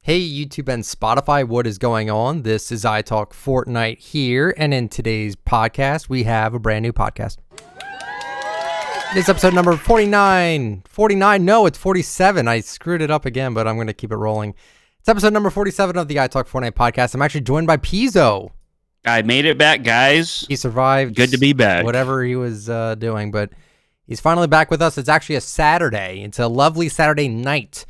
Hey YouTube and Spotify, what is going on? This is ITalkFortnite here, and in today's podcast, we have a brand new podcast. It's episode number 49. 49? No, it's 47. I screwed it up again, but I'm going to keep it rolling. It's episode number 47 of the ITalkFortnite podcast. I'm actually joined by Pizo. I made it back, guys. He survived. Good to be back. Whatever he was doing, but he's finally back with us. It's actually a Saturday. It's a lovely Saturday night.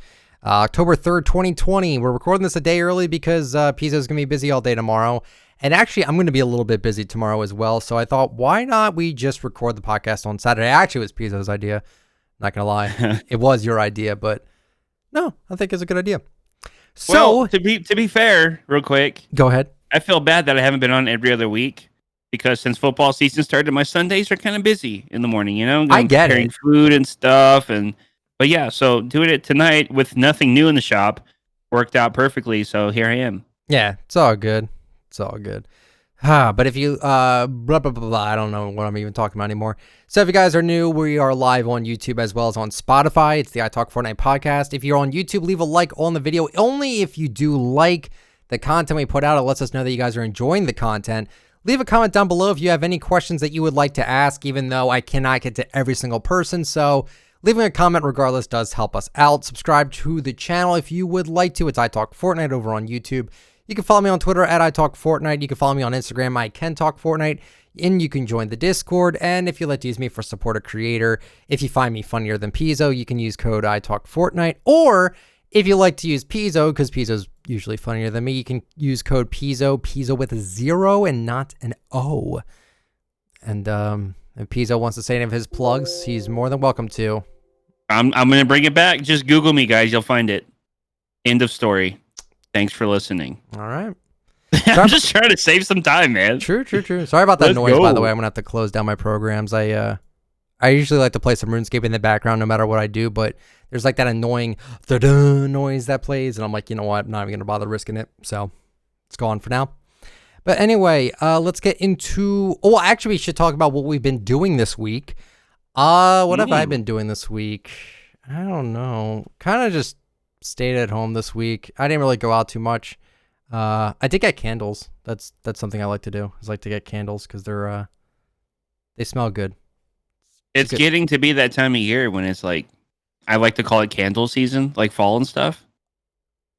October 3rd, 2020. We're recording this a day early because Pizo's going to be busy all day tomorrow. And actually, I'm going to be a little bit busy tomorrow as well. So I thought, why not we just record the podcast on Saturday? Actually, it was Pizo's idea. Not going to lie. It was your idea, but no, I think it's a good idea. So, well, to be fair, real quick. Go ahead. I feel bad that I haven't been on every other week because since football season started, my Sundays are kind of busy in the morning, you know? I get it. Food and stuff. But yeah, so doing it tonight with nothing new in the shop worked out perfectly. So here I am. Yeah, it's all good. It's all good. But if you, blah, blah, blah, blah, I don't know what I'm even talking about anymore. So if you guys are new, we are live on YouTube as well as on Spotify. It's the ITalkFortnite podcast. If you're on YouTube, leave a like on the video. Only if you do like the content we put out, it lets us know that you guys are enjoying the content. Leave a comment down below if you have any questions that you would like to ask, even though I cannot get to every single person. So leaving a comment regardless does help us out. Subscribe to the channel if you would like to. It's ITalkFortnite over on YouTube. You can follow me on Twitter at ITalkFortnite. You can follow me on Instagram, ICanTalkFortnite. And you can join the Discord. And if you like to use me for support a creator, if you find me funnier than Pizo, you can use code ITalkFortnite. Or if you like to use Pizo, because Pizo's usually funnier than me, you can use code Pizo with a 0 and not an O. And if Pizo wants to say any of his plugs, he's more than welcome to. I'm going to bring it back. Just Google me, guys. You'll find it. End of story. Thanks for listening. All right. I'm just trying to save some time, man. True. Sorry about that noise, by the way. I'm going to have to close down my programs. I usually like to play some RuneScape in the background no matter what I do, but there's like that annoying da-da noise that plays, and I'm like, you know what? I'm not even going to bother risking it, so it's gone for now. But anyway, let's get into... Oh, actually, we should talk about what we've been doing this week. What have I been doing this week? I don't know. Kind of just stayed at home this week. I didn't really go out too much. I did get candles. That's something I like to do. I like to get candles because they smell good. It's good. Getting to be that time of year when it's like, I like to call it candle season, like fall and stuff.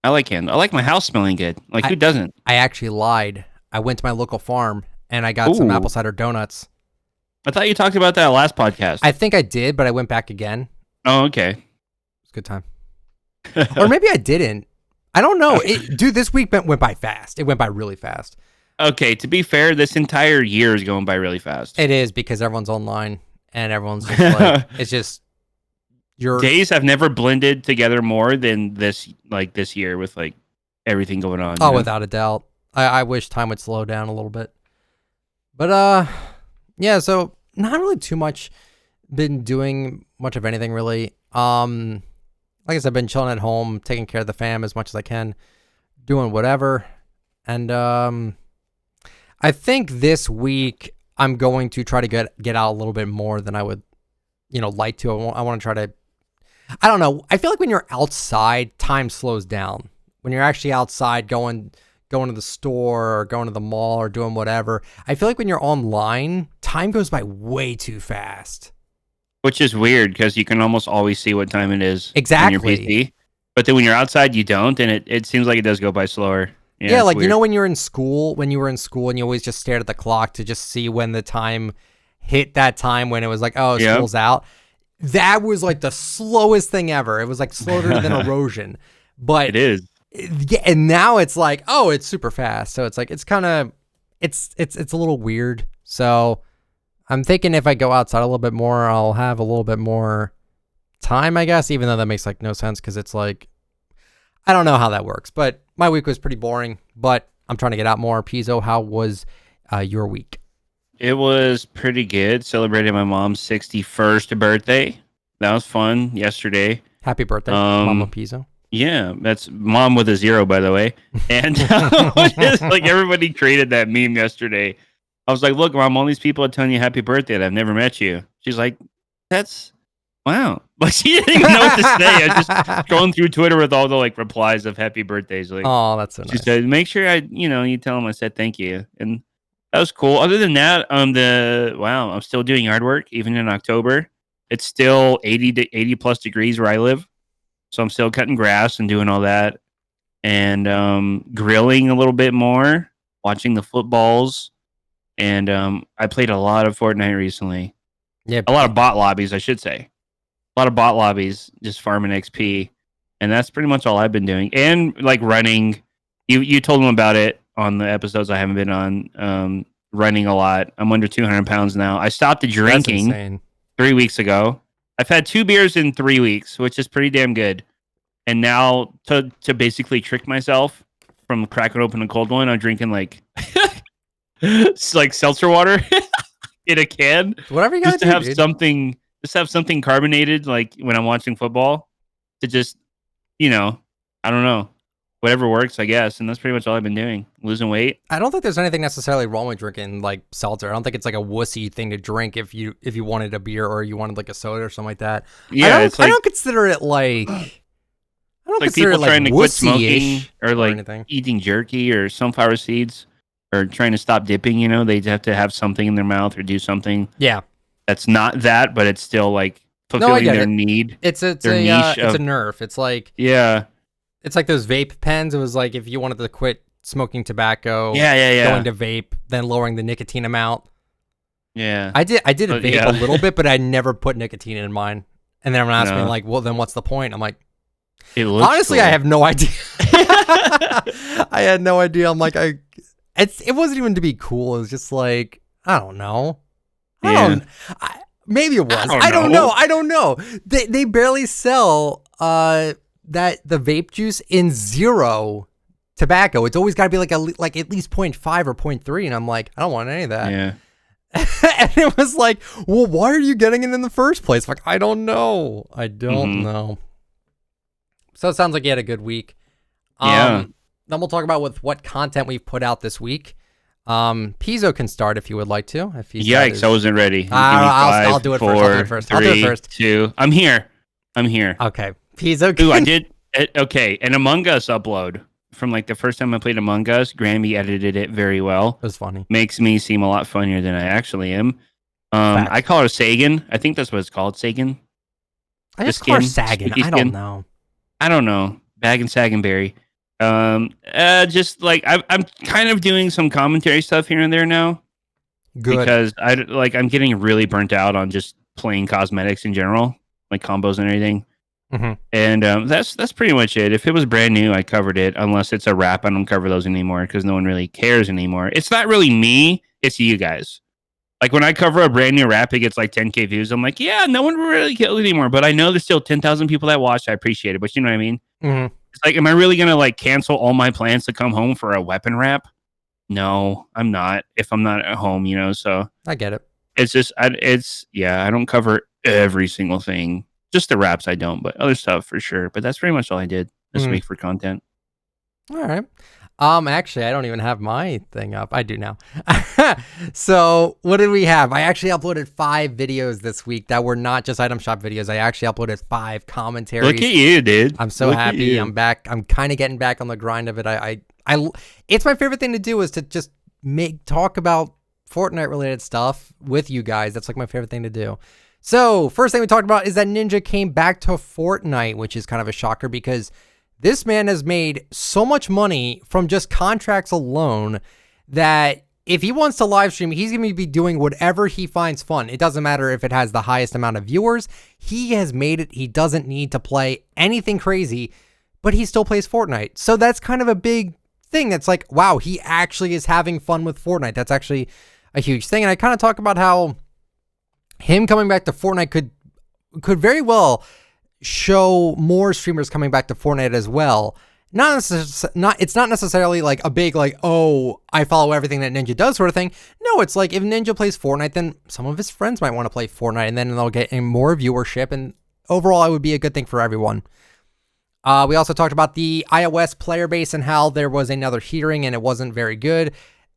I like candle. I like my house smelling good. Like, who doesn't? I actually lied. I went to my local farm and I got some apple cider donuts. I thought you talked about that last podcast. I think I did, but I went back again. Oh, okay. It was a good time. Or maybe I didn't. I don't know. Dude, this week went by fast. It went by really fast. Okay, to be fair, this entire year is going by really fast. It is because everyone's online and everyone's just like, it's just... Your days have never blended together more than this year with like everything going on. Oh, without a doubt. I wish time would slow down a little bit. But yeah, so not really too much been doing much of anything really. Like I said, I've been chilling at home, taking care of the fam as much as I can, doing whatever. And I think this week I'm going to try to get out a little bit more than I would, like to. I want to try to, I don't know. I feel like when you're outside, time slows down. When you're actually outside going to the store or going to the mall or doing whatever, I feel like when you're online, time goes by way too fast. Which is weird because you can almost always see what time it is. Exactly. On your PC. But then when you're outside, you don't, and it seems like it does go by slower. Yeah, like weird. When you were in school and you always just stared at the clock to just see when the time hit that time when it was like, oh, school's out. That was like the slowest thing ever. It was like slower than erosion. But it is. Yeah, and now it's like, oh, it's super fast. So it's like it's kind of it's a little weird. So I'm thinking if I go outside a little bit more, I'll have a little bit more time, I guess, even though that makes like no sense because it's like I don't know how that works. But my week was pretty boring, but I'm trying to get out more. Pizo, how was your week? It was pretty good. Celebrated my mom's 61st birthday. That was fun yesterday. Happy birthday, Mama Pizo. Yeah, that's mom with a 0, by the way. And just like everybody created that meme yesterday. I was like, look, Mom, all these people are telling you happy birthday and I've never met you. She's like, that's Wow. Like she didn't even know what to say. I was just going through Twitter with all the like replies of happy birthdays. Like, Oh, that's so she nice. said, make sure you tell him I said thank you. And that was cool. Other than that, I'm still doing yard work even in October. It's still 80 to 80 plus degrees where I live. So I'm still cutting grass and doing all that. And grilling a little bit more, watching the footballs. And I played a lot of Fortnite recently. Yeah, A lot of bot lobbies, I should say. A lot of bot lobbies, just farming XP, and that's pretty much all I've been doing. And like running, you told them about it on the episodes I haven't been on. Running a lot. I'm under 200 pounds now. I stopped drinking 3 weeks ago. I've had 2 beers in 3 weeks, which is pretty damn good. And now to basically trick myself from cracking open a cold one, I'm drinking like like seltzer water in a can, whatever you gotta just to do, have dude. something. Just have something carbonated, like when I'm watching football, to just, I don't know, whatever works, I guess. And that's pretty much all I've been doing. Losing weight. I don't think there's anything necessarily wrong with drinking like seltzer. I don't think it's like a wussy thing to drink if you wanted a beer or you wanted like a soda or something like that. Yeah, I don't consider it like. I don't like consider people it like trying to quit wussy-ish smoking or like anything. eating jerky or sunflower seeds or trying to stop dipping. They have to have something in their mouth or do something. Yeah, That's not that, but it's still like I fulfilling get their it. need. It's their a niche it's of, a nerf. It's like yeah, it's like those vape pens. It was like if you wanted to quit smoking tobacco, yeah. going to vape, then lowering the nicotine amount. Yeah, I did vape yeah. a little bit, but I never put nicotine in mine. And then everyone asked me No. like, well, then what's the point? I'm like, It looks honestly, cool. I have no idea. I had no idea. I'm like, it wasn't even to be cool. It was just like, I don't know. Maybe it was. I don't know. They barely sell the vape juice in zero tobacco. It's always got to be like at least 0.5 or 0.3, and I'm like, I don't want any of that. Yeah. And it was like, well, why are you getting it in the first place? Like, I don't know. Know. So it sounds like you had a good week. Yeah. Then we'll talk about what content we've put out this week. Pizo can start if you would like to. Yikes, I wasn't ready. I'll do it first. I'll do it first. 3, I'll do it first. 2. I'm here. Okay. Pizo. Ooh, I did. Okay, an Among Us upload from like the first time I played Among Us. Grammy edited it very well. It was funny. Makes me seem a lot funnier than I actually am. I call her Sagan. I think that's what it's called, Sagan. I just call her Sagan. I don't know. I don't know. Bag and Saganberry. Just like I'm kind of doing some commentary stuff here and there now. Good. Because I'm getting really burnt out on just playing cosmetics in general, like combos and everything. Mm-hmm. And that's pretty much it. If it was brand new, I covered it. Unless it's a wrap, I don't cover those anymore because no one really cares anymore. It's not really me; it's you guys. Like when I cover a brand new rap, it gets like 10K views. I'm like, yeah, no one really cares anymore. But I know there's still 10,000 people that watch. I appreciate it, but you know what I mean. Mm-hmm. It's like, am I really gonna like cancel all my plans to come home for a weapon rap? No, I'm not. If I'm not at home, So I get it. it's just, I don't cover every single thing. Just the raps I don't, but other stuff for sure. But that's pretty much all I did this week for content. All right. Actually, I don't even have my thing up. I do now. So what did we have? I actually uploaded 5 videos this week that were not just item shop videos. I actually uploaded 5 commentaries. Look at you, dude. I'm so happy. I'm back. I'm kind of getting back on the grind of it. It's my favorite thing to do is to just talk about Fortnite related stuff with you guys. That's like my favorite thing to do. So first thing we talked about is that Ninja came back to Fortnite, which is kind of a shocker because this man has made so much money from just contracts alone that if he wants to live stream, he's going to be doing whatever he finds fun. It doesn't matter if it has the highest amount of viewers. He has made it. He doesn't need to play anything crazy, but he still plays Fortnite. So that's kind of a big thing. That's like, wow, he actually is having fun with Fortnite. That's actually a huge thing. And I kind of talk about how him coming back to Fortnite could very well show more streamers coming back to Fortnite as well. It's not necessarily like a big like, oh, I follow everything that Ninja does sort of thing. No, it's like if Ninja plays Fortnite, then some of his friends might want to play Fortnite, and then they'll get more viewership, and overall it would be a good thing for everyone. We also talked about the iOS player base and how there was another hearing and it wasn't very good.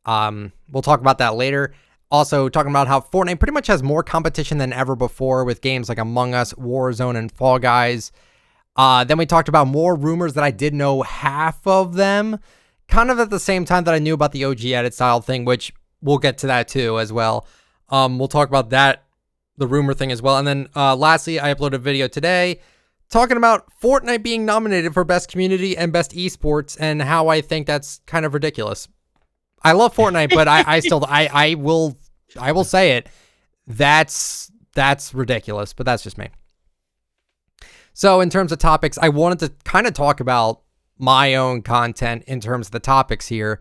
We'll talk about that later. Also talking about how Fortnite pretty much has more competition than ever before with games like Among Us, Warzone, and Fall Guys. Then we talked about more rumors that I did know half of them, kind of at the same time that I knew about the OG edit style thing, which we'll get to that too as well. We'll talk about that, the rumor thing as well. And then lastly, I uploaded a video today talking about Fortnite being nominated for Best Community and Best Esports and how I think that's kind of ridiculous. I love Fortnite, but I will say it. That's ridiculous, but that's just me. So in terms of topics, I wanted to kind of talk about my own content in terms of the topics here,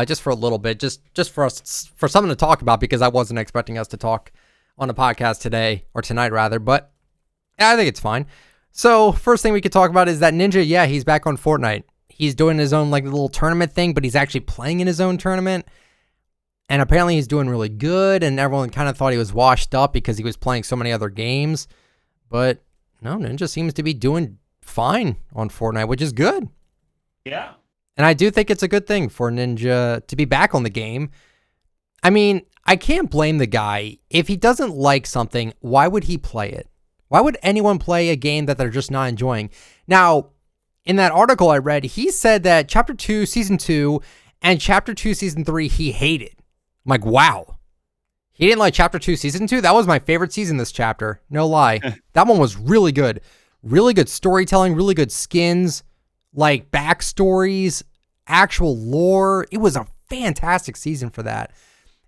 just for a little bit, just for something to talk about, because I wasn't expecting us to talk on a podcast today, or tonight rather, but I think it's fine. So first thing we could talk about is that Ninja, yeah, he's back on Fortnite. He's doing his own like little tournament thing, but he's actually playing in his own tournament. And apparently he's doing really good, and everyone kind of thought he was washed up because he was playing so many other games. But no, Ninja seems to be doing fine on Fortnite, which is good. Yeah. And I do think it's a good thing for Ninja to be back on the game. I mean, I can't blame the guy. If he doesn't like something, why would he play it? Why would anyone play a game that they're just not enjoying? Now, in that article I read, he said that Chapter 2, Season 2, and Chapter 2, Season 3, he hated. I'm like, wow. He didn't like Chapter 2, Season 2? That was my favorite season, this chapter. No lie. That one was really good. Really good storytelling, really good skins, like backstories, actual lore. It was a fantastic season for that.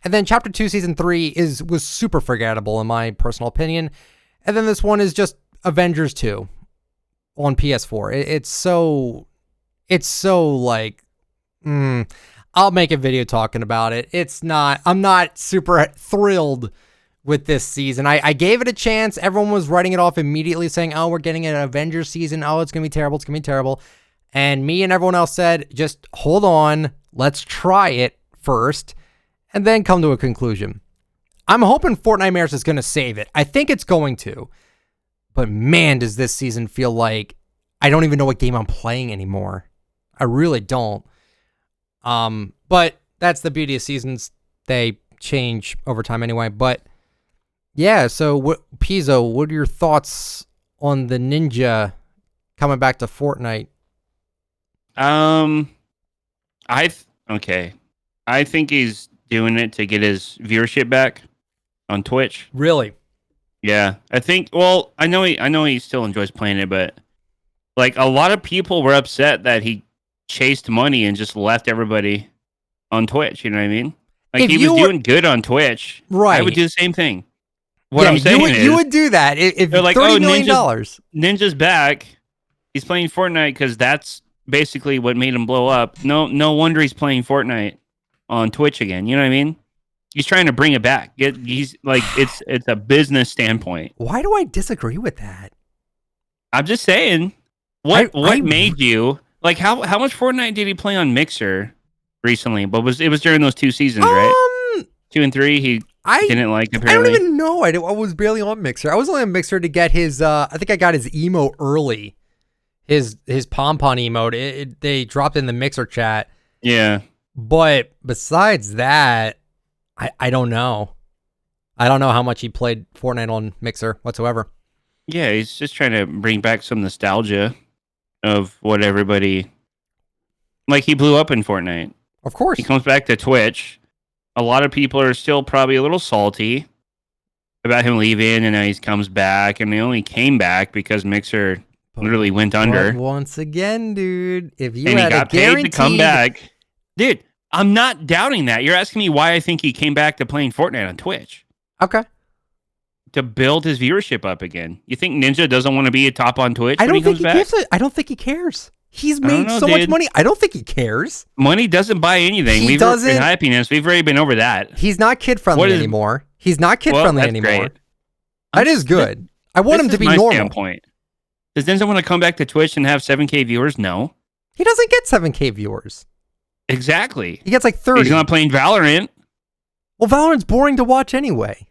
And then Chapter 2, Season 3 was super forgettable, in my personal opinion. And then this one is just Avengers 2. On PS4. It's so like, I'll make a video talking about it. I'm not super thrilled with this season. I gave it a chance. Everyone was writing it off immediately saying, oh, we're getting an Avengers season. Oh, it's going to be terrible. It's going to be terrible. And me and everyone else said, just hold on. Let's try it first and then come to a conclusion. I'm hoping Fortnite Mares is going to save it. I think it's going to. But man, does this season feel like I don't even know what game I'm playing anymore. I really don't. But that's the beauty of seasons. They change over time anyway. But yeah, so Pizo, what are your thoughts on the Ninja coming back to Fortnite? Okay. I think he's doing it to get his viewership back on Twitch. Really? Yeah, I think. Well, I know he still enjoys playing it, but like a lot of people were upset that he chased money and just left everybody on Twitch. You know what I mean? Like if he was doing good on Twitch, right? I would do the same thing. What I'm saying is, you would do that if they're like, $30 million. Ninja's back. He's playing Fortnite because that's basically what made him blow up. No wonder he's playing Fortnite on Twitch again. You know what I mean? He's trying to bring it back. He's like, it's a business standpoint. Why do I disagree with that? I'm just saying, what made you like how much Fortnite did he play on Mixer recently? But it was during those 2 seasons, right? 2 and 3. He didn't like apparently. I don't even know. I was barely on Mixer. I was only on Mixer to get his. I think I got his emo early. His pom pom emote. They dropped in the Mixer chat. Yeah. But besides that, I don't know. I don't know how much he played Fortnite on Mixer whatsoever. Yeah, he's just trying to bring back some nostalgia of what everybody... Like, he blew up in Fortnite. Of course. He comes back to Twitch. A lot of people are still probably a little salty about him leaving, and now he comes back, and he only came back because Mixer literally went under. Once again, dude, if you and had he got paid to come back... Dude, I'm not doubting that. You're asking me why I think he came back to playing Fortnite on Twitch. Okay. To build his viewership up again. You think Ninja doesn't want to be a top on Twitch when he comes back? I don't think he cares. He's made so much money. I don't think he cares. Money doesn't buy anything. We've been happiness. We've already been over that. He's not kid-friendly anymore. He's not kid-friendly anymore. Great. That is good. I want him to be normal. Standpoint. Does Ninja want to come back to Twitch and have 7K viewers? No. He doesn't get 7K viewers. Exactly. He gets like 30. He's not playing Valorant. Well, Valorant's boring to watch anyway.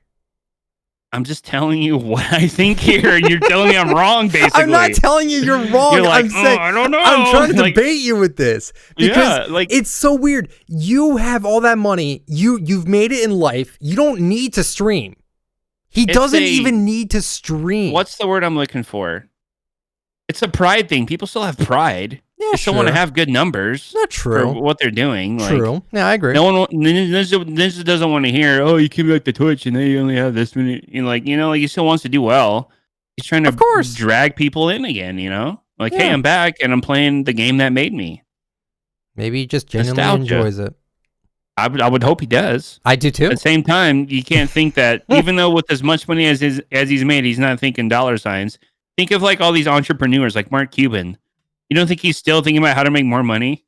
I'm just telling you what I think here, and you're telling me I'm wrong. Basically, I'm not telling you you're wrong. You're like, I'm saying I don't know. I'm trying to Like, debate you with this because yeah, like it's so weird. You have all that money. You've made it in life. You don't need to stream. He doesn't even need to stream. What's the word I'm looking for? It's a pride thing. People still have pride. Yeah, they still want to have good numbers. Not true. For what they're doing. True. Like, yeah, I agree. No one Ninja doesn't want to hear. Oh, you keep like the Twitch, and then you only have this many. Like he still wants to do well. He's trying to drag people in again. Like, hey, I'm back and I'm playing the game that made me. Maybe he just genuinely enjoys it. I would hope he does. I do too. At the same time, you can't think that even though with as much money as he's made, he's not thinking dollar signs. Think of like all these entrepreneurs like Mark Cuban. You don't think he's still thinking about how to make more money?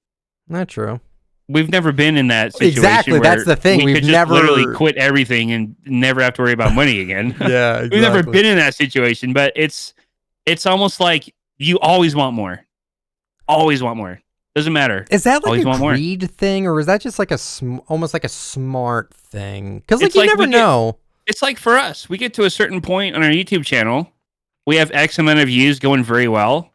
Not true. We've never been in that situation. Exactly, where that's the thing. We've just never literally quit everything and never have to worry about money again. Yeah, exactly. We've never been in that situation, but it's almost like you always want more. Always want more. Doesn't matter. Is that like a greed thing, or is that just like almost like a smart thing? Because like you never know. It's like for us, we get to a certain point on our YouTube channel, we have X amount of views going very well.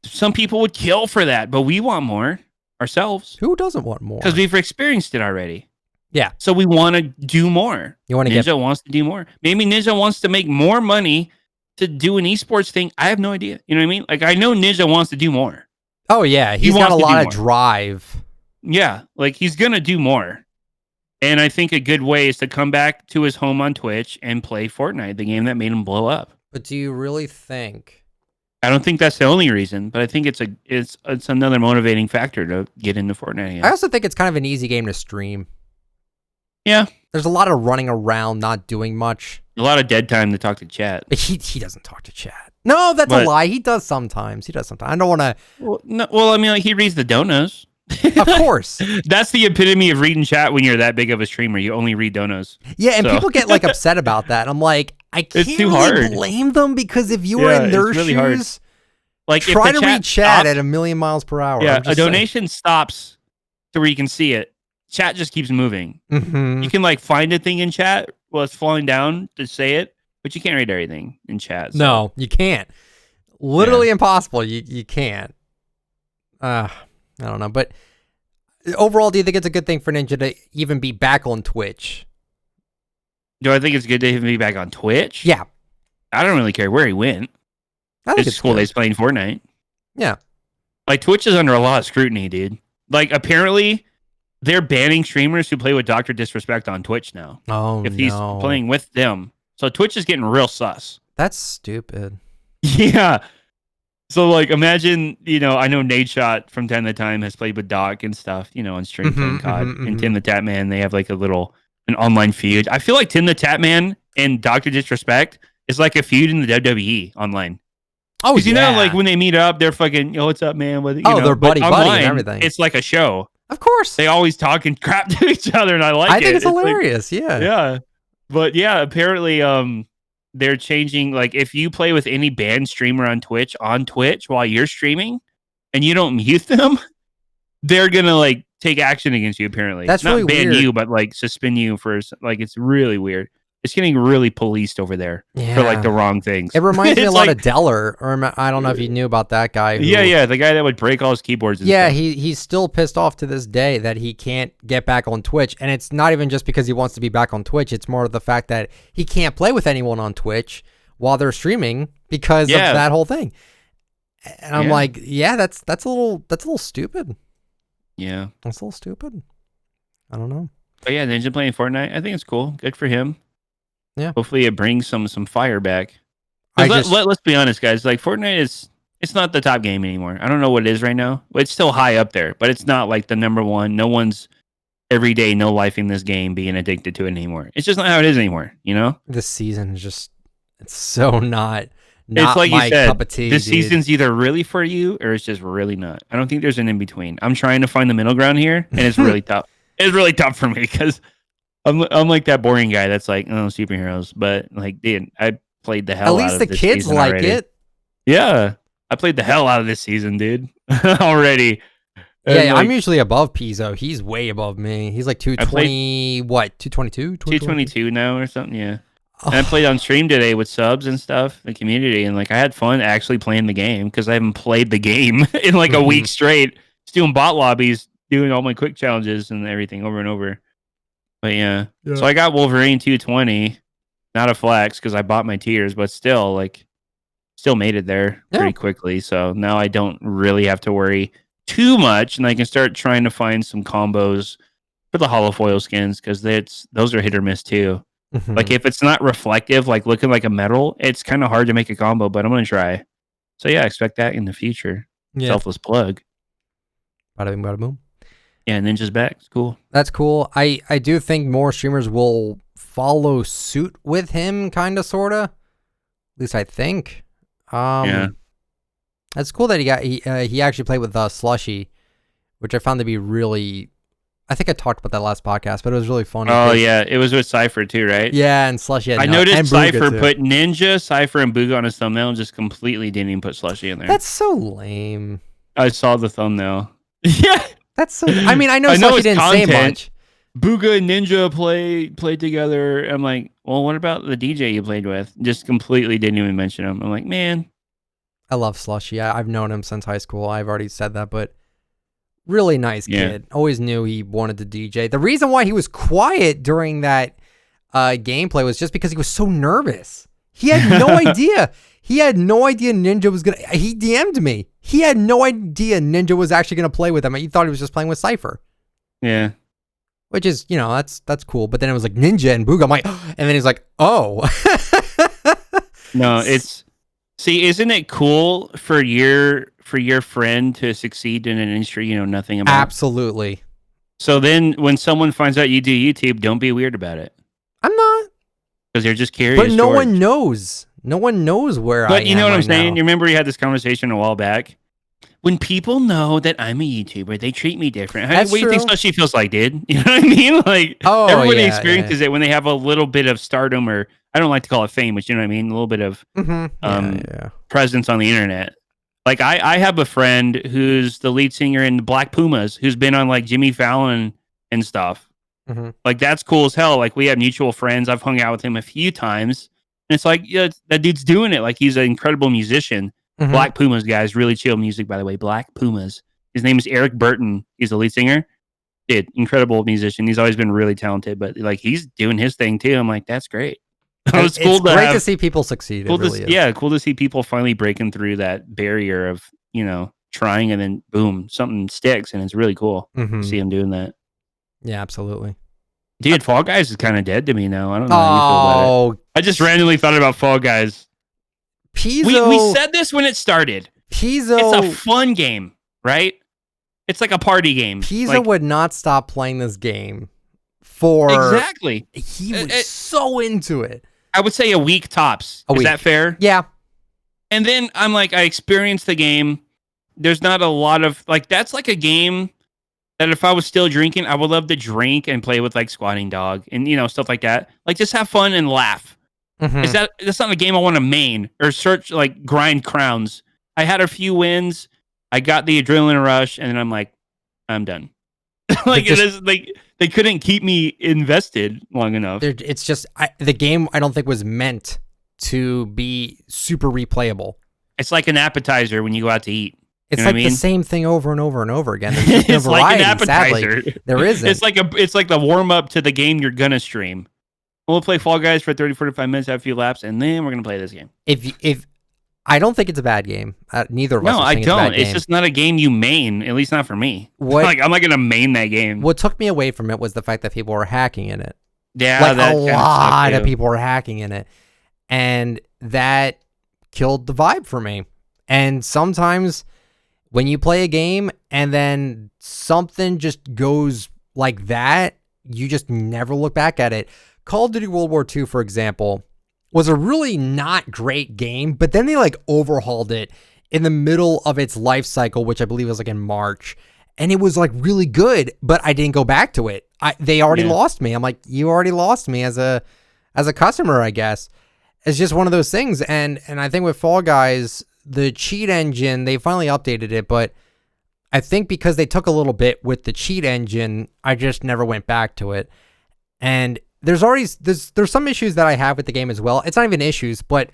Some people would kill for that, but we want more ourselves. Who doesn't want more? Because we've experienced it already. Yeah. So we want to do more. Ninja wants to do more. Maybe Ninja wants to make more money to do an esports thing. I have no idea. You know what I mean? Like, I know Ninja wants to do more. Oh, yeah. He's got a lot of drive. Yeah. Like, he's going to do more. And I think a good way is to come back to his home on Twitch and play Fortnite, the game that made him blow up. But do you really think... I don't think that's the only reason, but I think it's another motivating factor to get into Fortnite again. I also think it's kind of an easy game to stream. Yeah. There's a lot of running around, not doing much. A lot of dead time to talk to chat. But he doesn't talk to chat. No, that's a lie. He does sometimes. I don't want to... Well, I mean, like, he reads the donos. Of course. That's the epitome of reading chat when you're that big of a streamer. You only read donos. Yeah, and people get like upset about that. I'm like, I can't really blame them because if you were in their shoes, like try to read chat at 1,000,000 miles per hour. Yeah, a donation stops to where you can see it. Chat just keeps moving. Mm-hmm. You can like find a thing in chat while it's falling down to say it, but you can't read everything in chat. So. No, you can't. Literally impossible. You can't. I don't know, but overall, do you think it's a good thing for Ninja to even be back on Twitch? Do I think it's good to even be back on Twitch? Yeah. I don't really care where he went. I think it's cool good. that he's playing Fortnite. Yeah. Like, Twitch is under a lot of scrutiny, dude. Like, apparently, they're banning streamers who play with Dr. Disrespect on Twitch now. Oh, if he's playing with them. So Twitch is getting real sus. That's stupid. Yeah. So, like, imagine, I know Nadeshot from time to time has played with Doc and stuff, on stream playing COD. And Tim the Tatman, they have, like, an online feud. I feel like Tim the Tatman and Dr. Disrespect is like a feud in the WWE online. Oh, yeah. Like, when they meet up, they're fucking, what's up, man? They're buddy and everything. It's like a show. Of course. They always talking crap to each other, and I think it's hilarious, yeah. Yeah. But, yeah, apparently, they're changing, like, if you play with any banned streamer on Twitch while you're streaming and you don't mute them, they're gonna like take action against you. Apparently, that's really ban weird. you, but like suspend you for like it's really weird. It's getting really policed over there for like the wrong things. It reminds me a lot of Deller, or I don't know if you knew about that guy. Yeah, the guy that would break all his keyboards. And stuff. Stuff. He's still pissed off to this day that he can't get back on Twitch, and it's not even just because he wants to be back on Twitch. It's more of the fact that he can't play with anyone on Twitch while they're streaming because of that whole thing. And I'm like, that's a little stupid. Yeah, that's a little stupid. I don't know. But yeah, Ninja playing Fortnite, I think it's cool. Good for him. Yeah. Hopefully it brings some fire back. Let's be honest, guys. Like, Fortnite it's not the top game anymore. I don't know what it is right now. It's still high up there, but it's not like the number one. No one's every day no-lifing this game, being addicted to it anymore. It's just not how it is anymore, This season is just, it's so not it's like my you said, cup of tea. This season's either really for you or it's just really not. I don't think there's an in-between. I'm trying to find the middle ground here, and it's really tough. It's really tough for me because I'm like that boring guy that's like, oh, superheroes. But like, dude, I played the hell out of this season. At least the kids like it. Yeah. I played the hell out of this season, dude. Already. Yeah, I'm usually above Pizo. He's way above me. He's like 220, 222? 222 now or something, yeah. And I played on stream today with subs and stuff, the community, and like I had fun actually playing the game because I haven't played the game in like a week straight. Just doing bot lobbies, doing all my quick challenges and everything over and over. But yeah. So I got Wolverine 220, not a flex because I bought my tiers, but still made it there pretty quickly. So now I don't really have to worry too much, and I can start trying to find some combos for the holofoil skins because those are hit or miss too. Like if it's not reflective, like looking like a metal, it's kind of hard to make a combo, but I'm gonna try. So yeah, expect that in the future. Selfless plug. Bada bing, bada boom. Yeah, Ninja's back. It's cool. That's cool. I do think more streamers will follow suit with him, kind of, sort of. At least I think. Yeah. That's cool that he actually played with Slushy, which I found to be really. I think I talked about that last podcast, but it was really funny. Oh yeah, it was with Cypher too, right? Yeah, and Slushy. I noticed Cypher put Ninja, Cypher, and Booga on his thumbnail, and just completely didn't even put Slushy in there. That's so lame. I saw the thumbnail. Yeah, that's so. I mean, I know Slushy didn't say much. Booga and Ninja played together. I'm like, well, what about the DJ you played with? Just completely didn't even mention him. I'm like, man, I love Slushy. I've known him since high school. I've already said that, but. Really nice kid. Always knew he wanted to DJ. The reason why he was quiet during that gameplay was just because he was so nervous. He had no idea. He had no idea Ninja was going to... He DM'd me. He had no idea Ninja was actually going to play with him. He thought he was just playing with Cypher. Yeah. Which is, that's cool. But then it was like Ninja and Booga. I'm like... And then he's like, oh. No, it's... See, isn't it cool for your friend to succeed in an industry you know nothing about? Absolutely. So then when someone finds out you do YouTube, don't be weird about it. I'm not. Because they're just curious. But no one knows. No one knows where I am. But you know what I'm saying? Now. You remember we had this conversation a while back? When people know that I'm a YouTuber, they treat me different. What do you think Slushy feels like, dude? You know what I mean? Like, everybody experiences it when they have a little bit of stardom, or I don't like to call it fame, but you know what I mean? A little bit of presence on the internet. Like, I have a friend who's the lead singer in the Black Pumas, who's been on, like, Jimmy Fallon and stuff. Like, that's cool as hell. Like, we have mutual friends. I've hung out with him a few times. And it's like, yeah, that dude's doing it. Like, he's an incredible musician. Black Pumas, guys. Really chill music, by the way. Black Pumas. His name is Eric Burton. He's the lead singer. Dude, incredible musician. He's always been really talented, but, like, he's doing his thing, too. I'm like, that's great. It's cool great to see people succeed. Cool it really is. Yeah, cool to see people finally breaking through that barrier of, trying, and then boom, something sticks, and it's really cool to see him doing that. Yeah, absolutely. Dude, Fall Guys is kind of dead to me now. I don't know how you feel about it. I just randomly thought about Fall Guys. Pizo. We said this when it started. Pizo. It's a fun game, right? It's like a party game. Pizo would not stop playing this game for... Exactly. He was so into it. I would say a week tops. Is that fair? Yeah. And then I'm like, I experienced the game. There's not a lot of... Like, that's like a game that if I was still drinking, I would love to drink and play with, like, Squatting Dog and, stuff like that. Like, just have fun and laugh. That's not a game I want to main or search, like, grind crowns. I had a few wins. I got the adrenaline rush, and then I'm like, I'm done. Like, it is like they couldn't keep me invested long enough. It's just the game I don't think was meant to be super replayable. It's like an appetizer when you go out to eat. It's like the same thing over and over and over again. There's no variety, like an appetizer. Sadly. There isn't. It's like the warm up to the game you're gonna stream. We'll play Fall Guys for 30, 45 minutes, have a few laps, and then we're gonna play this game. If I don't think it's a bad game. Neither of us. No, I don't. It's just not a game you main. At least not for me. Like, I'm not gonna main that game. What took me away from it was the fact that people were hacking in it. Yeah, like a lot of people were hacking in it, and that killed the vibe for me. And sometimes when you play a game and then something just goes like that, you just never look back at it. Call of Duty World War II, for example, was a really not great game, but then they like overhauled it in the middle of its life cycle, which I believe was like in March, and it was like really good, but I didn't go back to it. They already lost me. I'm like, you already lost me as a customer, I guess. It's just one of those things, and I think with Fall Guys, the cheat engine, they finally updated it, but I think because they took a little bit with the cheat engine, I just never went back to it. And there's some issues that I have with the game as well. It's not even issues, but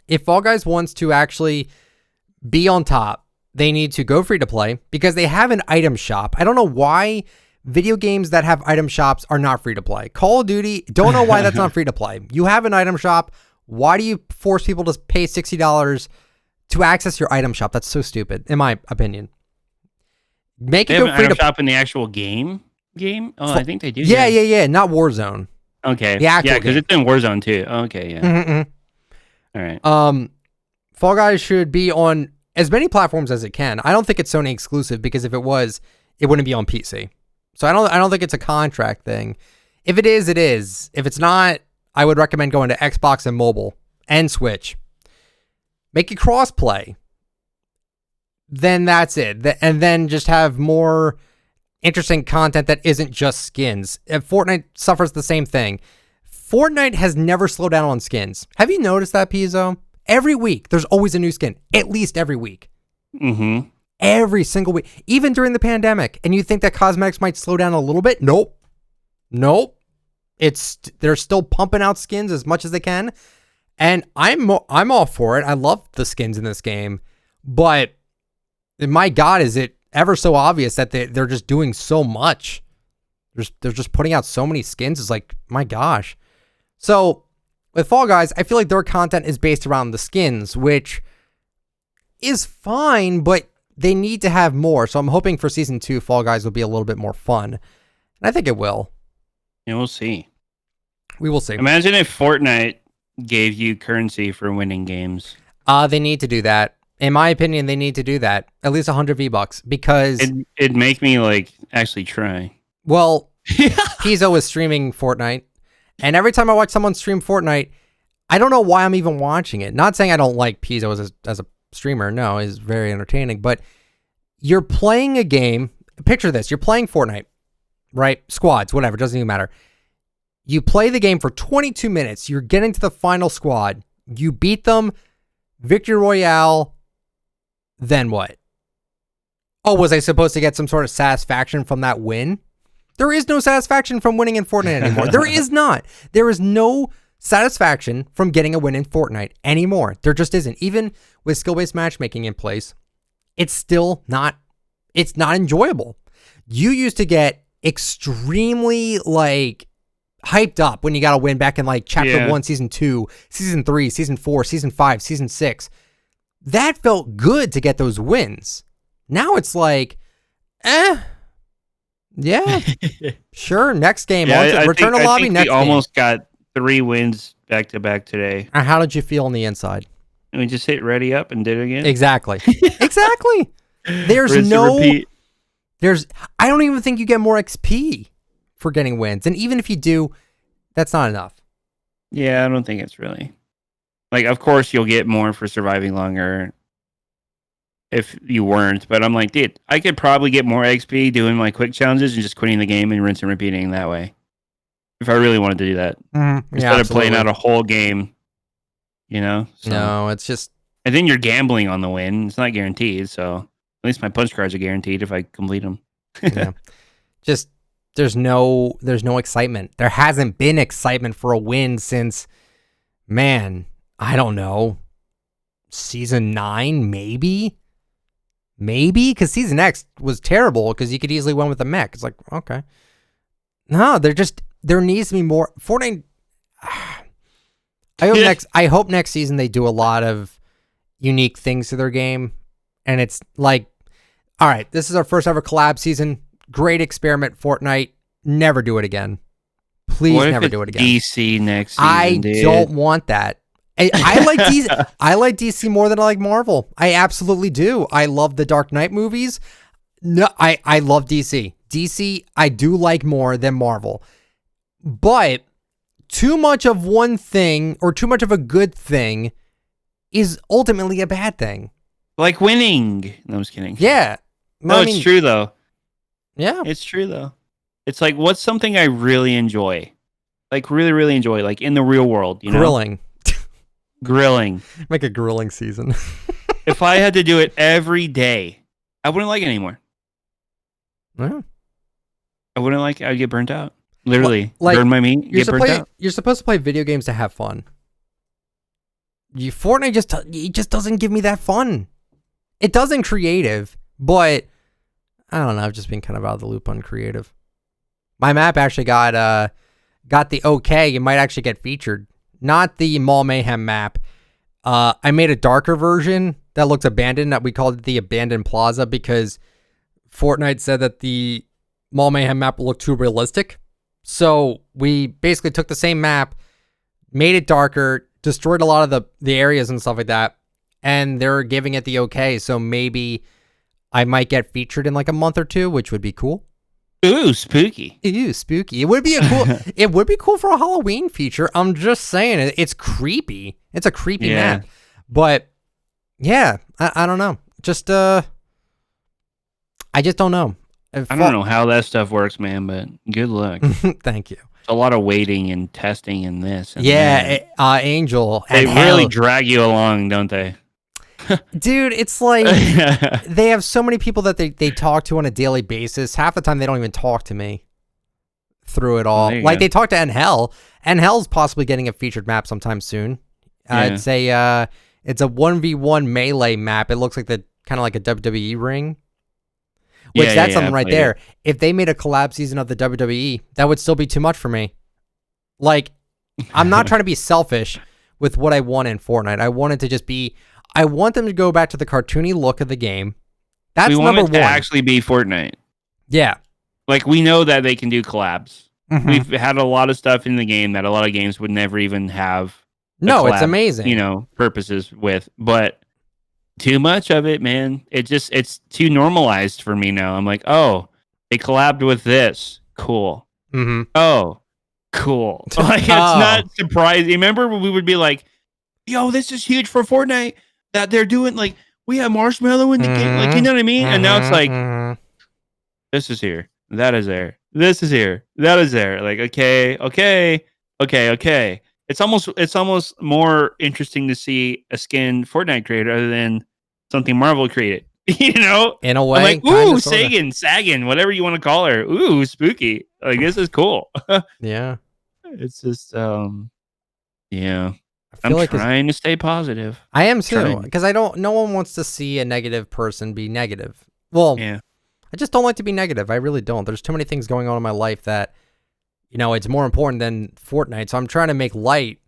if Fall Guys wants to actually be on top, they need to go free to play because they have an item shop. I don't know why video games that have item shops are not free to play. Call of Duty, don't know why that's not free to play. You have an item shop. Why do you force people to pay $60 to access your item shop? That's so stupid, in my opinion. Make it go free to shop in the actual game. Oh, I think they do. Yeah. Not Warzone. Okay. Yeah, because it's in Warzone too. Okay, yeah. All right. Fall Guys should be on as many platforms as it can. I don't think it's Sony exclusive because if it was, it wouldn't be on PC. So I don't think it's a contract thing. If it is, it is. If it's not, I would recommend going to Xbox and mobile and Switch. Make it cross-play. Then that's it. And then just have more interesting content that isn't just skins. Fortnite suffers the same thing. Fortnite has never slowed down on skins. Have you noticed that, Pizo? Every week, there's always a new skin. At least every week. Mm-hmm. Every single week. Even during the pandemic. And you think that cosmetics might slow down a little bit? Nope. They're still pumping out skins as much as they can. And I'm all for it. I love the skins in this game. But my God, is it ever so obvious that they're just doing so much. They're just putting out so many skins. It's like, my gosh. So with Fall Guys, I feel like their content is based around the skins, which is fine, but they need to have more. So I'm hoping for season 2, Fall Guys will be a little bit more fun. And I think it will. Yeah, we'll see. We will see. Imagine if Fortnite gave you currency for winning games. They need to do that. In my opinion, they need to do that. At least 100 V-Bucks because it'd make me like actually try. Well, Pizo is streaming Fortnite, and every time I watch someone stream Fortnite, I don't know why I'm even watching it. Not saying I don't like Pizo as a streamer. No, he's very entertaining. But you're playing a game. Picture this: you're playing Fortnite, right? Squads, whatever, doesn't even matter. You play the game for 22 minutes. You're getting to the final squad. You beat them, Victory Royale. Then what? Oh, was I supposed to get some sort of satisfaction from that win? There is no satisfaction from winning in Fortnite anymore. There is not. There is no satisfaction from getting a win in Fortnite anymore. There just isn't. Even with skill-based matchmaking in place, it's not enjoyable. You used to get extremely hyped up when you got a win back in chapter 1, season 2, season 3, season 4, season 5, season 6. That felt good to get those wins. Now it's yeah, sure. Next game, return to lobby. Next we almost got 3 wins back to back today. How did you feel on the inside? And we just hit ready up and did it again. Exactly. There's I don't even think you get more XP for getting wins, and even if you do, that's not enough. Yeah, I don't think it's really. Of course, you'll get more for surviving longer if you weren't. But I'm like, dude, I could probably get more XP doing my quick challenges and just quitting the game and rinse and repeating that way. If I really wanted to do that. Instead of playing out a whole game, So, no, it's just... And then you're gambling on the win. It's not guaranteed, so... At least my punch cards are guaranteed if I complete them. Yeah. Just, there's no excitement. There hasn't been excitement for a win since, man... I don't know, season 9, maybe, because season X was terrible because you could easily win with the mech. It's like, okay. No, there needs to be more. Fortnite, I hope next season they do a lot of unique things to their game. And it's all right, this is our first ever collab season. Great experiment, Fortnite. Never do it again. Please never do it again. DC next season, don't want that. I like DC. I like DC more than I like Marvel. I absolutely do. I love the Dark Knight movies. No, I love DC. DC, I do like more than Marvel. But too much of one thing or too much of a good thing is ultimately a bad thing. Like winning. No, I'm just kidding. Yeah. No, it's true though. Yeah. It's true though. It's what's something I really enjoy? Really, really enjoy, in the real world, Grilling. Make a grilling season. If I had to do it every day, I wouldn't like it anymore. Yeah. I'd get burnt out. Literally, Like, burn my meat, get burnt out. You're supposed to play video games to have fun. Fortnite just doesn't give me that fun. It does in creative, but I don't know. I've just been kind of out of the loop on creative. My map actually got the okay. It might actually get featured. Not the Mall Mayhem map. I made a darker version that looks abandoned. That we called it the Abandoned Plaza because Fortnite said that the Mall Mayhem map looked too realistic. So we basically took the same map, made it darker, destroyed a lot of the areas and stuff like that, and they're giving it the okay. So maybe I might get featured in like a month or two, which would be cool. Ooh, spooky. Ooh, spooky. It would be it would be cool for a Halloween feature. I'm just saying it's creepy. It's a creepy map. But yeah, I don't know. Just I just don't know. I don't know how that stuff works, man, but good luck. Thank you. It's a lot of waiting and testing and this. And Angel. They really drag you along, don't they? Dude, it's like they have so many people that they talk to on a daily basis. Half the time they don't even talk to me through it all. Like they talk to Angel. Angel's possibly getting a featured map sometime soon. It's a 1v1 melee map. It looks like kind of like a WWE ring. Which that's something right there. If they made a collab season of the WWE, that would still be too much for me. Like, I'm not trying to be selfish with what I want in Fortnite. I want it to just be. I want them to go back to the cartoony look of the game. That's number one. We want it to actually be Fortnite. Yeah. Like, we know that they can do collabs. Mm-hmm. We've had a lot of stuff in the game that a lot of games would never even have. No, it's amazing. Purposes with. But too much of it, man. It's too normalized for me now. I'm like, oh, they collabed with this. Cool. Mm-hmm. Oh, cool. Like, it's not surprising. Remember when we would be like, yo, this is huge for Fortnite. That they're doing, like, we have Marshmallow in the game, like, you know what I mean? And now it's like, this is here, that is there, this is here, that is there. Like, okay. It's almost more interesting to see a skin Fortnite created other than something Marvel created. In a way. I'm like, ooh, sagging, whatever you want to call her. Ooh, spooky. Like, this is cool. Yeah. It's just, yeah. I'm trying to stay positive. I am too, because no one wants to see a negative person be negative. Well, yeah. I just don't like to be negative. I really don't. There's too many things going on in my life that, it's more important than Fortnite. So I'm trying to make light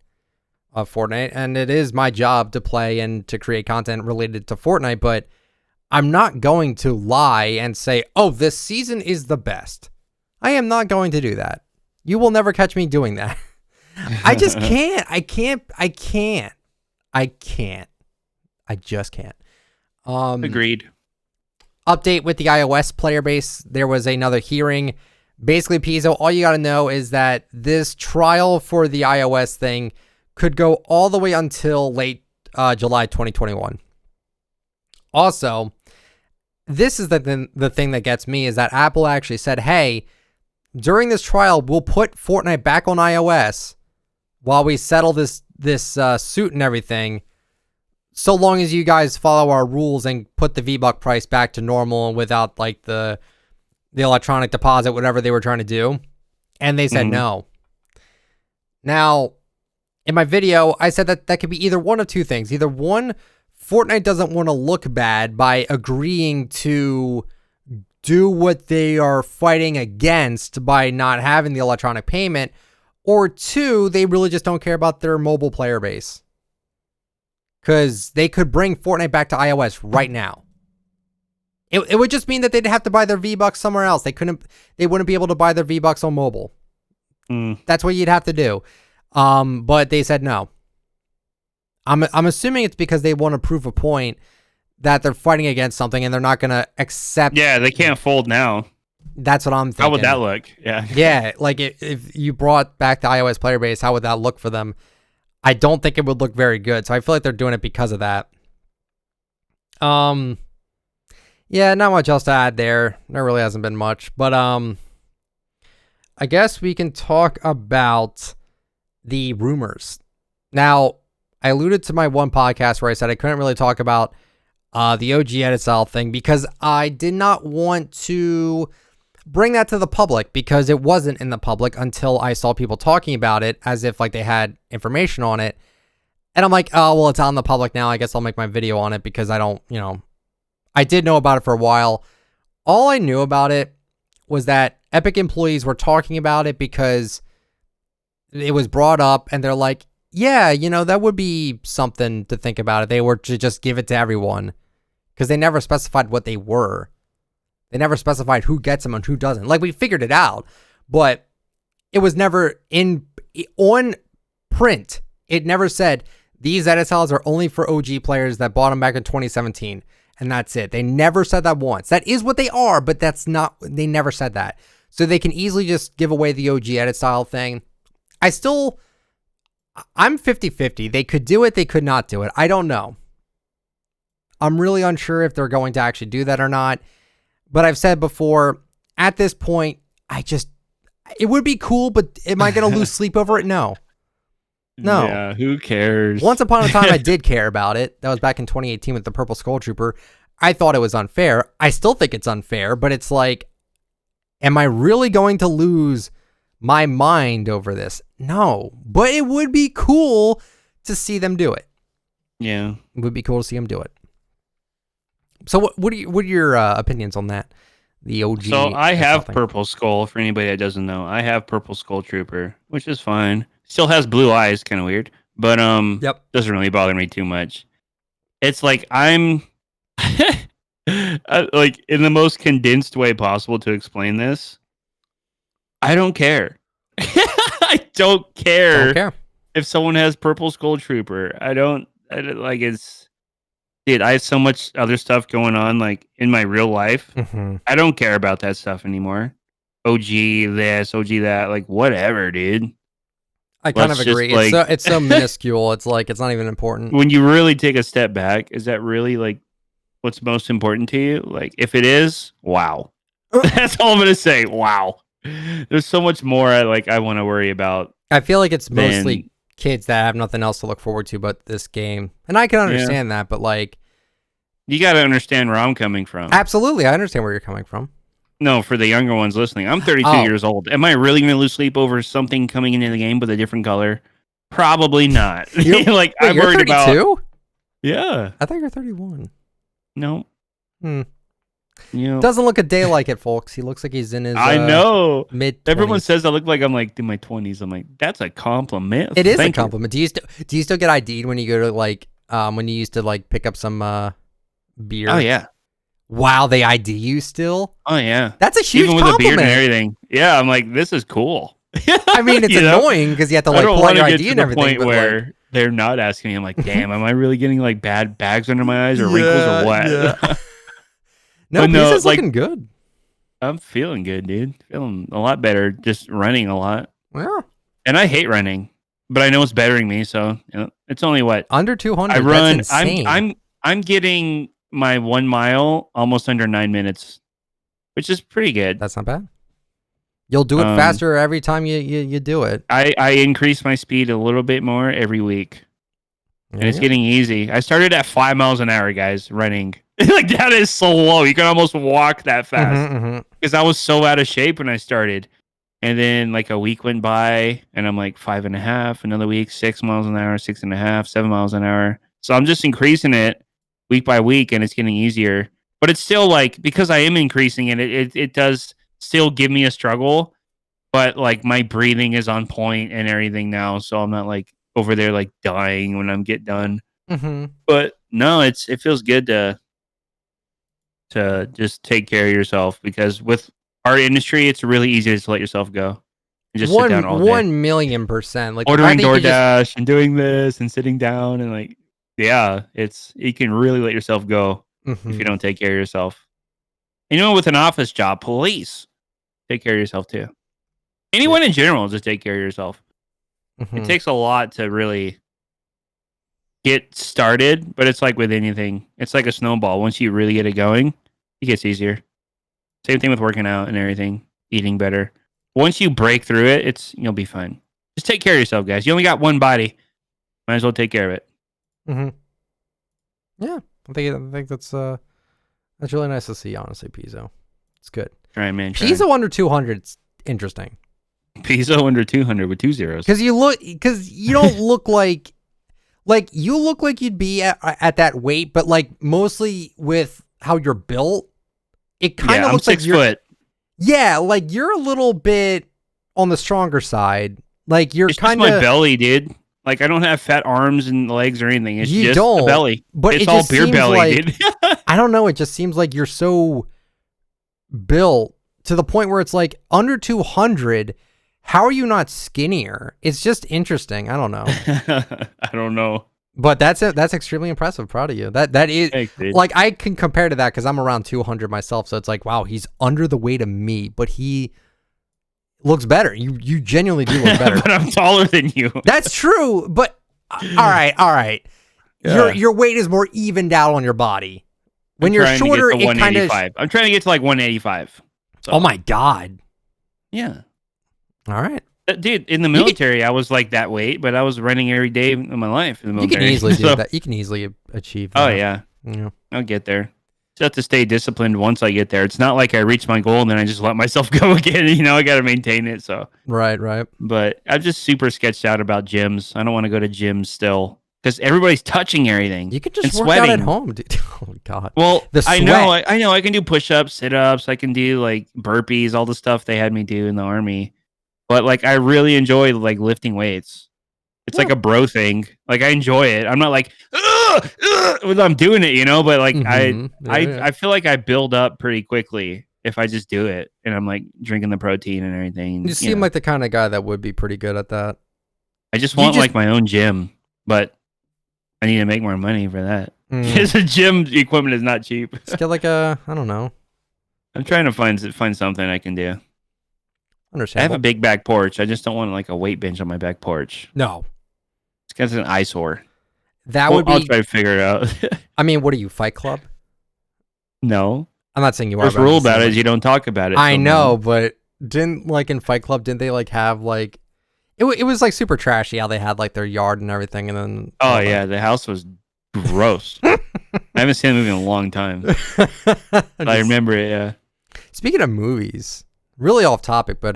of Fortnite, and it is my job to play and to create content related to Fortnite, but I'm not going to lie and say, oh, this season is the best. I am not going to do that. You will never catch me doing that. I just can't. I just can't. Agreed. Update with the iOS player base. There was another hearing. Basically, Pizo, all you got to know is that this trial for the iOS thing could go all the way until late July 2021. Also, this is the thing that gets me is that Apple actually said, hey, during this trial, we'll put Fortnite back on iOS while we settle this suit and everything, so long as you guys follow our rules and put the V-Buck price back to normal and without like the electronic deposit, whatever they were trying to do. And they said no. Now, in my video, I said that could be either one of two things. Either one, Fortnite doesn't want to look bad by agreeing to do what they are fighting against by not having the electronic payment, or two, they really just don't care about their mobile player base. Because they could bring Fortnite back to iOS right now. It would just mean that they'd have to buy their V-Bucks somewhere else. They wouldn't be able to buy their V-Bucks on mobile. That's what you'd have to do. But they said no. I'm assuming it's because they want to prove a point that they're fighting against something and they're not going to accept. Yeah, they can't fold now. That's what I'm thinking. How would that look? Yeah. Yeah, like if you brought back the iOS player base, how would that look for them? I don't think it would look very good. So I feel like they're doing it because of that. Yeah, not much else to add there. There really hasn't been much. But I guess we can talk about the rumors. Now, I alluded to my one podcast where I said I couldn't really talk about the OG edit style thing because I did not want to bring that to the public, because it wasn't in the public until I saw people talking about it as if like they had information on it. And I'm like, oh, well, it's on the public now. I guess I'll make my video on it, because I don't, I did know about it for a while. All I knew about it was that Epic employees were talking about it because it was brought up, and they're like, yeah, that would be something to think about it. They were to just give it to everyone, because they never specified what they were. They never specified who gets them and who doesn't. Like, we figured it out, but it was never on print. It never said these edit styles are only for OG players that bought them back in 2017. And that's it. They never said that once. That is what they are, but that's not, they never said that. So they can easily just give away the OG edit style thing. I'm 50-50. They could do it. They could not do it. I don't know. I'm really unsure if they're going to actually do that or not. But I've said before, at this point, it would be cool, but am I going to lose sleep over it? No. Yeah, who cares? Once upon a time, I did care about it. That was back in 2018 with the Purple Skull Trooper. I thought it was unfair. I still think it's unfair, but it's like, am I really going to lose my mind over this? No, but it would be cool to see them do it. Yeah. It would be cool to see them do it. So what are your opinions on that? The OG. So I have Purple Skull, for anybody that doesn't know. I have Purple Skull Trooper, which is fine. Still has blue eyes, kind of weird, but doesn't really bother me too much. It's like I'm like, in the most condensed way possible to explain this. I don't care. I don't care if someone has Purple Skull Trooper. I don't like, it's, dude, I have so much other stuff going on, like, in my real life. Mm-hmm. I don't care about that stuff anymore. OG this, OG that, like, whatever, dude. I kind of agree. It's so minuscule. It's like, it's not even important. When you really take a step back, is that really like what's most important to you? Like, if it is, wow. That's all I'm gonna say. Wow. There's so much more I want to worry about. I feel like it's mostly kids that have nothing else to look forward to but this game. And I can understand that, but like, you got to understand where I'm coming from. Absolutely. I understand where you're coming from. No, for the younger ones listening, I'm 32 years old. Am I really going to lose sleep over something coming into the game with a different color? Probably not. Like, I'm worried 32? about. Yeah. I thought you're 31. No. Doesn't look a day like it, folks. He looks like he's in his I know. mid-20s. Everyone says I look like I'm like in my 20s. I'm like, that's a compliment. It is a compliment. Do you still get ID'd when you go to like when you used to like pick up some beer? Oh yeah. Wow, they ID you still? Oh yeah. That's a huge Even with compliment. a beard and everything. Yeah, I'm like, this is cool. I mean, it's annoying because you have to like pull out your ID and everything. Point where like, they're not asking me. I'm like, damn, am I really getting like bad bags under my eyes or wrinkles or what? Yeah. No, Pizo's looking good. I'm feeling good, dude. Feeling a lot better. Just running a lot. Yeah. And I hate running, but I know it's bettering me. So it's only what under 200. I run. That's insane. I'm getting my 1 mile almost under 9 minutes, which is pretty good. That's not bad. You'll do it faster every time you do it. I increase my speed a little bit more every week. And it's getting easy. I started at 5 miles an hour, guys, running. Like, that is so low. You can almost walk that fast. Because I was so out of shape when I started. And then like a week went by and I'm like 5.5. Another week, 6 miles an hour, 6.5, 7 miles an hour. So I'm just increasing it week by week and it's getting easier. But it's still like, because I am increasing it, it does still give me a struggle. But like my breathing is on point and everything now. So I'm not like over there like dying when I'm get done. But no, it feels good to just take care of yourself, because with our industry, it's really easy to let yourself go and just sit down all day. 1,000,000%. Like ordering DoorDash and doing this and sitting down and like, yeah, you can really let yourself go if you don't take care of yourself. And with an office job, please take care of yourself too. Anyone in general, just take care of yourself. It takes a lot to really get started, but it's like with anything. It's like a snowball. Once you really get it going, it gets easier. Same thing with working out and everything, eating better. Once you break through it, you'll be fine. Just take care of yourself, guys. You only got one body. Might as well take care of it. Yeah, I think that's really nice to see, honestly, Pizo. It's good. Try, man. Try. Pizo under 200 is interesting. Pizo under 200 with 2 zeros. Because you don't look like you look like you'd be at that weight, but like mostly with how you're built, it kind of looks like 6 foot. Yeah, like you're a little bit on the stronger side. Like you're kind of my belly, dude. Like I don't have fat arms and legs or anything. It's you just don't, the belly. But it's it all just beer seems belly, like, dude. I don't know. It just seems like you're so built to the point where it's like under 200. How are you not skinnier? It's just interesting. I don't know. I don't know. But that's extremely impressive. Proud of you. That is like I can compare to that because I'm around 200 myself. So it's like, wow, he's under the weight of me, but he looks better. You genuinely do look better. But I'm taller than you. That's true. But all right. Yeah. Your weight is more evened out on your body. When you're shorter, it kind of. I'm trying to get to like 185. So. Oh my god. Yeah. All right. Dude, in the military, I was like that weight, but I was running every day of my life in the military. You can easily do that. You can easily achieve that. Oh, yeah. I'll get there. Just have to stay disciplined once I get there. It's not like I reach my goal and then I just let myself go again. I got to maintain it. So Right. But I'm just super sketched out about gyms. I don't want to go to gyms still because everybody's touching everything. You can just work sweating. out at home, dude. Oh, God. Well, the sweat. I know. I can do push-ups, sit-ups. I can do like burpees, all the stuff they had me do in the Army. But like, I really enjoy like lifting weights. It's like a bro thing. Like I enjoy it. I'm not like, when I'm doing it, but like I feel like I build up pretty quickly if I just do it. And I'm like drinking the protein and everything. You seem like the kind of guy that would be pretty good at that. I just want like my own gym, but I need to make more money for that. Because the gym equipment is not cheap. Let's get like I don't know. I'm trying to find something I can do. I have a big back porch. I just don't want like a weight bench on my back porch. No. It's because it's an eyesore. I'll try to figure it out. I mean, what are you, Fight Club? No. I'm not saying you are. First rule about it is you don't talk about it. I know, but didn't like in Fight Club, didn't they like have like it was like super trashy how they had like their yard and everything and then the house was gross. I haven't seen the movie in a long time. I remember it, yeah. Speaking of movies, really off topic, but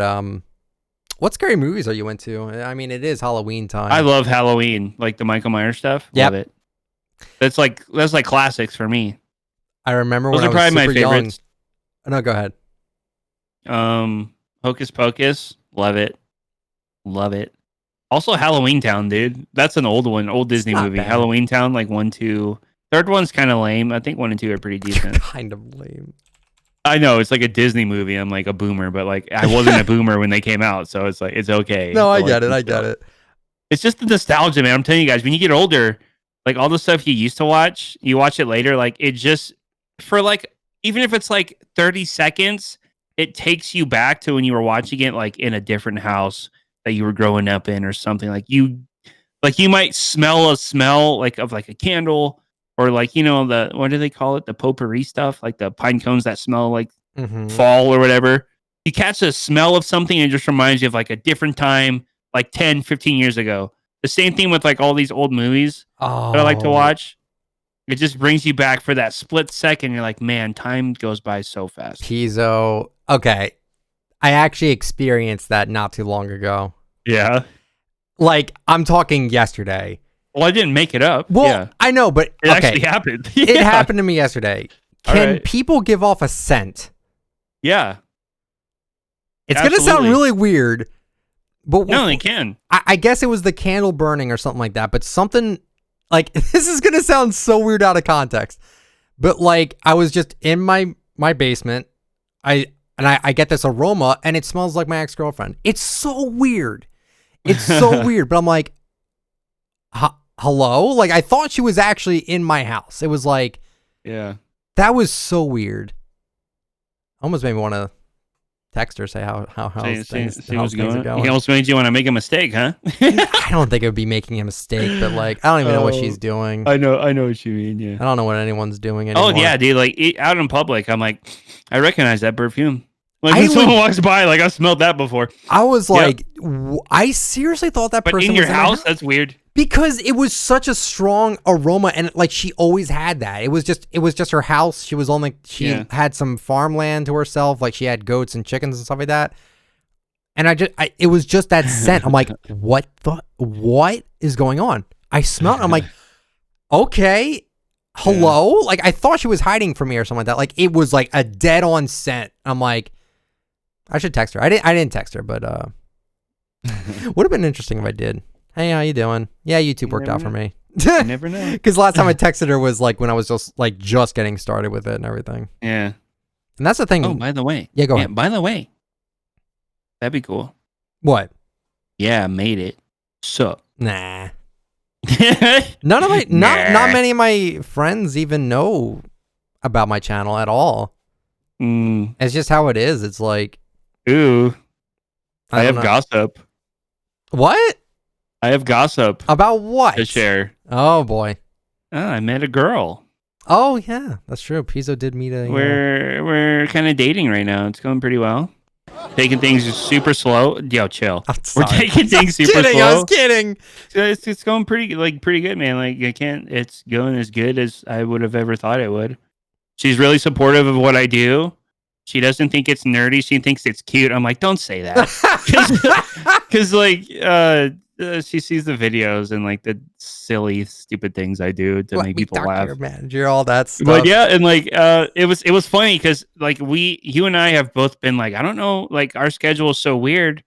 what scary movies are you into? I mean, it is Halloween time. I love Halloween, like the Michael Myers stuff. Yep. Love it. That's like classics for me. I remember those when are I was probably super my favorites. young. No, go ahead. Hocus Pocus, love it. Also Halloween Town, dude. That's an old one, old Disney movie. Bad. Halloween Town, like 1, 2. Third one's kind of lame. I think 1 and 2 are pretty decent. Kind of lame. I know it's like a Disney movie. I'm like a boomer, but like I wasn't a boomer when they came out, so it's like it's okay. No, I get it. It's just the nostalgia, man. I'm telling you guys, when you get older, like all the stuff you used to watch, you watch it later. Like it just for like even if it's like 30 seconds, it takes you back to when you were watching it, like in a different house that you were growing up in or something. Like you might smell a smell like of like a candle. Or like, the, what do they call it? The potpourri stuff, like the pine cones that smell like fall or whatever. You catch the smell of something and it just reminds you of like a different time, like 10, 15 years ago. The same thing with like all these old movies that I like to watch. It just brings you back for that split second. You're like, man, time goes by so fast. Pizo. Okay. I actually experienced that not too long ago. Yeah. Like, I'm talking yesterday. Well, I didn't make it up. Well, yeah. I know, but it actually happened. It happened to me yesterday. Can people give off a scent? Yeah. It's going to sound really weird. But no, they can. I guess it was the candle burning or something like that. But something like this is going to sound so weird out of context. But like I was just in my basement. I get this aroma and it smells like my ex-girlfriend. It's so weird. It's so weird. But I'm like, hello? Like I thought she was actually in my house. It was like, yeah, that was so weird. Almost made me want to text her, say how things are going. He almost made you want to make a mistake, huh? I don't think it would be making a mistake, but like I don't even know what she's doing. I know what you mean. Yeah, I don't know what anyone's doing anymore. Oh yeah, dude. Like out in public, I'm like, I recognize that perfume. Like when someone walks by, like I smelled that before. I was like, I seriously thought that person in was your house. That's weird. Because it was such a strong aroma, and like she always had that. It was just her house. She was had some farmland to herself, like she had goats and chickens and stuff like that. And it was just that scent. I'm like, what is going on? I smelled it. I'm like, okay, hello? Yeah. Like I thought she was hiding from me or something like that. Like it was like a dead on scent. I'm like, I should text her. I didn't text her, but would have been interesting if I did. Hey, how you doing? Yeah, YouTube worked out for me. You never know. Because last time I texted her was like when I was just getting started with it and everything. Yeah. And that's the thing. Oh, by the way. Yeah, go ahead. By the way. That'd be cool. What? Yeah, I made it. Sup? Nah. Not many of my friends even know about my channel at all. It's just how it is. It's like, ooh, I have gossip. What? I have gossip. About what? To share. Oh boy. I met a girl. Oh yeah, that's true. Pizo did meet a. We're kind of dating right now. It's going pretty well. Taking things super slow. Yo, chill. We're taking things super slow. I was kidding. It's going pretty good, man. Like it's going as good as I would have ever thought it would. She's really supportive of what I do. She doesn't think it's nerdy. She thinks it's cute. I'm like, don't say that. Because like she sees the videos and like the silly, stupid things I do to make people laugh. Your manager, all that stuff. But yeah, and like it was funny because like you and I have both been like, I don't know, like our schedule is so weird.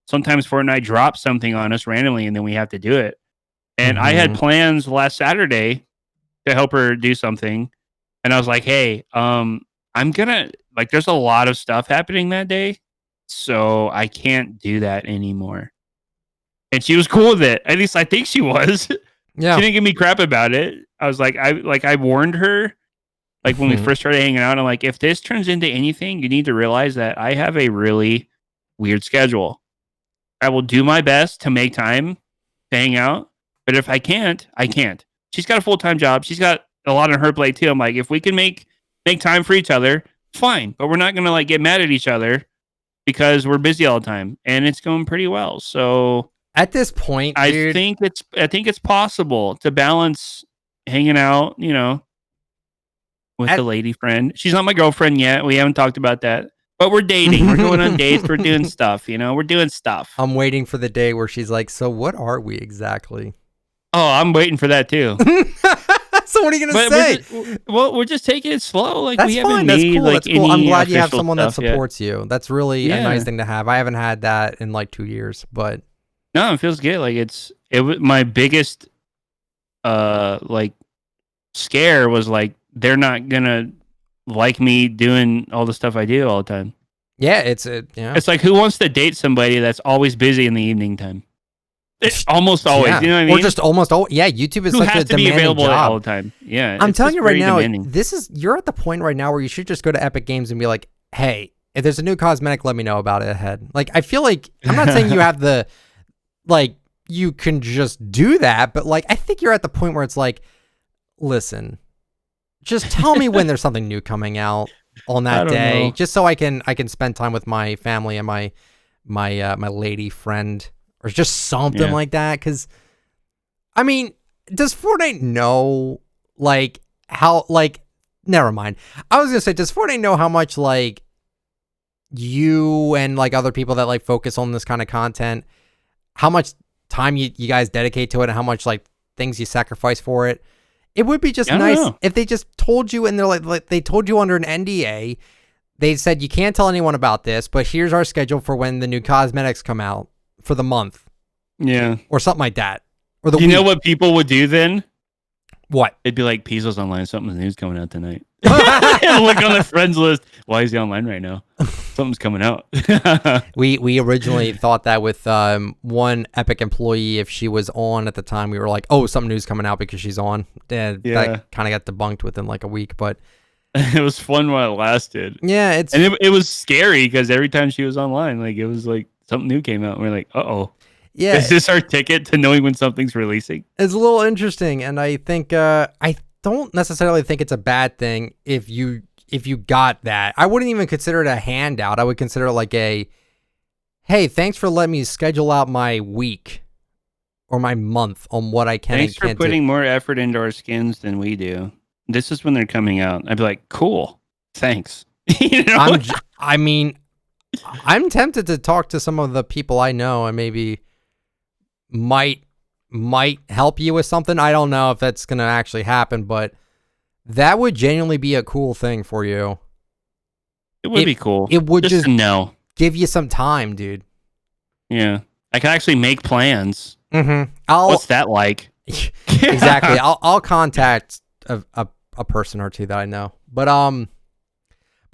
Sometimes Fortnite drops something on us randomly and then we have to do it. And I had plans last Saturday to help her do something. And I was like, hey, I'm gonna like there's a lot of stuff happening that day. So I can't do that anymore. And she was cool with it. At least I think she was. Yeah. She didn't give me crap about it. I was like, I warned her, like when we first started hanging out. I'm like, if this turns into anything, you need to realize that I have a really weird schedule. I will do my best to make time to hang out, but if I can't, I can't. She's got a full-time job. She's got a lot on her plate too. I'm like, if we can make time for each other, fine. But we're not gonna like get mad at each other because we're busy all the time, and it's going pretty well. So. At this point, dude, I think it's possible to balance hanging out, you know, with a lady friend. She's not my girlfriend yet. We haven't talked about that. But we're dating. We're going on dates. We're doing stuff, you know. We're doing stuff. I'm waiting for the day where she's like, "So what are we exactly?" Oh, I'm waiting for that too. So what are you gonna say? We're just taking it slow. Like that's we fine. haven't That's made cool. like That's cool. I'm glad you have someone that supports yet. you. That's really a nice thing to have. I haven't had that in like 2 years, but. No, it feels good. Like it was my biggest like scare was like they're not gonna like me doing all the stuff I do all the time. Yeah, it's like who wants to date somebody that's always busy in the evening time? It's almost always, you know what I mean? Or just almost always. Yeah, YouTube is who such has a to be demanding available job. all the time. Yeah, I'm telling you right now, demanding. You're at the point right now where you should just go to Epic Games and be like, hey, if there's a new cosmetic, let me know about it ahead. Like, I feel like I'm not saying you have the. Like, you can just do that, but like, I think you're at the point where it's like, listen, just tell me when there's something new coming out on that day, just so I can spend time with my family and my lady friend, or just something like that. Because, I mean, does Fortnite know like how like? Never mind. I was gonna say, does Fortnite know how much like you and like other people that like focus on this kind of content? How much time you guys dedicate to it and how much like things you sacrifice for it. It would be just nice if they just told you, and they're like they told you under an NDA, they said you can't tell anyone about this, but here's our schedule for when the new cosmetics come out for the month. Yeah. Or something like that. Or the You know what people would do then? What? It'd be like Pizo's online, something's new's coming out tonight. Look on the friends list. Why is he online right now? Something's coming out. we originally thought that with one Epic employee, if she was on at the time, we were like, oh, something new's coming out because she's on. That kind of got debunked within like a week, but it was fun while it lasted. Yeah, it was scary because every time she was online, like it was like something new came out and we're like, uh-oh. Yeah. Is this our ticket to knowing when something's releasing? It's a little interesting, and I think I don't necessarily think it's a bad thing if you got that. I wouldn't even consider it a handout. I would consider it like a, hey, thanks for letting me schedule out my week. or my month on what I can Thanks and for can't putting do. more effort into our skins than we do. This is when they're coming out. I'd be like, cool, thanks. You know? I mean, I'm tempted to talk to some of the people I know and maybe might help you with something. I don't know if that's going to actually happen, but that would genuinely be a cool thing for you. It would be cool. It would just to know. give you some time, dude. Yeah. I can actually make plans. Mm-hmm. What's that like? Exactly. I'll contact a person or two that I know. But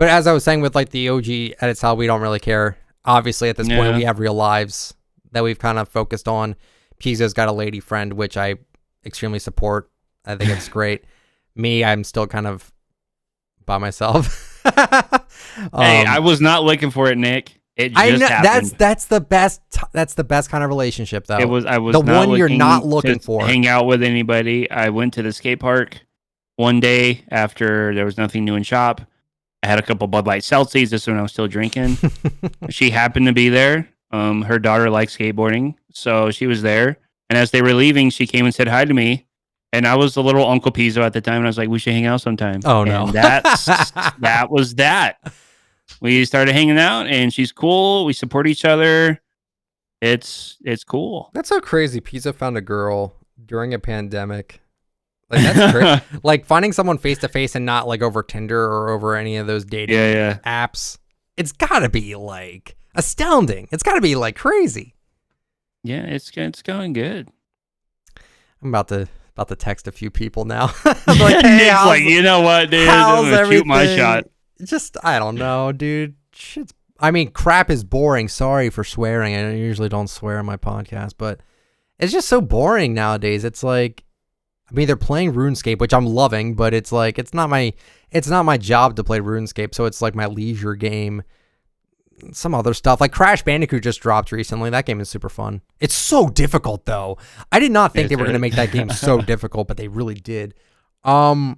as I was saying with like the OG edit style, we don't really care. Obviously, at this point, we have real lives that we've kind of focused on. Pizo's got a lady friend, which I extremely support. I think it's great. Me, I'm still kind of by myself. Hey, I was not looking for it, Nick. It just happened. That's the best. That's the best kind of relationship, though. I was the not one you're not looking to for. Hang out with anybody. I went to the skate park one day after there was nothing new in shop. I had a couple Bud Light Celsius. This is when I was still drinking. She happened to be there. Her daughter likes skateboarding, so she was there. And as they were leaving, she came and said hi to me. And I was a little Uncle Pizo at the time, and I was like, "We should hang out sometime." Oh no, and that was that. We started hanging out, and she's cool. We support each other. It's cool. That's so crazy. Pizo found a girl during a pandemic. Like that's great. Like finding someone face to face and not like over Tinder or over any of those dating apps. It's gotta be like astounding. It's gotta be like crazy. Yeah, it's going good. I'm about to text a few people now. Like, hey, like, you know what, dude? I'm gonna shoot my shot. Just I don't know, dude. Shit's. I mean, crap is boring. Sorry for swearing. I usually don't swear on my podcast, but it's just so boring nowadays. It's like, I mean, they're playing RuneScape, which I'm loving, but it's like it's not my job to play RuneScape, so it's like my leisure game. Some other stuff like Crash Bandicoot just dropped recently. That game is super fun. It's so difficult though. I did not think they were going to make that game so difficult, but they really did. Other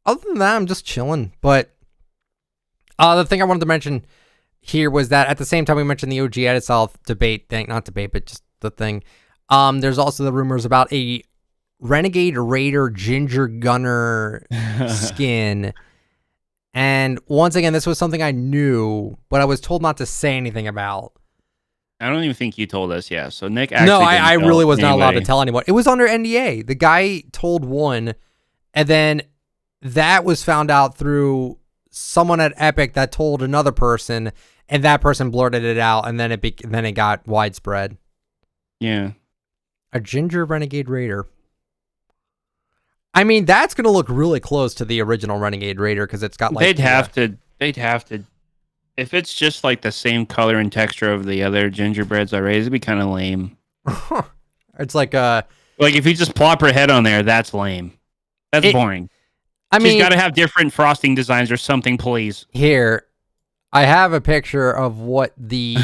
than that, I'm just chilling. But the thing I wanted to mention here was that at the same time we mentioned the OG edit style debate thing, not debate, but just the thing. There's also the rumors about a Renegade Raider Ginger Gunner skin. And once again, this was something I knew, but I was told not to say anything about. I don't even think you told us, yeah. So Nick actually No, I really was not allowed to anybody. tell anyone. It was under NDA. The guy told one, and then that was found out through someone at Epic that told another person, and that person blurted it out, and then it got widespread. Yeah. A Ginger Renegade Raider. I mean, that's going to look really close to the original Renegade Raider because it's got like... They'd have to... If it's just like the same color and texture of the other gingerbreads I raised, it'd be kind of lame. It's like Like if you just plop her head on there, that's lame. That's boring. I mean... She's got to have different frosting designs or something, please. Here, I have a picture of what the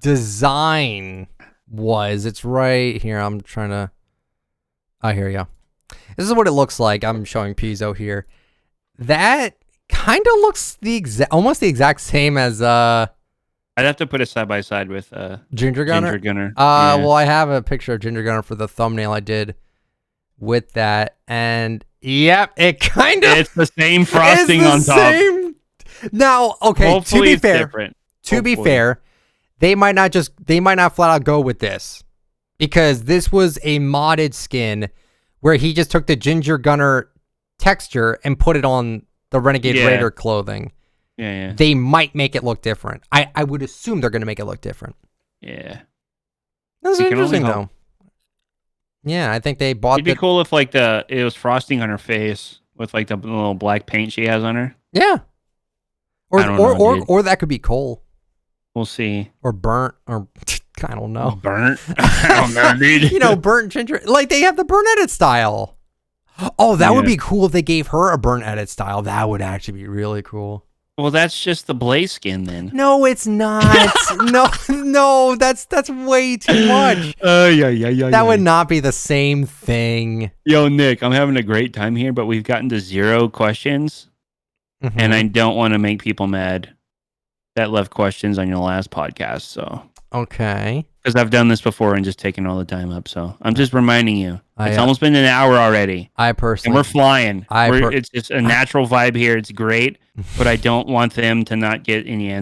design was. It's right here. I'm trying to... Oh, here you go. This is what it looks like. I'm showing Pizo here. That kind of looks almost the exact same as I'd have to put it side by side with Ginger Gunner. Yeah. Well, I have a picture of Ginger Gunner for the thumbnail I did with that, and yep, it kind of it's the same frosting on top. Now, okay, Hopefully to be fair, they might not flat out go with this because this was a modded skin where he just took the Ginger Gunner texture and put it on the Renegade Raider clothing. Yeah. They might make it look different. I would assume they're going to make it look different. Yeah. That's interesting, though. Yeah, I think they bought It'd be cool if like it was frosting on her face with like the little black paint she has on her. Yeah. Or that could be coal. We'll see. Or burnt, or I don't know. Burnt? I don't know, dude. You know, burnt ginger. Like, they have the burnt edit style. Oh, that would be cool if they gave her a burnt edit style. That would actually be really cool. Well, that's just the Blaze skin then. No, it's not. no, that's way too much. That would not be the same thing. Yo, Nick, I'm having a great time here, but we've gotten to 0 questions, and I don't want to make people mad that left questions on your last podcast. So okay. because I've done this before and just taken all the time up. So I'm just reminding you. It's I almost been an hour already. I And personally we're flying. It's just a natural vibe here. It's great, but I don't want them to not get any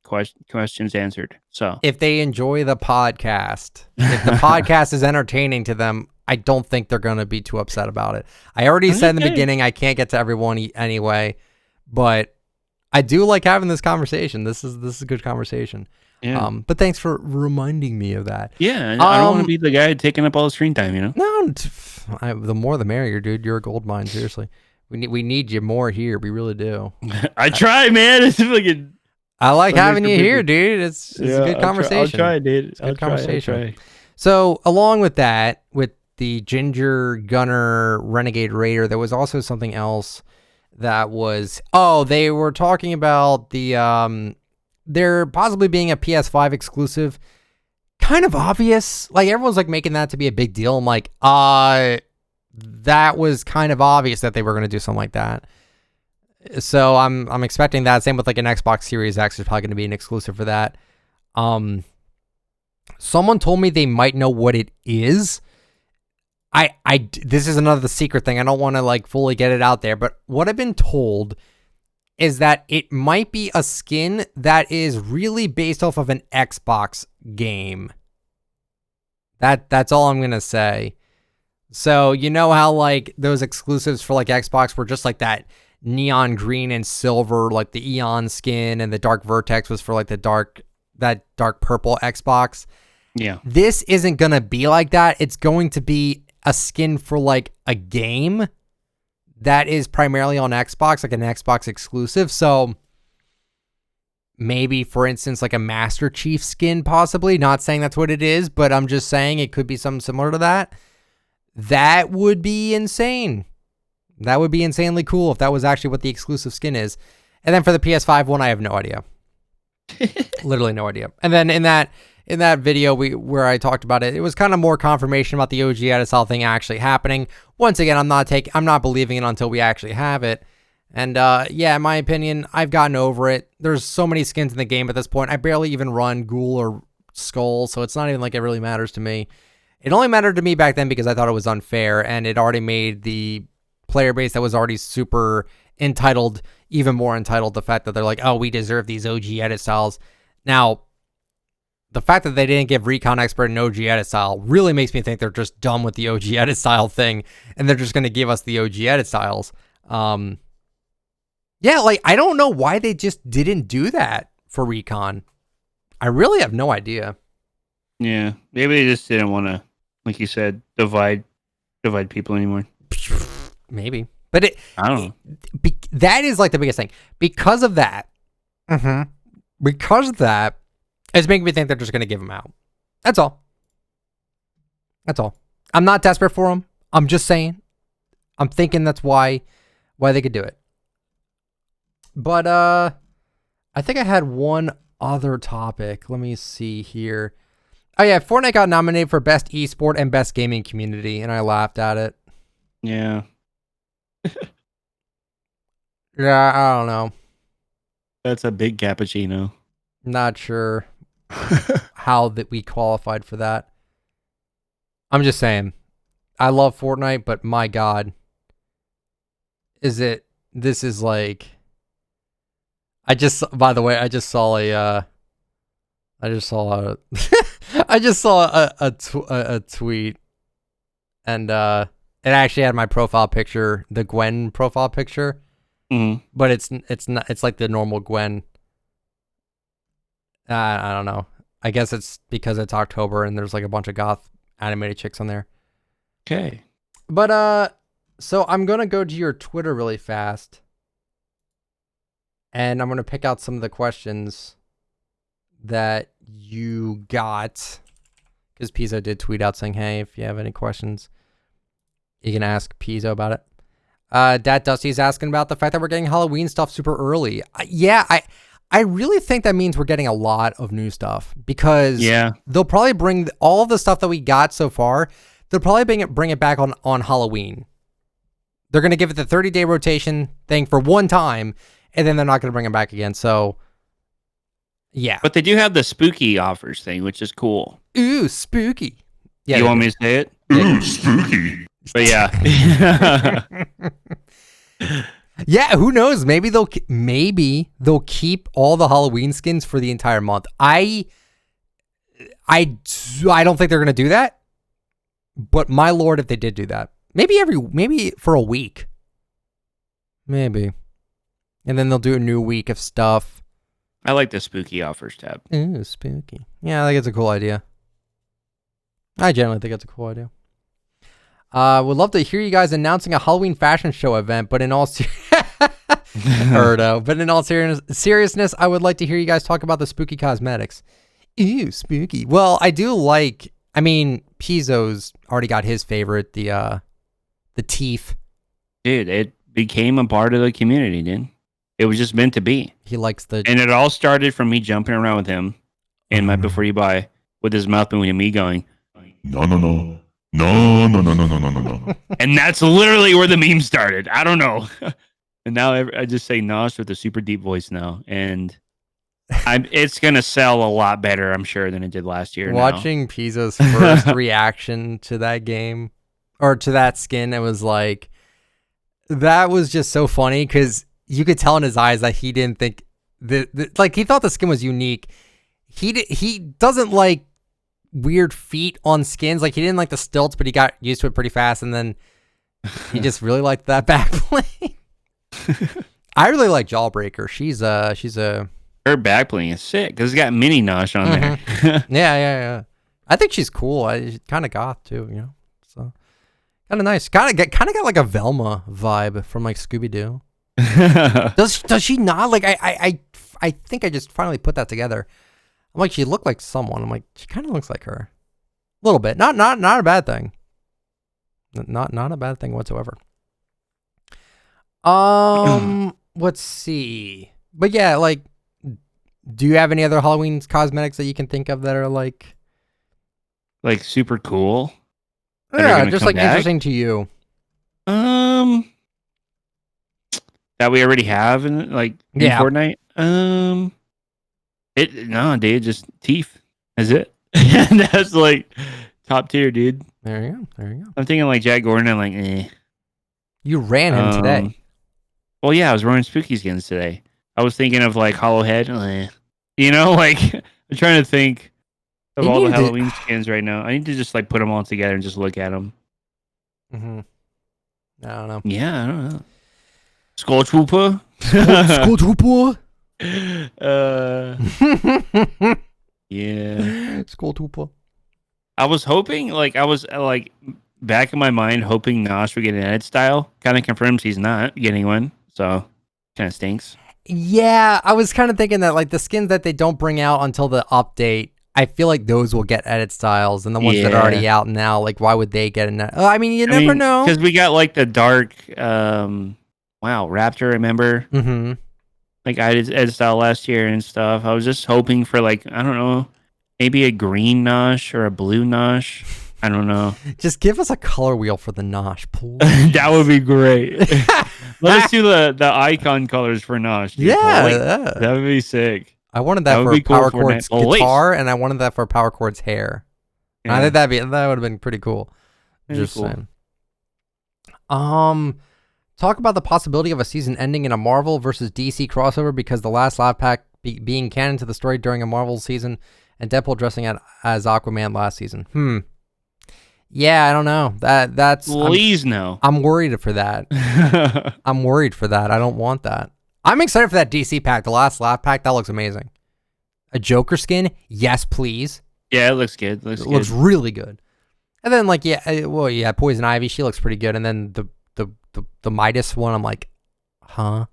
questions answered. So if they enjoy the podcast, if the podcast is entertaining to them, I don't think they're going to be too upset about it. I already said in the beginning I can't get to everyone anyway, but I do like having this conversation. This is a good conversation. yeah, But thanks for reminding me of that. yeah. I don't want to be the guy taking up all the screen time. No, the more the merrier, dude. You're a gold mine. Seriously, we need you more here. We really do. I try, man. It's fucking. I like having you here, dude. It's a good conversation. I'll try, dude. It's a good conversation. So along with that, with the Ginger Gunner Renegade Raider, there was also something else that was, they were talking about the there possibly being a PS5 exclusive. Kind of obvious. Like everyone's like making that to be a big deal. I'm like, that was kind of obvious that they were going to do something like that. So I'm expecting that. Same with like an Xbox Series X is probably going to be an exclusive for that. Someone told me they might know what it is. This is another secret thing. I don't want to like fully get it out there, but what I've been told is that it might be a skin that is really based off of an Xbox game. That's all I'm going to say. So, you know how like those exclusives for like Xbox were just like that neon green and silver, like the Eon skin, and the Dark Vertex was for like that dark purple Xbox. Yeah. This isn't going to be like that. It's going to be a skin for like a game that is primarily on Xbox, like an Xbox exclusive. So maybe, for instance, like a Master Chief skin, possibly. Not saying that's what it is, but I'm just saying it could be something similar to that. That would be insane. That would be insanely cool if that was actually what the exclusive skin is. And then for the PS5 one, I have no idea. Literally no idea. And then in that video where I talked about it, it was kind of more confirmation about the OG Edison thing actually happening. Once again, I'm not believing it until we actually have it. And in my opinion, I've gotten over it. There's so many skins in the game at this point. I barely even run Ghoul or Skull, so it's not even like it really matters to me. It only mattered to me back then because I thought it was unfair, and it already made the player base that was already super entitled even more entitled. The fact that they're like, oh, we deserve these OG edit styles. Now, the fact that they didn't give Recon Expert an OG edit style really makes me think they're just done with the OG edit style thing, and they're just going to give us the OG edit styles. Like, I don't know why they just didn't do that for Recon. I really have no idea. Yeah, maybe they just didn't want to, like you said, divide people anymore. Maybe. But I don't know. That is like the biggest thing. Because of that, it's making me think they're just going to give them out. That's all. I'm not desperate for them. I'm just saying. I'm thinking that's why they could do it. But I think I had one other topic. Let me see here. Oh yeah, Fortnite got nominated for Best Esport and Best Gaming Community, and I laughed at it. Yeah. Yeah, I don't know. That's a big cappuccino. Not sure how that we qualified for that. I'm just saying, I love Fortnite, but my God, this is like, I just saw a tweet, and it actually had my profile picture, the Gwen profile picture, but it's not. It's like the normal Gwen. I don't know. I guess it's because it's October and there's like a bunch of goth animated chicks on there. Okay. But so I'm gonna go to your Twitter really fast, and I'm gonna pick out some of the questions that you got, because Pizo did tweet out saying, hey, if you have any questions, you can ask Pizo about it. Dad Dusty's asking about the fact that we're getting Halloween stuff super early. I really think that means we're getting a lot of new stuff, because they'll probably bring all of the stuff that we got so far. They'll probably bring it back on Halloween. They're going to give it the 30-day rotation thing for one time, and then they're not going to bring it back again. So Yeah. But they do have the spooky offers thing, which is cool. Ooh, spooky. Yeah. You want me to say it? Ooh, spooky. But yeah. Yeah, who knows? Maybe they'll keep all the Halloween skins for the entire month. I don't think they're gonna do that. But my lord, if they did do that, maybe for a week, maybe, and then they'll do a new week of stuff. I like the spooky offers tab. Ooh, spooky. Yeah, I think it's a cool idea. I generally think it's a cool idea. Would love to hear you guys announcing a Halloween fashion show event, but in all seriousness, I would like to hear you guys talk about the spooky cosmetics. Ew, spooky. Well, I do like. I mean, Pizo's already got his favorite, the teeth. Dude, it became a part of the community, dude. It was just meant to be. He likes the. And it all started from me jumping around with him in my Before You Buy with his mouth moving and me going, No, no, no. No, no, no, no, no, no, no, no. and that's literally where the meme started. I don't know. And now I just say Nosh with a super deep voice now. And it's going to sell a lot better, I'm sure, than it did last year. Watching Pizo's first reaction to that game, or to that skin, it was like, that was just so funny, because you could tell in his eyes that he didn't think, like, he thought the skin was unique. He doesn't like weird feet on skins. Like, he didn't like the stilts, but he got used to it pretty fast, and then he just really liked that backplane. I really like Jawbreaker. She's a her backbling is sick because it's got mini Nosh on there. yeah. I think she's cool. She's kind of goth too, you know. So kind of nice. Kind of got like a Velma vibe from like Scooby Doo. Does she not? Like I think I just finally put that together. I'm like, she looked like someone. I'm like, she kind of looks like her, a little bit. Not a bad thing. Not a bad thing whatsoever. Let's see. But yeah, like, do you have any other Halloween cosmetics that you can think of that are like super cool? Yeah, just like interesting to you. That we already have in Fortnite. Dude, just teeth. Is it? That's like top tier, dude. There you go. I'm thinking like Jack Gordon. I'm like, eh. You ran him today. Well, yeah, I was running spooky skins today. I was thinking of like Hollow Head. You know, like I'm trying to think of all the Halloween skins right now. I need to just like put them all together and just look at them. Mm-hmm. I don't know. Yeah, I don't know. Skull Trooper. Skull Trooper. Yeah. Skull Trooper. I was hoping, back in my mind, hoping Nosh would get an edit style. Kind of confirms he's not getting one, so kind of stinks. Yeah, I was kind of thinking that like the skins that they don't bring out until the update, I feel like those will get edit styles, and the ones that are already out now, like why would they get an? I mean, you never know. Because we got like the dark, Raptor. Remember? Mm-hmm. Like I did edit style last year and stuff. I was just hoping for like I don't know, maybe a green Nosh or a blue Nosh. I don't know. Just give us a color wheel for the Nosh, please. That would be great. Let us do the icon colors for Nosh. Dude. Yeah, that would be sick. I wanted that for Power Chord's guitar, and I wanted that for Power Chord's hair. Yeah. I think that would have been pretty cool. Just saying. Talk about the possibility of a season ending in a Marvel versus DC crossover because the last live pack being canon to the story during a Marvel season, and Deadpool dressing as Aquaman last season. Yeah, I don't know. That's please no. I'm worried for that. I'm worried for that. I don't want that. I'm excited for that DC pack. The last live pack, that looks amazing. A Joker skin, yes, please. Yeah, it looks good. It looks really good. And then Poison Ivy, she looks pretty good. And then the Midas one, I'm like, huh?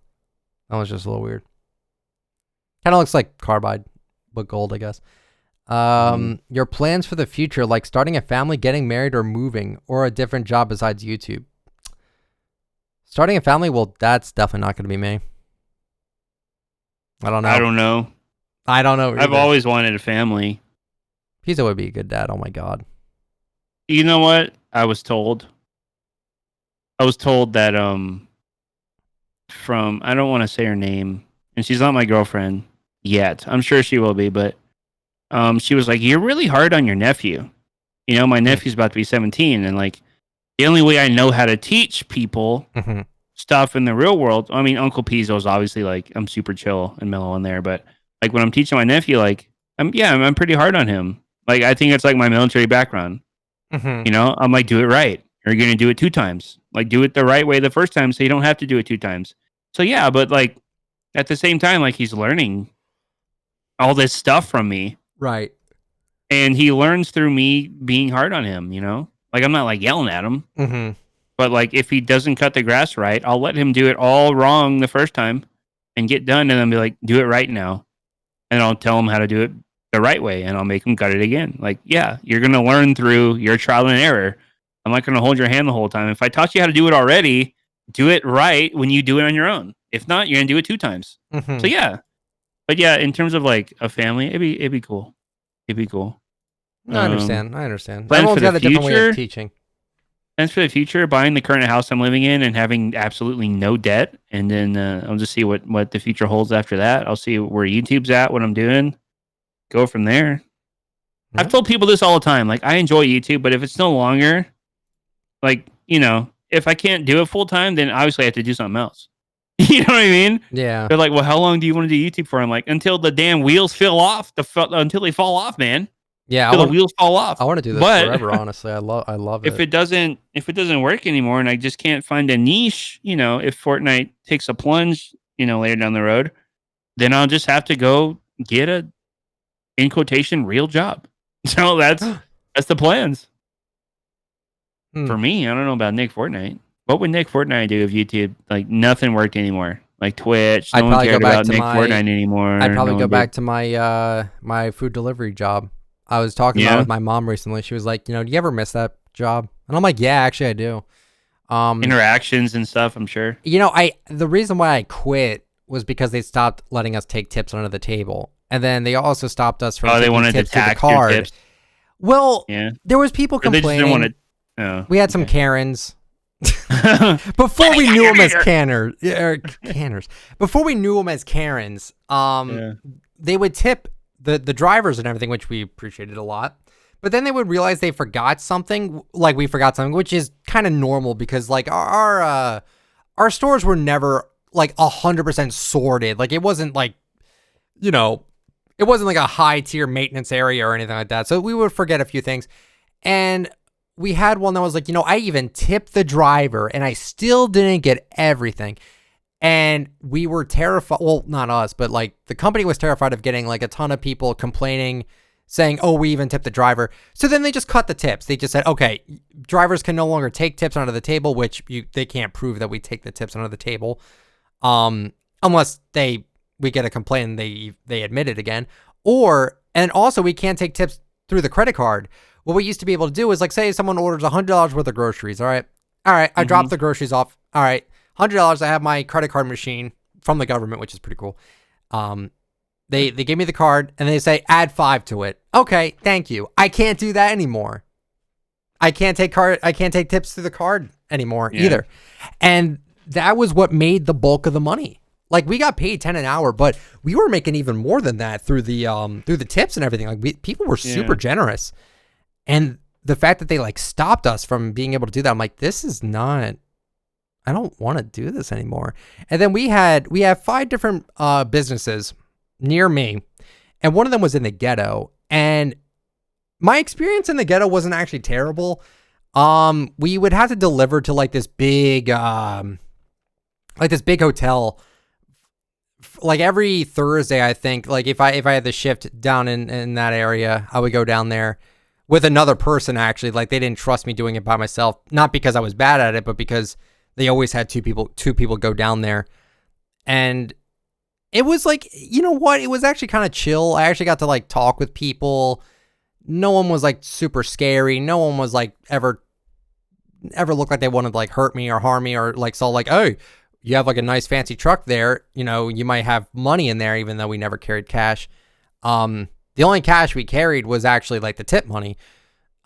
That was just a little weird. Kind of looks like Carbide, but gold, I guess. Your plans for the future, like starting a family, getting married, or moving, or a different job besides YouTube. Starting a family, well, that's definitely not going to be me. I don't know. I don't know. I've always wanted a family. Pizo would be a good dad. Oh my god. You know what? I was told that, I don't want to say her name, and she's not my girlfriend, yet. I'm sure she will be, but she was like, "You're really hard on your nephew." You know, my nephew's about to be 17, and like the only way I know how to teach people stuff in the real world. I mean, Uncle Pizo is obviously like I'm super chill and mellow in there, but like when I'm teaching my nephew, like I'm pretty hard on him. Like I think it's like my military background. You know, I'm like, do it right. You're gonna do it 2 times. Like do it the right way the first time, so you don't have to do it 2 times. So yeah, but like at the same time, like he's learning all this stuff from me, Right. and he learns through me being hard on him. You know, like I'm not like yelling at him. But like if he doesn't cut the grass right, I'll let him do it all wrong the first time and get done, and then be like, do it right now. And I'll tell him how to do it the right way, and I'll make him cut it again. Like, yeah, you're gonna learn through your trial and error. I'm not gonna hold your hand the whole time. If I taught you how to do it already, do it right when you do it on your own. If not, you're gonna do it 2 times. So yeah. But yeah, in terms of like a family, it'd be cool. It'd be cool. I understand. Everyone's for got the a different way future? of teaching. Plans for the future: buying the current house I'm living in and having absolutely no debt, and then I'll just see what the future holds after that. I'll see where YouTube's at, what I'm doing, go from there. Yeah. I've told people this all the time. Like I enjoy YouTube, but if it's no longer, like if I can't do it full time, then obviously I have to do something else. You know what I mean? Yeah. They're like, well, how long do you want to do YouTube for? I'm like, until the damn wheels fall off. Until they fall off, man. Yeah. Until the wheels fall off. I want to do this forever. Honestly, I love it. If it doesn't work anymore, and I just can't find a niche, if Fortnite takes a plunge, later down the road, then I'll just have to go get a, in quotation, real job. So that's the plans for me. I don't know about Nick Fortnite. What would Nick Fortnite do if YouTube like nothing worked anymore? Like Twitch, no one cared about Nick Fortnite anymore. I'd probably go back to my my food delivery job. I was talking about it with my mom recently. She was like, do you ever miss that job? And I'm like, yeah, actually I do. Interactions and stuff, I'm sure. The reason why I quit was because they stopped letting us take tips under the table. And then they also stopped us from taking tips through the card. Tips. Well, there was people complaining. We had some Karens. Before we knew them as canners. Before we knew them as Karens, they would tip the drivers and everything, which we appreciated a lot. But then they would realize they forgot something, like we forgot something, which is kind of normal because like our stores were never like 100% sorted. Like it wasn't like, it wasn't like a high tier maintenance area or anything like that. So we would forget a few things. And we had one that was like, I even tipped the driver and I still didn't get everything. And we were terrified. Well, not us, but like the company was terrified of getting like a ton of people complaining, saying, oh, we even tipped the driver. So then they just cut the tips. They just said, okay, drivers can no longer take tips under the table, which they can't prove that we take the tips under the table. Unless we get a complaint and they admit it again. And also we can't take tips through the credit card. What we used to be able to do is like, say someone orders $100 worth of groceries. All right. I dropped the groceries off. All right. $100. I have my credit card machine from the government, which is pretty cool. They gave me the card and they say, add 5 to it. Okay. Thank you. I can't do that anymore. I can't take tips through the card anymore either. And that was what made the bulk of the money. Like we got paid $10 an hour, but we were making even more than that through the tips and everything. Like people were super generous. And the fact that they like stopped us from being able to do that, I'm like, this is not, I don't want to do this anymore. And then we have 5 different businesses near me, and one of them was in the ghetto. And my experience in the ghetto wasn't actually terrible. We would have to deliver to like this big hotel. Like every Thursday, I think. Like if I had the shift down in that area, I would go down there with another person. Actually, like they didn't trust me doing it by myself, not because I was bad at it, but because they always had two people go down there. And it was like, you know what? It was actually kind of chill. I actually got to like talk with people. No one was like super scary. No one was like ever looked like they wanted to like hurt me or harm me or like saw like, oh, you have like a nice fancy truck there. You might have money in there, even though we never carried cash. The only cash we carried was actually like the tip money.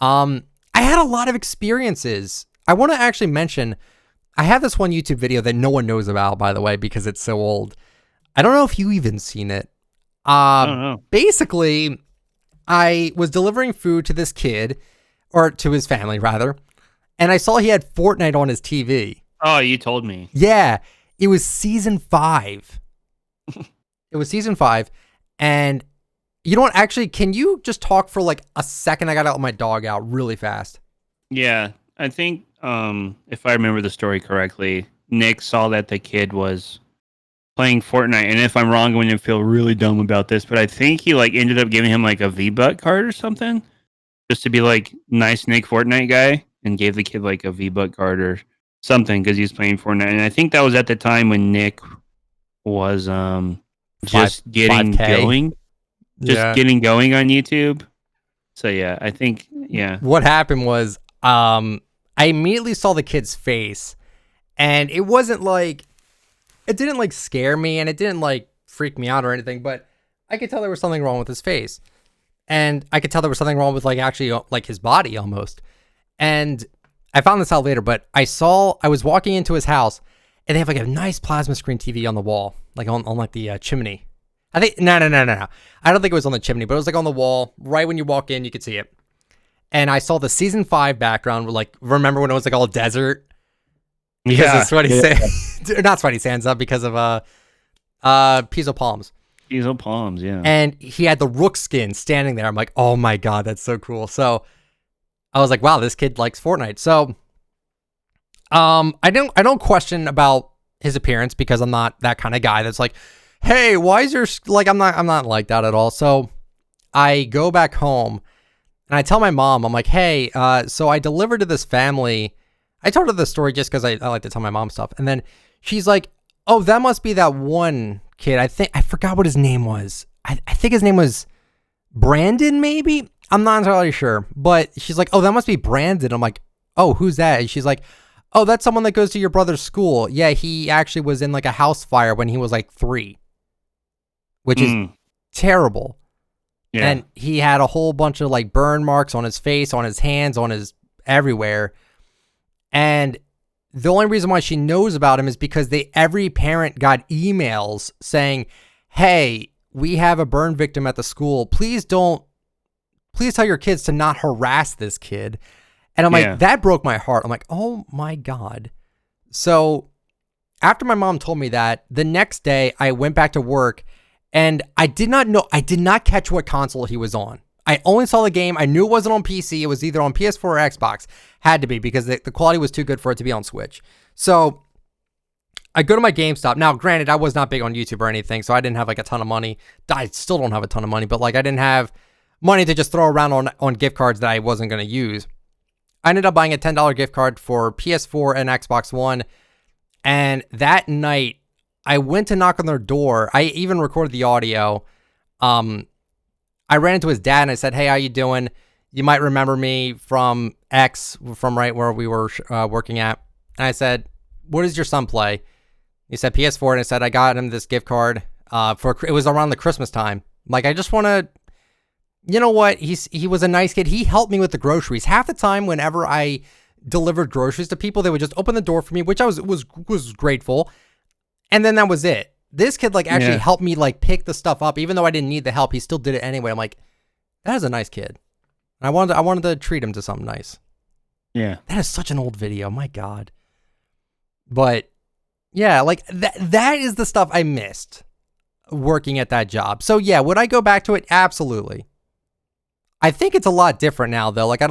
I had a lot of experiences. I want to actually mention, I have this one YouTube video that no one knows about, by the way, because it's so old. I don't know if you even seen it. I don't know. Basically, I was delivering food to this kid, or to his family rather, and I saw he had Fortnite on his TV. Oh, you told me. Yeah, it was season 5. It was season 5, and you know what? Actually, can you just talk for like a second? I gotta let my dog out really fast. Yeah, I think if I remember the story correctly, Nick saw that the kid was playing Fortnite, and if I'm wrong, I'm going to feel really dumb about this, but I think he like ended up giving him like a V-Buck card or something, just to be like nice Nick Fortnite guy, and gave the kid like a V-Buck card or something because he was playing Fortnite. And I think that was at the time when Nick was just getting 5K. going, getting going on YouTube. So yeah, I think What happened was, I immediately saw the kid's face, and it wasn't like, it didn't like scare me, and it didn't like freak me out or anything, but I could tell there was something wrong with his face, and I could tell there was something wrong with like actually like his body almost. And I found this out later, but I was walking into his house, and they have like a nice plasma screen TV on the wall, like on like the chimney. I think no. I don't think it was on the chimney, but it was like on the wall. Right when you walk in, you could see it. And I saw the season 5 background. Like, remember when it was like all desert? Because of sweaty sand, not sweaty sands up because of Pizo palms. Pizo palms, yeah. And he had the rook skin standing there. I'm like, oh my god, that's so cool. So I was like, wow, this kid likes Fortnite. So I don't question about his appearance because I'm not that kind of guy that's like, hey, why is your like I'm not like that at all. So I go back home and I tell my mom, I'm like, hey, so I delivered to this family. I told her the story just because I like to tell my mom stuff. And then she's like, oh, that must be that one kid. I forgot what his name was. I think his name was Brandon, maybe? I'm not entirely sure. But she's like, oh, that must be Brandon. I'm like, oh, who's that? And she's like, oh, that's someone that goes to your brother's school. Yeah, he actually was in like a house fire when he was like 3. Which is terrible. Yeah. And he had a whole bunch of like burn marks on his face, on his hands, on his everywhere. And the only reason why she knows about him is because every parent got emails saying, hey, we have a burn victim at the school. Please tell your kids to not harass this kid. And I'm like, that broke my heart. I'm like, oh my God. So after my mom told me that, the next day I went back to work. And I did not catch what console he was on. I only saw the game. I knew it wasn't on PC. It was either on PS4 or Xbox. Had to be because the quality was too good for it to be on Switch. So I go to my GameStop. Now, granted, I was not big on YouTube or anything, so I didn't have like a ton of money. I still don't have a ton of money, but like I didn't have money to just throw around on gift cards that I wasn't going to use. I ended up buying a $10 gift card for PS4 and Xbox One. And that night, I went to knock on their door. I even recorded the audio. I ran into his dad and I said, hey, how you doing? You might remember me from X, from right where we were working at. And I said, what does your son play? He said PS4. And I said, I got him this gift card. It was around the Christmas time. Like, I just want to, you know what? He was a nice kid. He helped me with the groceries. Half the time, whenever I delivered groceries to people, they would just open the door for me, which I was grateful. And then that was it. This kid like actually helped me like pick the stuff up, even though I didn't need the help. He still did it anyway. I'm like, that is a nice kid. And I wanted to treat him to something nice. Yeah, that is such an old video. My God. But yeah, like that is the stuff I missed working at that job. So yeah, would I go back to it? Absolutely. I think it's a lot different now though. Like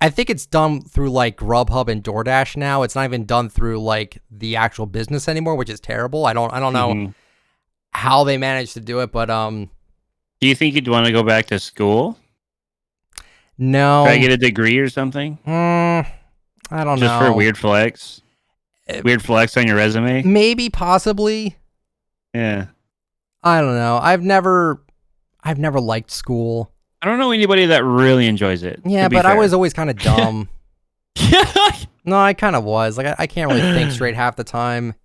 I think it's done through like Grubhub and DoorDash now. It's not even done through like the actual business anymore, which is terrible. I don't know how they managed to do it, but do you think you'd want to go back to school? No. Try to get a degree or something? I don't know. Just for a weird flex? Weird flex on your resume? Maybe, possibly. Yeah. I don't know. I've never liked school. I don't know anybody that really enjoys it. Yeah, but I was always kind of dumb. No, I kind of was. Like, I can't really think straight half the time.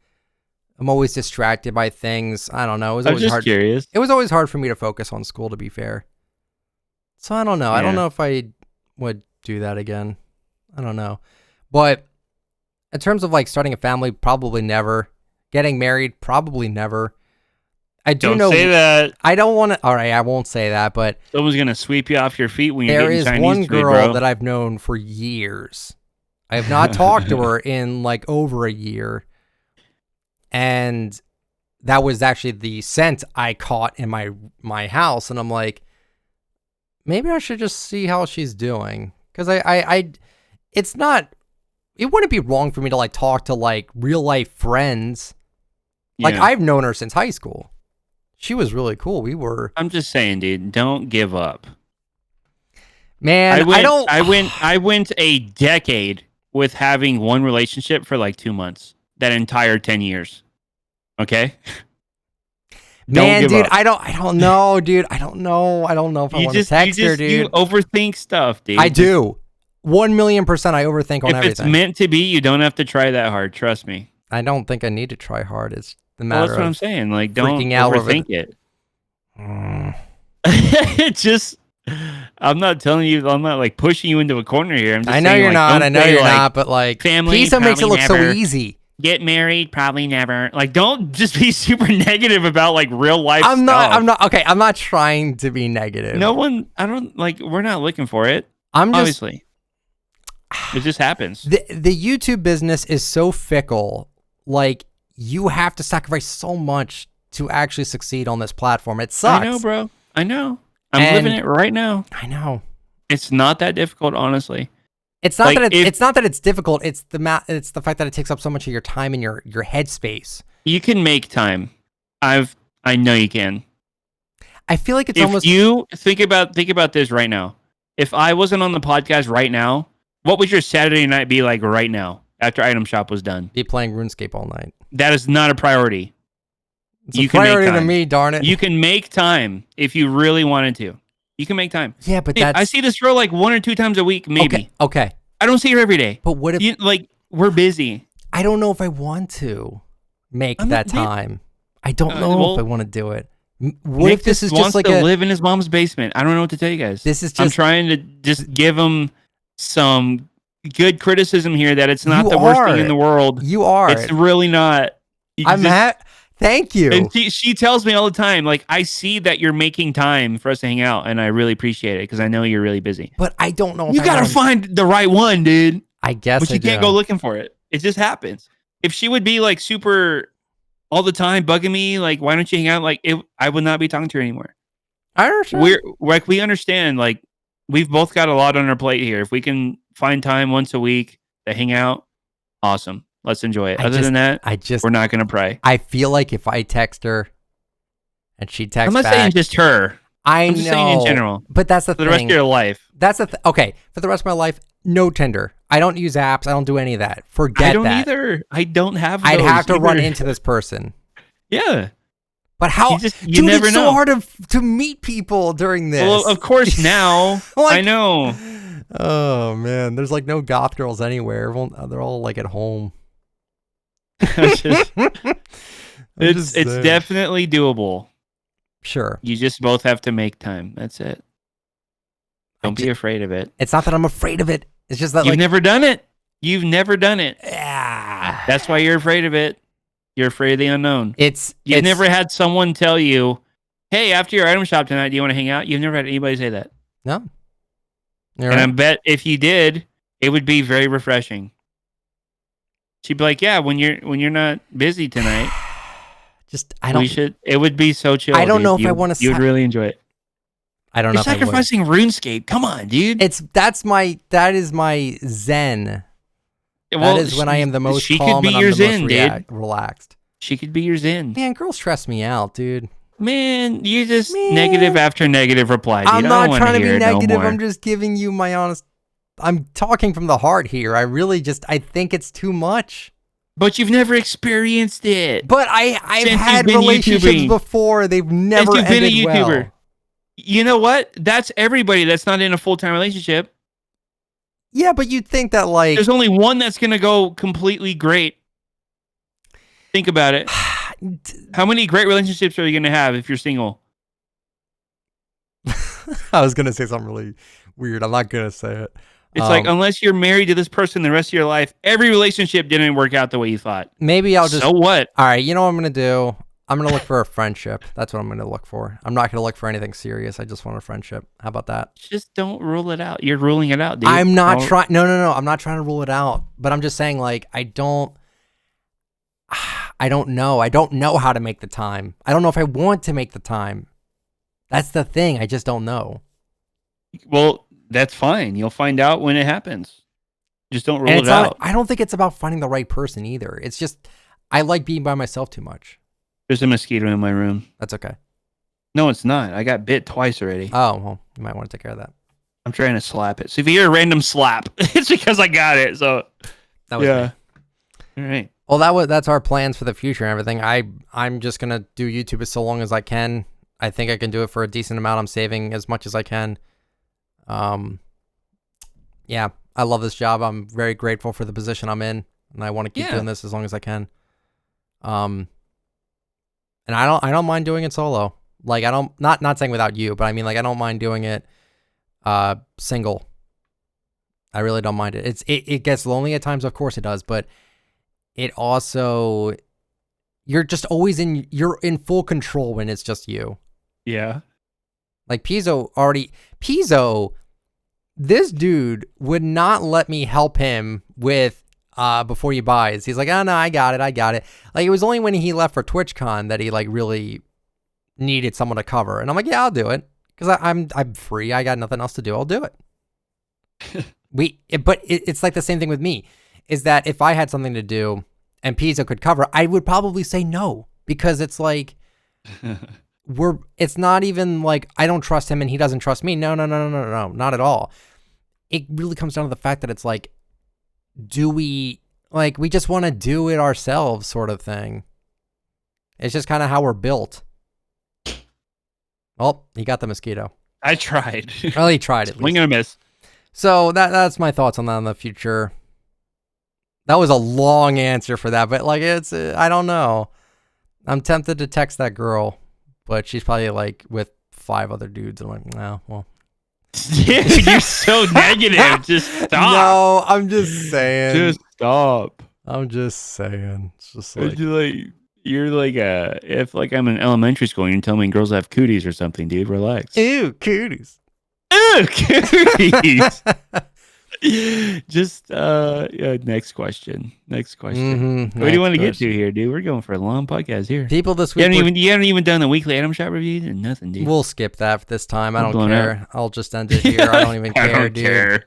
I'm always distracted by things. I don't know. It was always hard. Curious. It was always hard for me to focus on school, to be fair. So I don't know. I don't know if I would do that again. I don't know. But in terms of like starting a family, probably never. Getting married, probably never. I do Don't know. say that. I don't want to. All right, I won't say that. But Someone's gonna sweep you off your feet when you're there getting is Chinese one food, girl bro. that I've known for years. I have not talked to her in like over a year, and that was actually the scent I caught in my house, and I'm like, maybe I should just see how she's doing, because it's not. It wouldn't be wrong for me to like talk to like real life friends. Like Yeah. I've known her since high school. She was really cool. We were. I'm just saying, dude. Don't give up. Man, I went a decade with having one relationship for like 2 months. That entire 10 years. Okay. Man, dude, up. I don't know, dude. I don't know if I want to text her, dude. You overthink stuff, dude. I do. 1,000,000% I overthink on if everything. it's meant to be, you don't have to try that hard. Trust me. I don't think I need to try hard. It's the Well, matter that's what I'm of saying. Like, don't freaking out over overthink it. It just, I'm not telling you, I'm not like pushing you into a corner here. I'm just I know saying, you're like, not. don't I know say, you're like, not. But like, family Pizo makes it probably look so never. easy. Get married, probably never. Like, don't just be super negative about like real life I'm stuff. not. Okay, I'm not trying to be negative. No one, I don't like, we're not looking for it. I'm just. Obviously. It just happens. The YouTube business is so fickle. Like, you have to sacrifice so much to actually succeed on this platform. It sucks. I know, bro. I know. I'm living it right now. I know. It's not that difficult, honestly. It's not Like, that it's not that it's difficult. It's the fact that it takes up so much of your time and your headspace. You can make time. I know you can. I feel like it's If almost. you think about this right now. If I wasn't on the podcast right now, what would your Saturday night be like right now after Item Shop was done? Be playing RuneScape all night. That is not a priority. It's a priority to me, darn it. You can make time if you really wanted to. You can make time. Yeah, but Hey, that's. I see this girl like 1 or 2 times a week, maybe. Okay. I don't see her every day. But what if we're busy? I don't know if I want to make that time. I don't know well, if I want to do it. What Nick if this is wants just like to live in his mom's basement? I don't know what to tell you guys. This is just. I'm trying to just give him some good criticism here that it's not You the worst thing are. in the world. You are. It's really not. Thank you. And she tells me all the time, like, I see that you're making time for us to hang out, and I really appreciate it because I know you're really busy. But I don't know. You gotta find the right one, dude. I guess. But you can't go looking for it. It just happens. If she would be like super all the time bugging me, like, why don't you hang out? Like, I would not be talking to her anymore. I understand. We understand. Like, we've both got a lot on our plate here. If we can find time once a week to hang out, awesome. Let's enjoy it. Other than that, we're not gonna pray. I feel like if I text her and she texts I'm not back, saying just her. I'm just saying in general. But that's the for thing. the rest of your life. That's okay. For the rest of my life, no Tinder. I don't use apps. I don't do any of that. Forget that. I don't either. I don't have those I'd have to either. run into this person. Yeah. But how? You never it's know. so hard to meet people during this. Well, of course now. I know. Oh man, there's like no goth girls anywhere. They're all like at home. It's definitely doable. Sure. You just both have to make time. That's it. Don't be afraid of it. It's not that I'm afraid of it. It's just that you've never done it. You've never done it. Yeah. That's why you're afraid of it. You're afraid of the unknown. You've never had someone tell you, "Hey, after your item shop tonight, do you want to hang out?" You've never had anybody say that. No. And I bet if you did, it would be very refreshing. She'd be like, "Yeah, when you're not busy tonight, It would be so chill. I don't know if I want to. You'd really enjoy it. I don't know. You're sacrificing RuneScape. Come on, dude. That is my zen. Well, that is when I am the most she calm could be and I'm your the zen, most dude. relaxed. She could be your zen. Man, girls stress me out, dude. Man, you just negative after negative reply, dude. I'm not trying to be negative. No I'm just giving you my honest. I'm talking from the heart here. I really I think it's too much. But you've never experienced it. But I've had relationships before. They've never ended been a YouTuber. well. You know what? That's everybody that's not in a full-time relationship. Yeah, but you'd think that like there's only one that's going to go completely great. Think about it. How many great relationships are you going to have if you're single? I was going to say something really weird. I'm not going to say it. It's like, unless you're married to this person the rest of your life, every relationship didn't work out the way you thought. Maybe I'll just... So what? All right, you know what I'm going to do? I'm going to look for a friendship. That's what I'm going to look for. I'm not going to look for anything serious. I just want a friendship. How about that? Just don't rule it out. You're ruling it out, dude. I'm not trying. No. I'm not trying to rule it out. But I'm just saying, like, I don't know. I don't know how to make the time. I don't know if I want to make the time. That's the thing. I just don't know. Well, that's fine. You'll find out when it happens. Just don't rule it out. I don't think it's about finding the right person either. It's just, I like being by myself too much. There's a mosquito in my room. That's okay. No, it's not. I got bit twice already. Oh, well, you might want to take care of that. I'm trying to slap it. So if you hear a random slap, it's because I got it. So that was me. All right. Well, that's our plans for the future and everything. I'm just gonna do YouTube as so long as I can. I think I can do it for a decent amount. I'm saving as much as I can. Yeah, I love this job. I'm very grateful for the position I'm in, and I want to keep doing this as long as I can. And I don't mind doing it solo. Like I don't not saying without you, but I mean like I don't mind doing it single. I really don't mind it. It gets lonely at times, of course it does, but it also you're just always you're in full control when it's just you. Yeah. Like Pizo, this dude would not let me help him with before he buys. He's like, oh no, I got it. Like it was only when he left for TwitchCon that he like really needed someone to cover. And I'm like, yeah, I'll do it. Because I'm free. I got nothing else to do. I'll do it. But it's like the same thing with me, is that if I had something to do and Pizo could cover, I would probably say no. Because it's like it's not even like I don't trust him and he doesn't trust me. No, not at all. It really comes down to the fact that it's like, we just want to do it ourselves sort of thing. It's just kind of how we're built. Oh, he got the mosquito. I tried. Well, he tried at least. Swing and a miss. So that's my thoughts on that in the future. That was a long answer for that, but like it's I don't know. I'm tempted to text that girl, but she's probably like with 5 other dudes. I'm like, no, well. Dude, you're so negative. Just stop. No, I'm just saying. Just stop. I'm just saying. It's just like you're like if like I'm in elementary school and you're telling me girls have cooties or something, dude. Relax. Ew, cooties. Ew, cooties. Just next question. Mm-hmm. What do you want to get to here, dude? We're going for a long podcast here. People this week. You haven't even done the weekly item shop review? Nothing, dude. We'll skip that this time. I don't care. I'll just end it here. I don't even care, dude.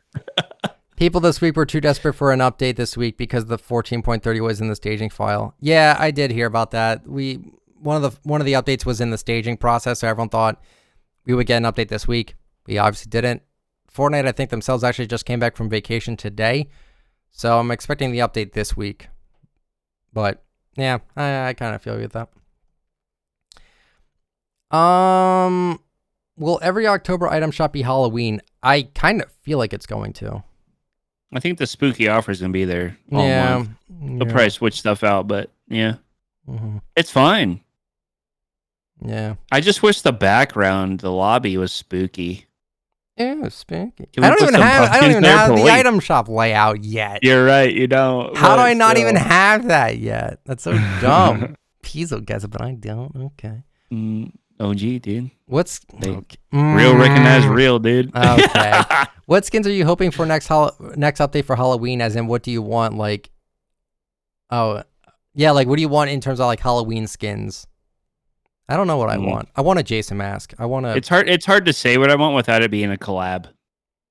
People this week were too desperate for an update this week because the 14.30 was in the staging file. Yeah, I did hear about that. One of the updates was in the staging process, so everyone thought we would get an update this week. We obviously didn't. Fortnite, I think themselves actually just came back from vacation today, so I'm expecting the update this week. But yeah, I kind of feel with that. Will every October item shop be Halloween? I kind of feel like it's going to. I think the spooky offer is gonna be there all month. They'll probably switch stuff out, but yeah, it's fine. Yeah, I just wish the background, the lobby was spooky. Ew, spooky. I don't even have the item shop layout yet. You're right, you don't. How do I not even have that yet? That's so dumb. Pizo gets it, but I don't. Okay. OG, dude. What's real recognize real, dude. Okay. What skins are you hoping for next update for Halloween? As in, what do you want? Like, what do you want in terms of like Halloween skins? I don't know what I want. I want a Jason mask. It's hard to say what I want without it being a collab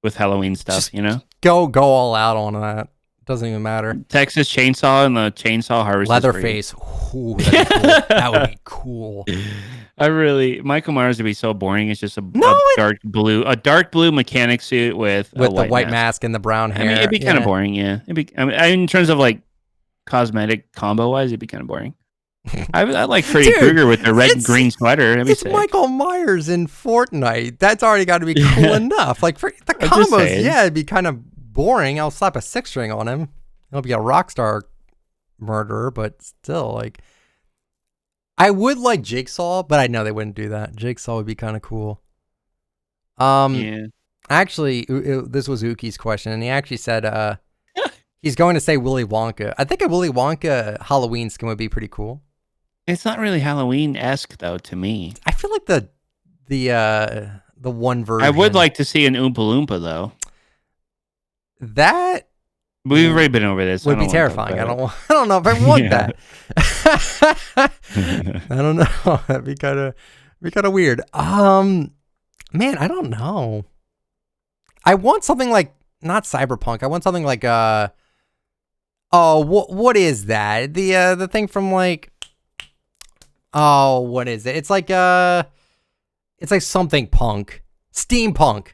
with Halloween stuff. Just you know, go all out on that. Doesn't even matter. Texas Chainsaw and the Chainsaw Harvest. Leatherface. Ooh, that'd be cool. That would be cool. Michael Myers would be so boring. It's just a dark blue mechanic suit with the white mask and the brown hair. I mean, it'd be kind of boring. Yeah, in terms of like cosmetic combo wise, it'd be kind of boring. I like Freddy Krueger with the red green sweater. It's Michael Myers in Fortnite. That's already got to be cool enough. Like for the combos, it'd be kind of boring. I'll slap a 6-string on him. He'll be a rockstar murderer, but still, like, I would like Jigsaw, but I know they wouldn't do that. Jigsaw would be kind of cool. Actually, this was Uki's question, and he actually said he's going to say Willy Wonka. I think a Willy Wonka Halloween skin would be pretty cool. It's not really Halloween-esque though to me. I feel like the one version. I would like to see an Oompa Loompa though. that We've already been over this. would be terrifying. I don't know if I want that. I don't know. That'd be kind of weird. Man, I don't know. I want something like not cyberpunk. I want something like what is that? The thing from like what is it? It's like something punk. Steampunk.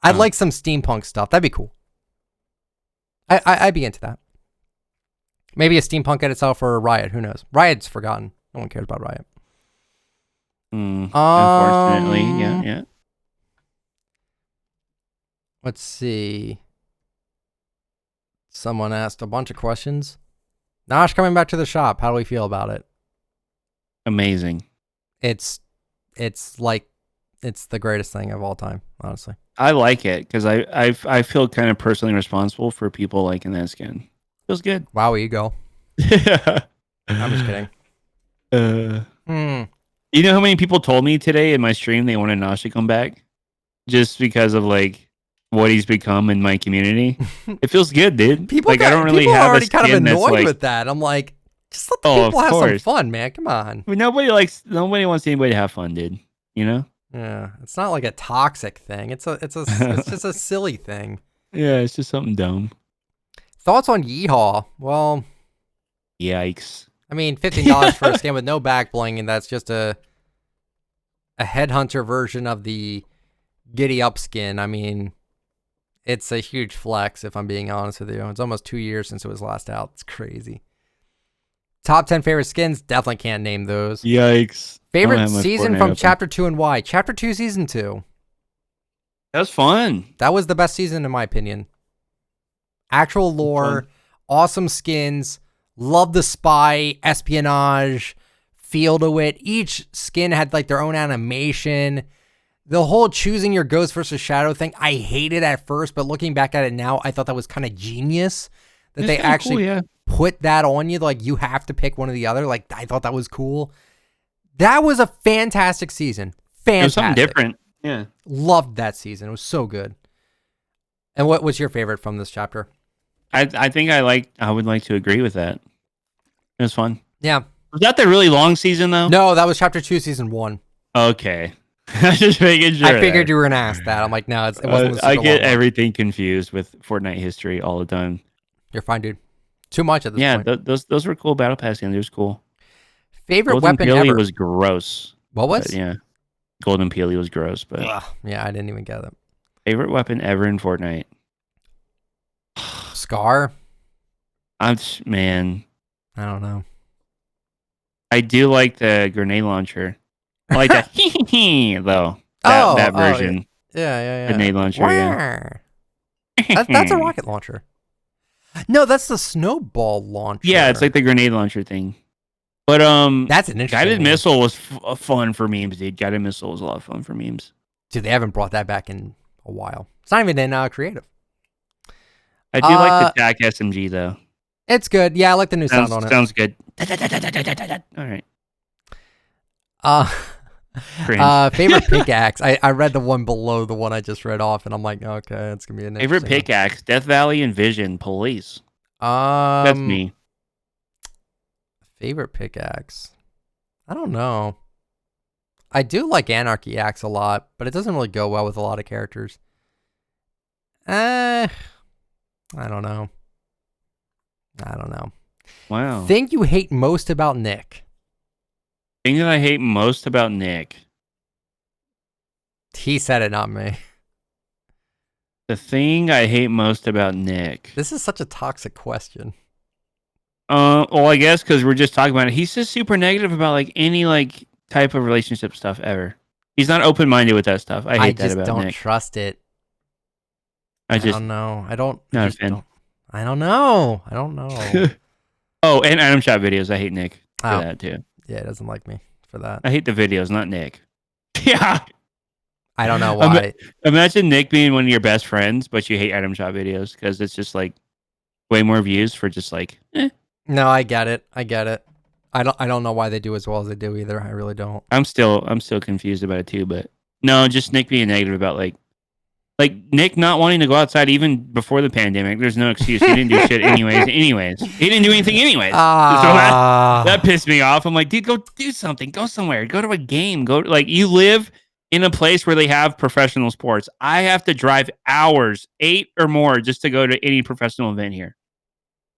I'd like some steampunk stuff. That'd be cool. I'd be into that. Maybe a steampunk at itself or a Riot. Who knows? Riot's forgotten. No one cares about Riot. Unfortunately, yeah. Let's see. Someone asked a bunch of questions. Nosh coming back to the shop. How do we feel about it? Amazing. It's like it's the greatest thing of all time, honestly. I like it because I feel kind of personally responsible for people liking that skin. Feels good. Wow, ego. Yeah. I'm just kidding. You know how many people told me today in my stream they wanted Nosh to come back? Just because of like what he's become in my community. It feels good, dude. People like I don't really people have are already a kind of skin that's annoyed like, with that. I'm like, just let the Oh, people of have some course. fun, man. Come on. I mean, nobody wants anybody to have fun, dude. You know? Yeah, it's not like a toxic thing. It's just a silly thing. Yeah, it's just something dumb. Thoughts on Yeehaw? Well, Yikes. I mean, $15 for a skin with no back bling, and that's just a headhunter version of the Giddy Up skin. I mean, it's a huge flex, if I'm being honest with you. It's almost 2 years since it was last out. It's crazy. Top 10 favorite skins? Definitely can't name those. Yikes. Favorite season from Chapter 2 and why? Chapter 2, Season 2. That was fun. That was the best season, in my opinion. Actual lore, awesome skins, love the spy, espionage, feel to it. Each skin had like their own animation. The whole choosing your ghost versus shadow thing, I hated at first, but looking back at it now, I thought that was kind of genius that they actually put that on you. Like, you have to pick one or the other. Like, I thought that was cool. That was a fantastic season. Fantastic. It was something different. Yeah. Loved that season. It was so good. And what was your favorite from this chapter? I think I would like to agree with that. It was fun. Yeah. Was that the really long season though? No, that was Chapter 2, Season 1. Okay. Just making sure. I figured you were gonna ask that. I'm like, no, it wasn't. I get everything confused with Fortnite history all the time. You're fine, dude. Too much at this point. Yeah, those were cool battle pass games. It was cool. Favorite Golden weapon Peely ever? was gross. What was? But yeah, Golden Peely was gross. But yeah, I didn't even get it. Favorite weapon ever in Fortnite? Scar. Man, I don't know. I do like the grenade launcher. I like that though. That version. Yeah. Grenade launcher. Yeah. That's a rocket launcher. No, that's the snowball launcher. Yeah, it's like the grenade launcher thing. But that's an interesting guided one. missile was fun for memes, dude. Guided missile was a lot of fun for memes. Dude, they haven't brought that back in a while. It's not even in creative. I do like the TAC SMG though. It's good. Yeah, I like the new sound on it. Sounds good. All right. Favorite pickaxe. I read the one below the one I just read off, and I'm like, okay, it's gonna be an favorite pickaxe. Death Valley and Vision Police. That's me. Favorite pickaxe. I don't know. I do like Anarchy Axe a lot, but it doesn't really go well with a lot of characters. I don't know. Wow. Thing you hate most about Nick? Thing that I hate most about Nick. He said it, not me. The thing I hate most about Nick. This is such a toxic question. Well, I guess because we're just talking about it. He's just super negative about like any like type of relationship stuff ever. He's not open minded with that stuff. I hate that about Nick. I just don't trust it. I don't know. I don't. Not a fan. I don't know. Oh, and Item Shop videos. I hate Nick for that too. Yeah, he doesn't like me for that. I hate the videos, not Nick. Yeah. I don't know why. Imagine Nick being one of your best friends, but you hate Item Shop videos because it's just like way more views for just like. No, I get it. I don't know why they do as well as they do either. I really don't. I'm still confused about it too. But no, just Nick being negative about like Nick not wanting to go outside even before the pandemic. There's no excuse. He didn't do shit anyways. He didn't do anything anyways. So that pissed me off. I'm like, dude, go do something. Go somewhere. Go to a game. You live in a place where they have professional sports. I have to drive hours, 8 or more, just to go to any professional event here.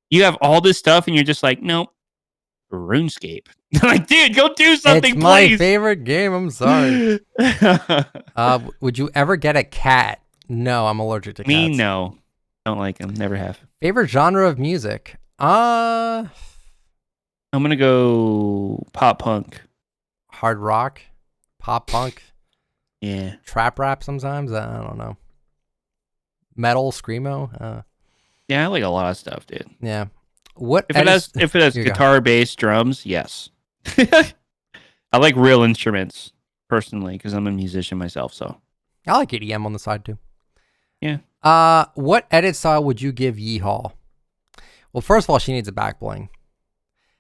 You have all this stuff, and you're just like, nope, RuneScape. Like, dude, go do something, it's my please. favorite game. I'm sorry. Would you ever get a cat? No, I'm allergic to cats. Me, no. Don't like them. Never have. Favorite genre of music? I'm going to go pop punk. Hard rock? Pop punk? Yeah. Trap rap sometimes? I don't know. Metal? Screamo? Yeah, I like a lot of stuff, dude. Yeah. If it has guitar, bass, drums, yes. I like real instruments, personally, because I'm a musician myself, so. I like EDM on the side, too. Yeah. What edit style would you give Yeehaw? Well, first of all, she needs a back bling.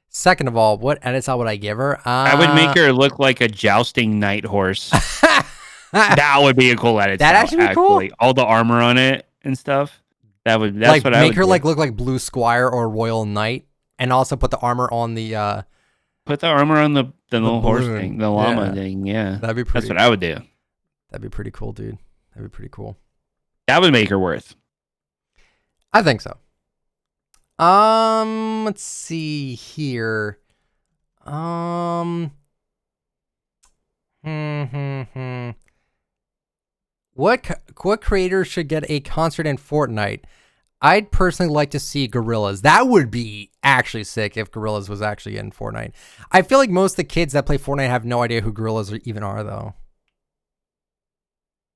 Second of all, what edit style would I give her? I would make her look like a jousting night horse. That would be a cool edit style, actually be cool? All the armor on it and stuff. That's what I would make her do. look like Blue Squire or Royal Knight, and also put the armor on the put the armor on the little horse balloon. thing, the llama thing. Yeah, that'd be pretty. That's what I would do. That'd be pretty cool, dude. That'd be pretty cool. That would make her worth. I think so. Let's see here. What creators should get a concert in Fortnite? I'd personally like to see Gorillaz. That would be actually sick if Gorillaz was actually in Fortnite. I feel like most of the kids that play Fortnite have no idea who Gorillaz even are, though.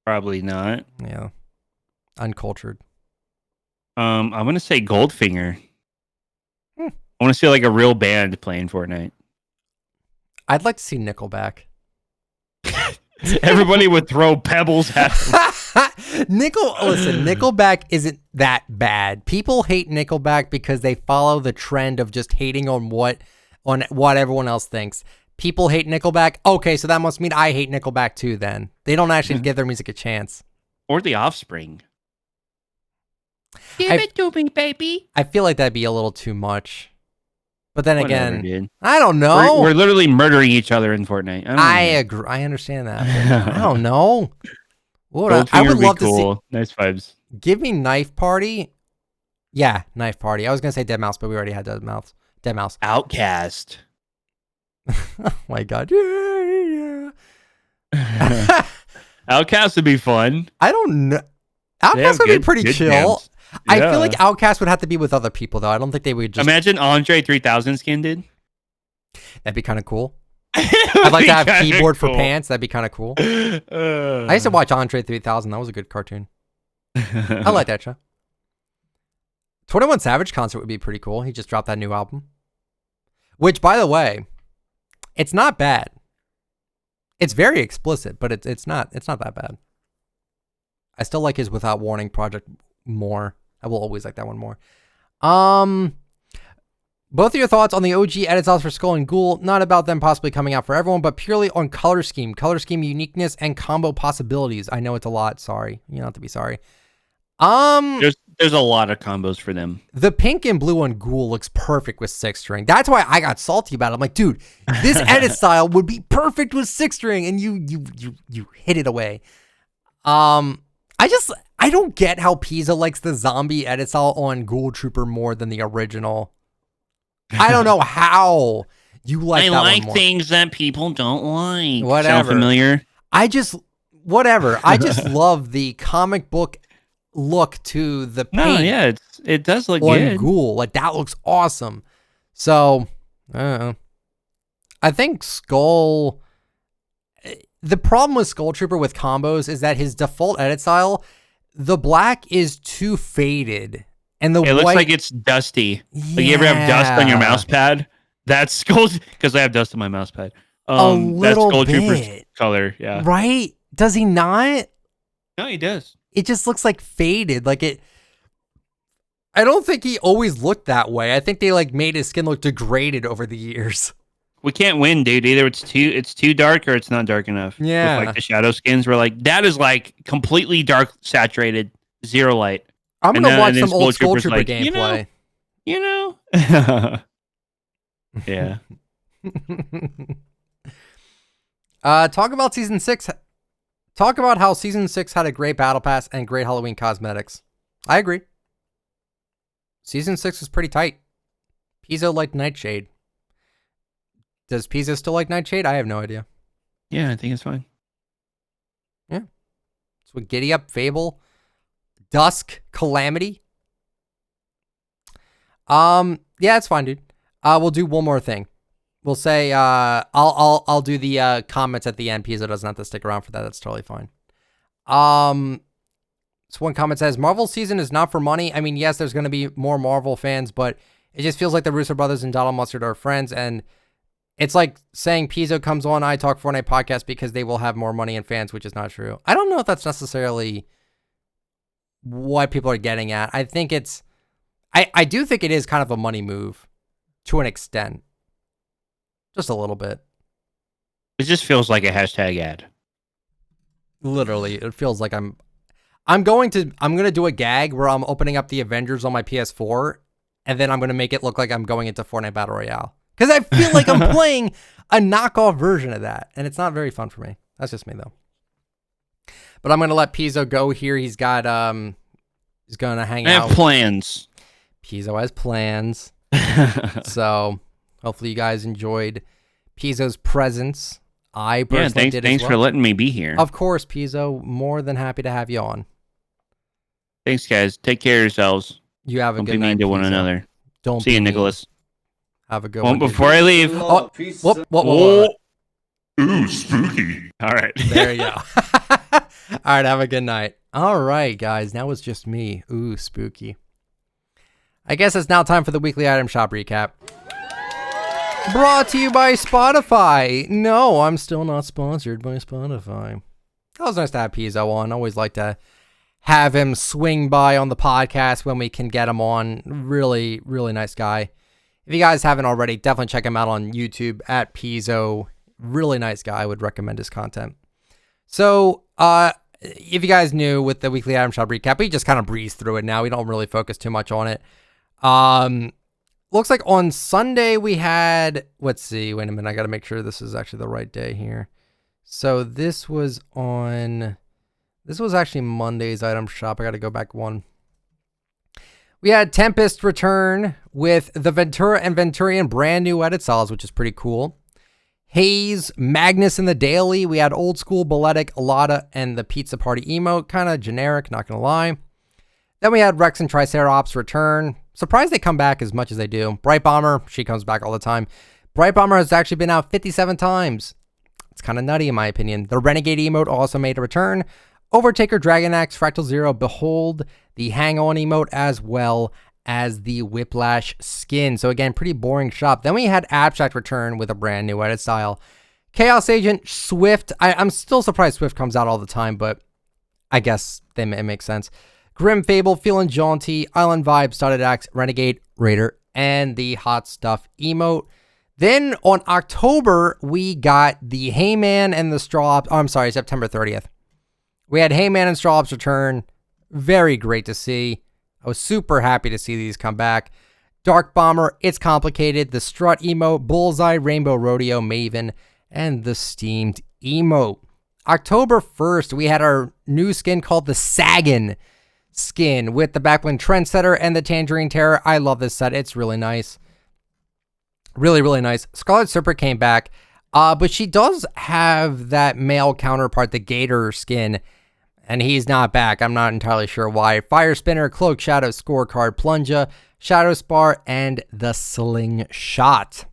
Probably not. Yeah. Uncultured. I'm gonna say Goldfinger. I want to see like a real band playing Fortnite. I'd like to see Nickelback. Everybody would throw pebbles at them. Listen, Nickelback isn't that bad. People hate Nickelback because they follow the trend of just hating on what everyone else thinks. People hate Nickelback. Okay, so that must mean I hate Nickelback too then. They don't actually give their music a chance. Or The Offspring. Give it to me, baby. I feel like that'd be a little too much. But then Whatever, again, dude. I don't know. We're literally murdering each other in Fortnite. I agree. I understand that. I don't know. I would love to see. Nice vibes. Give me Knife Party. Yeah, Knife Party. I was gonna say Dead Mouse, but we already had Dead Mouse. Outcast. Oh my god. Outcast would be fun. I don't know. Outcast would be pretty chill. Jams. I feel like Outcast would have to be with other people though. I don't think they would just imagine Andre 3000 skin did. That'd be kind of cool. I'd like to have keyboard for pants. That'd be kind of cool. I used to watch Andre 3000. That was a good cartoon. I like that show. 21 Savage concert would be pretty cool. He just dropped that new album. Which, by the way, it's not bad. It's very explicit, but it's not that bad. I still like his Without Warning project more. I will always like that one more. Both of your thoughts on the OG edit styles for Skull and Ghoul, not about them possibly coming out for everyone, but purely on color scheme uniqueness, and combo possibilities. I know it's a lot. Sorry. You don't have to be sorry. There's a lot of combos for them. The pink and blue on Ghoul looks perfect with 6-string. That's why I got salty about it. I'm like, dude, this edit style would be perfect with 6-string, and you hit it away. I don't get how Pizo likes the zombie edit style on Ghoul Trooper more than the original. I don't know how you like that one more. I like things that people don't like. Whatever. Sound familiar? I just love the comic book look to the paint. No, yeah, it does look on good. Ghoul. Like, that looks awesome. So, I think Skull... The problem with Skull Trooper with combos is that his default edit style, the black is too faded. And the it white... looks like it's dusty. Yeah. Like, you ever have dust on your mouse pad? That's Skull... Because I have dust on my mouse pad. A little that's Skull bit. Trooper's color, yeah. Right? Does he not? No, he does. It just looks like faded. Like it... I don't think he always looked that way. I think they like made his skin look degraded over the years. we can't win, dude. Either it's too dark or it's not dark enough. Yeah. With, like the shadow skins, we're like that is like completely dark, saturated, zero light. I'm And gonna then- watch and then some old Skull Trooper's Trooper like, gameplay. You know. Yeah. Talk about season 6. Talk about how season 6 had a great battle pass and great Halloween cosmetics. I agree. Season 6 was pretty tight. Pizo liked Nightshade. Does Pizo still like Nightshade? I have no idea. Yeah, I think it's fine. Yeah. So Giddy Up, Fable, Dusk, Calamity. Yeah, it's fine, dude. We'll do one more thing. We'll say I'll do the comments at the end. Pizo doesn't have to stick around for that. That's totally fine. So one comment says Marvel season is not for money. I mean, yes, there's going to be more Marvel fans, but it just feels like the Russo brothers and Donald Mustard are friends, and it's like saying Pizo comes on I Talk Fortnite podcast because they will have more money and fans, which is not true. I don't know if that's necessarily what people are getting at. I think it's I do think it is kind of a money move to an extent. Just a little bit. It just feels like a hashtag ad. Literally, it feels like I'm going to do a gag where I'm opening up the Avengers on my PS4, and then I'm going to make it look like I'm going into Fortnite Battle Royale. Because I feel like I'm playing a knockoff version of that, and it's not very fun for me. That's just me, though. But I'm going to let Pizo go here. He's got, he's going to hang out. I have plans. Pizo has plans. So hopefully you guys enjoyed Pizo's presence. I personally did thanks as well. for letting me be here. Of course, Pizo. More than happy to have you on. Thanks, guys. Take care of yourselves. You have a Don't good be night, mean to one Pizo. another. Don't see be you, mean. Nicholas. Have a good Well, one. before I leave. Oh, whoop. Ooh, spooky. All right. There you go. All right, have a good night. All right, guys. Now it's just me. Ooh, spooky. I guess it's now time for the weekly item shop recap. Brought to you by Spotify. No, I'm still not sponsored by Spotify. That was nice to have Pizo on. Always like to have him swing by on the podcast when we can get him on. Really, really nice guy. If you guys haven't already, definitely check him out on YouTube at Pizo. Really nice guy. I would recommend his content. So, if you guys knew with the weekly item shop recap, we just kind of breeze through it now. We don't really focus too much on it. Looks like on Sunday we had, let's see, wait a minute. I got to make sure this is actually the right day here. So this was actually Monday's item shop. I got to go back one. We had Tempest return with the Ventura and Venturian brand new edit styles, which is pretty cool. Haze, Magnus in the daily. We had Old School, Balletic, Alada, and the Pizza Party emote. Kind of generic, not going to lie. Then we had Rex and Triceratops return. Surprised they come back as much as they do. Bright Bomber, she comes back all the time. Bright Bomber has actually been out 57 times. It's kind of nutty in my opinion. The Renegade emote also made a return. Overtaker, Dragon Axe, Fractal Zero, Behold, the Hang On emote, as well as the Whiplash skin. So again, pretty boring shop. Then we had Abstract return with a brand new edit style. Chaos Agent, Swift. I'm still surprised Swift comes out all the time, but I guess it makes sense. Grim Fable, Feelin' Jaunty, Island Vibes, Started Axe, Renegade, Raider, and the Hot Stuff emote. Then on October, we got the Heyman and the Straw Ops. Oh, I'm sorry, September 30th. We had Heyman and Straw Ops return. Very great to see. I was super happy to see these come back. Dark Bomber, It's Complicated, the Strut emote, Bullseye, Rainbow Rodeo, Maven, and the Steamed emote. October 1st, we had our new skin called the Sagan skin with the Backbling Trendsetter and the Tangerine Terror. I love this set. It's really nice. Really, really nice. Scarlet Serpent came back, but she does have that male counterpart, the Gator skin, and he's not back. I'm not entirely sure why. Fire Spinner, Cloak Shadow, Scorecard, Plunger, Shadow Spar, and the Slingshot.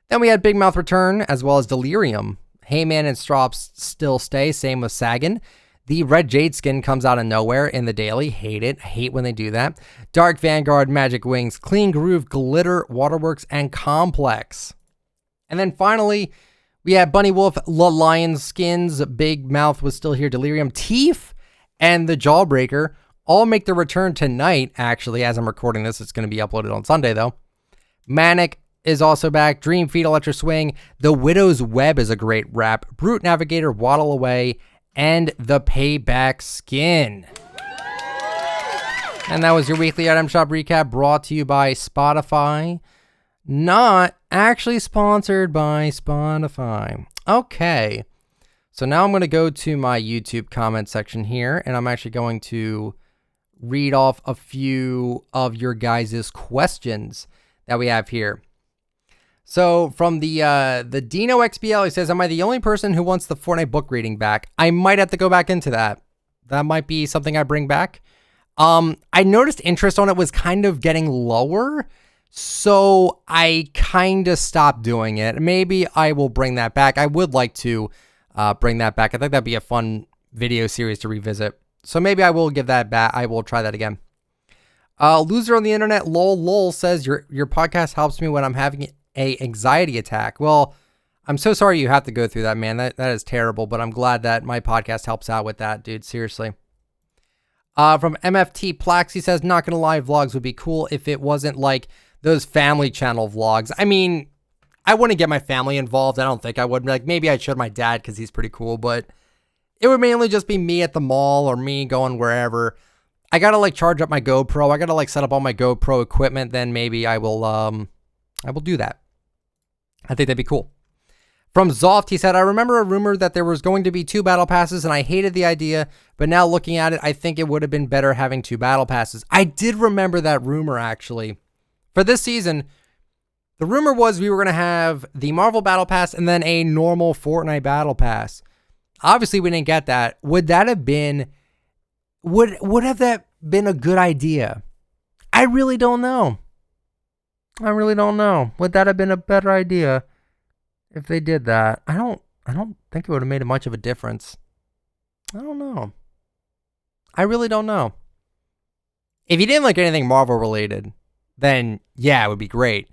Then we had Big Mouth return, as well as Delirium. Heyman and Strops still stay, same with Sagan. The Red Jade skin comes out of nowhere in the daily. Hate it. Hate when they do that. Dark Vanguard, Magic Wings, Clean Groove, Glitter, Waterworks, and Complex. And then finally, we had Bunny Wolf, La Lion skins. Big Mouth was still here. Delirium, Teeth, and the Jawbreaker all make their return tonight, actually. As I'm recording this, it's going to be uploaded on Sunday, though. Manic, is also back. Dream Feed, Electro Swing. The Widow's Web is a great rap. Brute Navigator, Waddle Away, and the Payback Skin. And that was your weekly item shop recap brought to you by Spotify. Not actually sponsored by Spotify. Okay. So now I'm going to go to my YouTube comment section here, and I'm actually going to read off a few of your guys' questions that we have here. So from the Dino XBL, he says, am I the only person who wants the Fortnite book reading back? I might have to go back into that. That might be something I bring back. I noticed interest on it was kind of getting lower, so I kind of stopped doing it. Maybe I will bring that back. I would like to bring that back. I think that'd be a fun video series to revisit. So maybe I will give that back. I will try that again. Loser on the internet, lol says, your podcast helps me when I'm having a anxiety attack. Well, I'm so sorry you have to go through that, man. That is terrible, but I'm glad that my podcast helps out with that, dude. Seriously. From MFT Plax, he says, not gonna lie, vlogs would be cool if it wasn't like those family channel vlogs. I mean, I wouldn't get my family involved. I don't think I would. Like, maybe I'd show my dad because he's pretty cool, but it would mainly just be me at the mall or me going wherever. I gotta like charge up my GoPro. I gotta like set up all my GoPro equipment. Then maybe I will do that. I think that'd be cool. From Zoft, he said, I remember a rumor that there was going to be 2 battle passes and I hated the idea, but now looking at it, I think it would have been better having 2 battle passes. I did remember that rumor, actually. For this season, the rumor was we were going to have the Marvel Battle Pass and then a normal Fortnite Battle Pass. Obviously, we didn't get that. Would that have been a good idea? I really don't know. Would that have been a better idea if they did that? I don't think it would have made much of a difference. I don't know. I really don't know. If you didn't like anything Marvel related, then yeah, it would be great.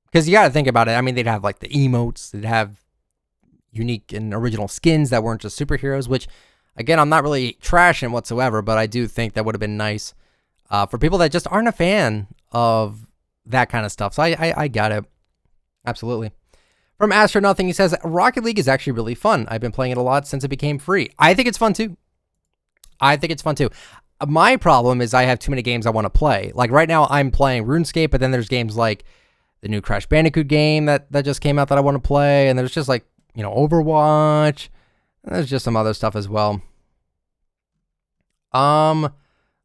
Because you got to think about it. I mean, they'd have like the emotes. They'd have unique and original skins that weren't just superheroes, which, again, I'm not really trashing whatsoever, but I do think that would have been nice for people that just aren't a fan of that kind of stuff. So I got it. Absolutely. From Astro Nothing, he says, Rocket League is actually really fun. I've been playing it a lot since it became free. I think it's fun too. My problem is I have too many games I want to play. Like right now I'm playing RuneScape, but then there's games like the new Crash Bandicoot game that just came out that I want to play. And there's just like, Overwatch. And there's just some other stuff as well.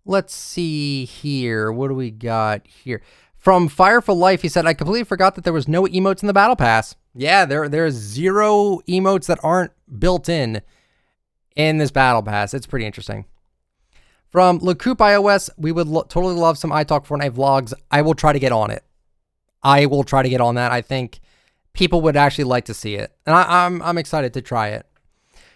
Let's see here. What do we got here? From Fire for Life, he said, I completely forgot that there was no emotes in the Battle Pass. Yeah, there's 0 emotes that aren't built in this Battle Pass. It's pretty interesting. From LeCoupe iOS, we would totally love some ITalkFortnite vlogs. I will try to get on it. I will try to get on that. I think people would actually like to see it. And I'm excited to try it.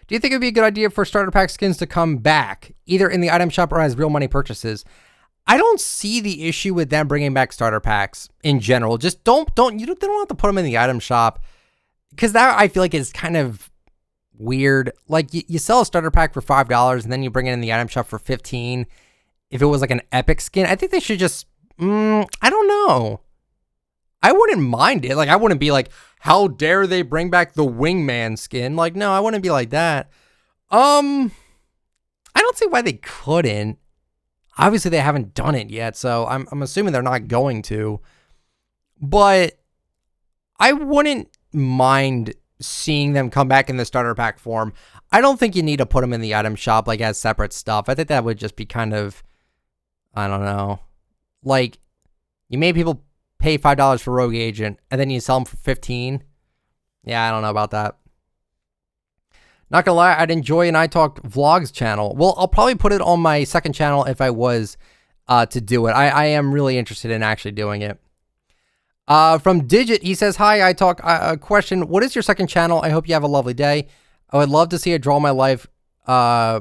Do you think it would be a good idea for starter pack skins to come back, either in the item shop or as real money purchases? I don't see the issue with them bringing back starter packs in general. Just they don't have to put them in the item shop, because that I feel like is kind of weird. Like you sell a starter pack for $5 and then you bring it in the item shop for $15. If it was like an epic skin, I think they should just, I don't know. I wouldn't mind it. Like I wouldn't be like, how dare they bring back the Wingman skin? Like, no, I wouldn't be like that. I don't see why they couldn't. Obviously, they haven't done it yet, so I'm assuming they're not going to. But I wouldn't mind seeing them come back in the starter pack form. I don't think you need to put them in the item shop like as separate stuff. I think that would just be kind of, I don't know. Like, you made people pay $5 for Rogue Agent, and then you sell them for $15. Yeah, I don't know about that. Not gonna lie, I'd enjoy an iTalk Vlogs channel. Well, I'll probably put it on my second channel if I was to do it. I am really interested in actually doing it. From Digit, he says, hi, iTalk. Question, what is your second channel? I hope you have a lovely day. I would love to see a Draw My Life. Yeah,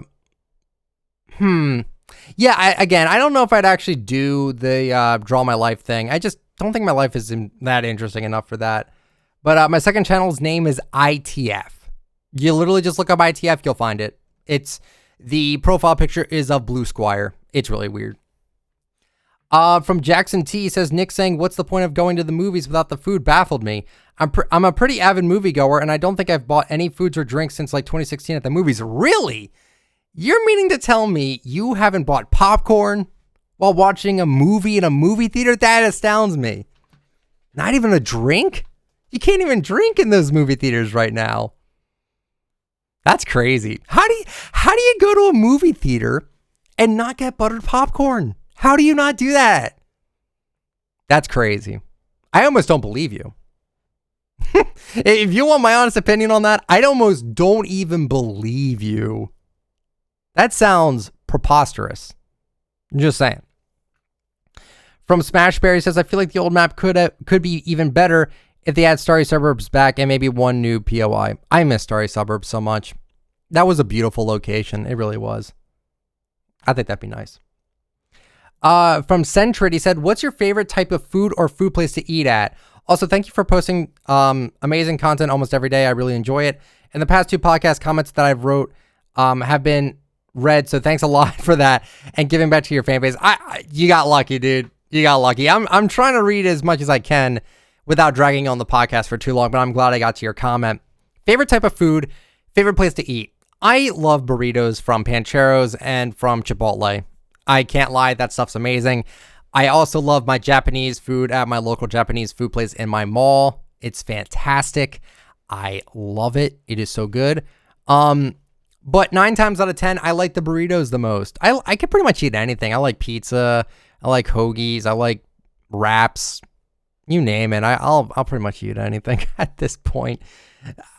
I don't know if I'd actually do the Draw My Life thing. I just don't think my life is that interesting enough for that. But my second channel's name is ITF. You literally just look up ITF, you'll find it. The profile picture is of Blue Squire. It's really weird. From Jackson T says, Nick saying, what's the point of going to the movies without the food baffled me. I'm a pretty avid moviegoer, and I don't think I've bought any foods or drinks since like 2016 at the movies. Really? You're meaning to tell me you haven't bought popcorn while watching a movie in a movie theater? That astounds me. Not even a drink? You can't even drink in those movie theaters right now. That's crazy. How do you go to a movie theater and not get buttered popcorn? How do you not do that? That's crazy. I almost don't believe you. If you want my honest opinion on that, I almost don't even believe you. That sounds preposterous. I'm just saying. From Smashberry says, I feel like the old map could be even better if they had Starry Suburbs back and maybe one new POI. I miss Starry Suburbs so much. That was a beautiful location. It really was. I think that'd be nice. From Centrid, he said, what's your favorite type of food or food place to eat at? Also, thank you for posting amazing content almost every day. I really enjoy it. And the past 2 podcast comments that I've wrote have been read, so thanks a lot for that and giving back to your fan base. You got lucky, dude. You got lucky. I'm trying to read as much as I can without dragging on the podcast for too long, but I'm glad I got to your comment. Favorite type of food, favorite place to eat. I love burritos from Pancheros and from Chipotle. I can't lie, that stuff's amazing. I also love my Japanese food at my local Japanese food place in my mall. It's fantastic. I love it. It is so good. But 9 times out of 10, I like the burritos the most. I can pretty much eat anything. I like pizza. I like hoagies. I like wraps. You name it. I'll pretty much eat anything at this point.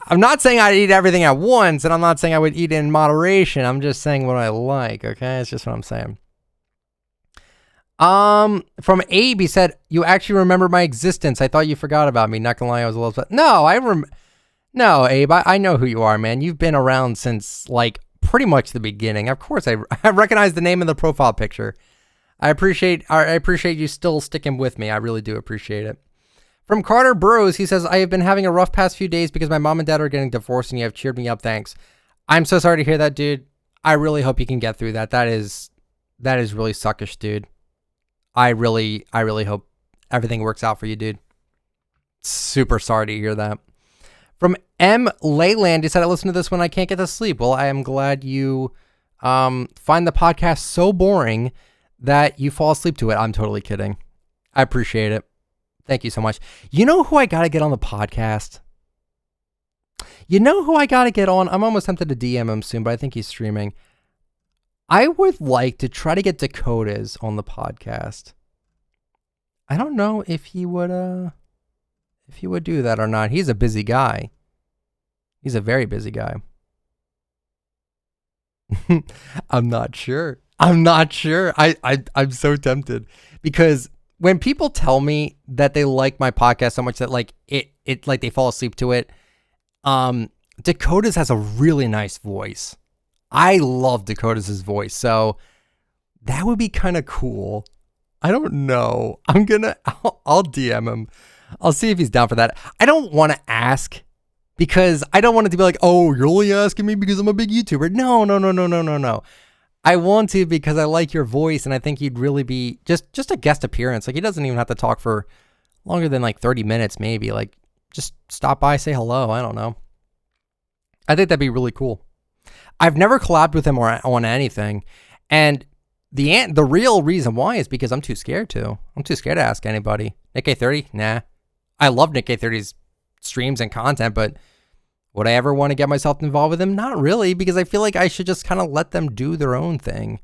I'm not saying I'd eat everything at once, and I'm not saying I would eat in moderation. I'm just saying what I like, okay? It's just what I'm saying. From Abe, he said, you actually remember my existence. I thought you forgot about me. Not gonna lie, I was a little... No, Abe, I know who you are, man. You've been around since, like, pretty much the beginning. Of course, I recognize the name of the profile picture. I appreciate you still sticking with me. I really do appreciate it. From Carter Burrows, he says, I have been having a rough past few days because my mom and dad are getting divorced and you have cheered me up. Thanks. I'm so sorry to hear that, dude. I really hope you can get through that. That is really suckish, dude. I really hope everything works out for you, dude. Super sorry to hear that. From M. Leyland, he said, I listen to this when I can't get to sleep. Well, I am glad you find the podcast so boring that you fall asleep to it. I'm totally kidding. I appreciate it. Thank you so much. You know who I got to get on the podcast? You know who I got to get on? I'm almost tempted to DM him soon, but I think he's streaming. I would like to try to get Dakotas on the podcast. I don't know if he would do that or not. He's a busy guy. He's a very busy guy. I'm not sure. I'm so tempted because when people tell me that they like my podcast so much that like it like they fall asleep to it, Dakotas has a really nice voice. I love Dakotas' voice, so that would be kind of cool. I don't know. I'll DM him. I'll see if he's down for that. I don't want to ask because I don't want it to be like, oh, you're only asking me because I'm a big YouTuber. No. I want to because I like your voice and I think he'd really be just a guest appearance. Like he doesn't even have to talk for longer than like 30 minutes maybe. Like just stop by, say hello. I don't know. I think that'd be really cool. I've never collabed with him on anything. And the real reason why is because I'm too scared to. I'm too scared to ask anybody. Nick A30? Nah. I love Nick A30's streams and content, but would I ever want to get myself involved with him? Not really, because I feel like I should just kind of let them do their own thing.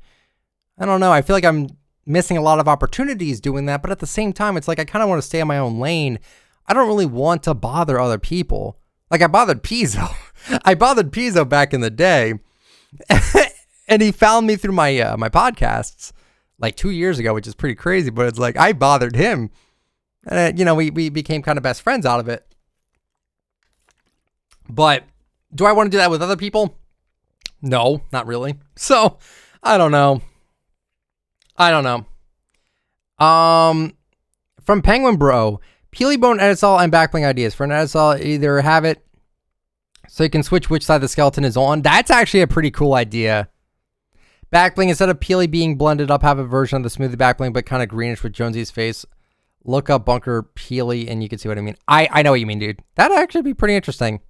I don't know. I feel like I'm missing a lot of opportunities doing that, but at the same time, it's like I kind of want to stay in my own lane. I don't really want to bother other people. Like I bothered Pizo. I bothered Pizo back in the day, and he found me through my my podcasts like 2 years ago, which is pretty crazy, but it's like I bothered him. We became kind of best friends out of it. But do I want to do that with other people? No, not really. So I don't know. From Penguin Bro, Peelybone Edisol and Backbling ideas. For an Edisol, either have it so you can switch which side the skeleton is on. That's actually a pretty cool idea. Backbling, instead of Peely being blended up, have a version of the smoothie backbling, but kind of greenish with Jonesy's face. Look up Bunker Peely and you can see what I mean. I know what you mean, dude. That'd actually be pretty interesting.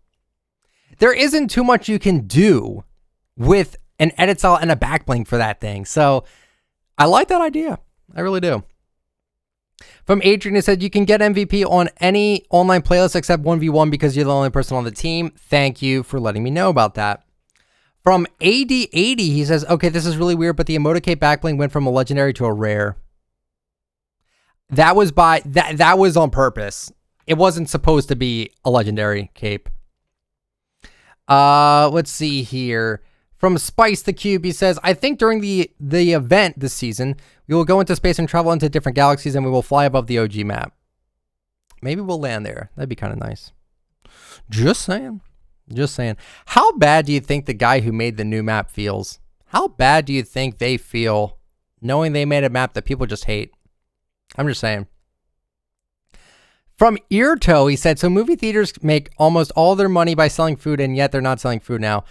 There isn't too much you can do with an edit style and a backbling for that thing. So I like that idea. I really do. From Adrian, it said, you can get MVP on any online playlist except 1v1 because you're the only person on the team. Thank you for letting me know about that. From AD80, he says, okay, this is really weird, but the Emoticate backbling went from a legendary to a rare. That was that was on purpose. It wasn't supposed to be a legendary cape. Let's see here. From Spice the Cube, he says, I think during the event this season, we will go into space and travel into different galaxies and we will fly above the OG map. Maybe we'll land there. That'd be kind of nice. Just saying. Just saying. How bad do you think the guy who made the new map feels? How bad do you think they feel knowing they made a map that people just hate? I'm just saying. From Earto, he said, so movie theaters make almost all their money by selling food, and yet they're not selling food now.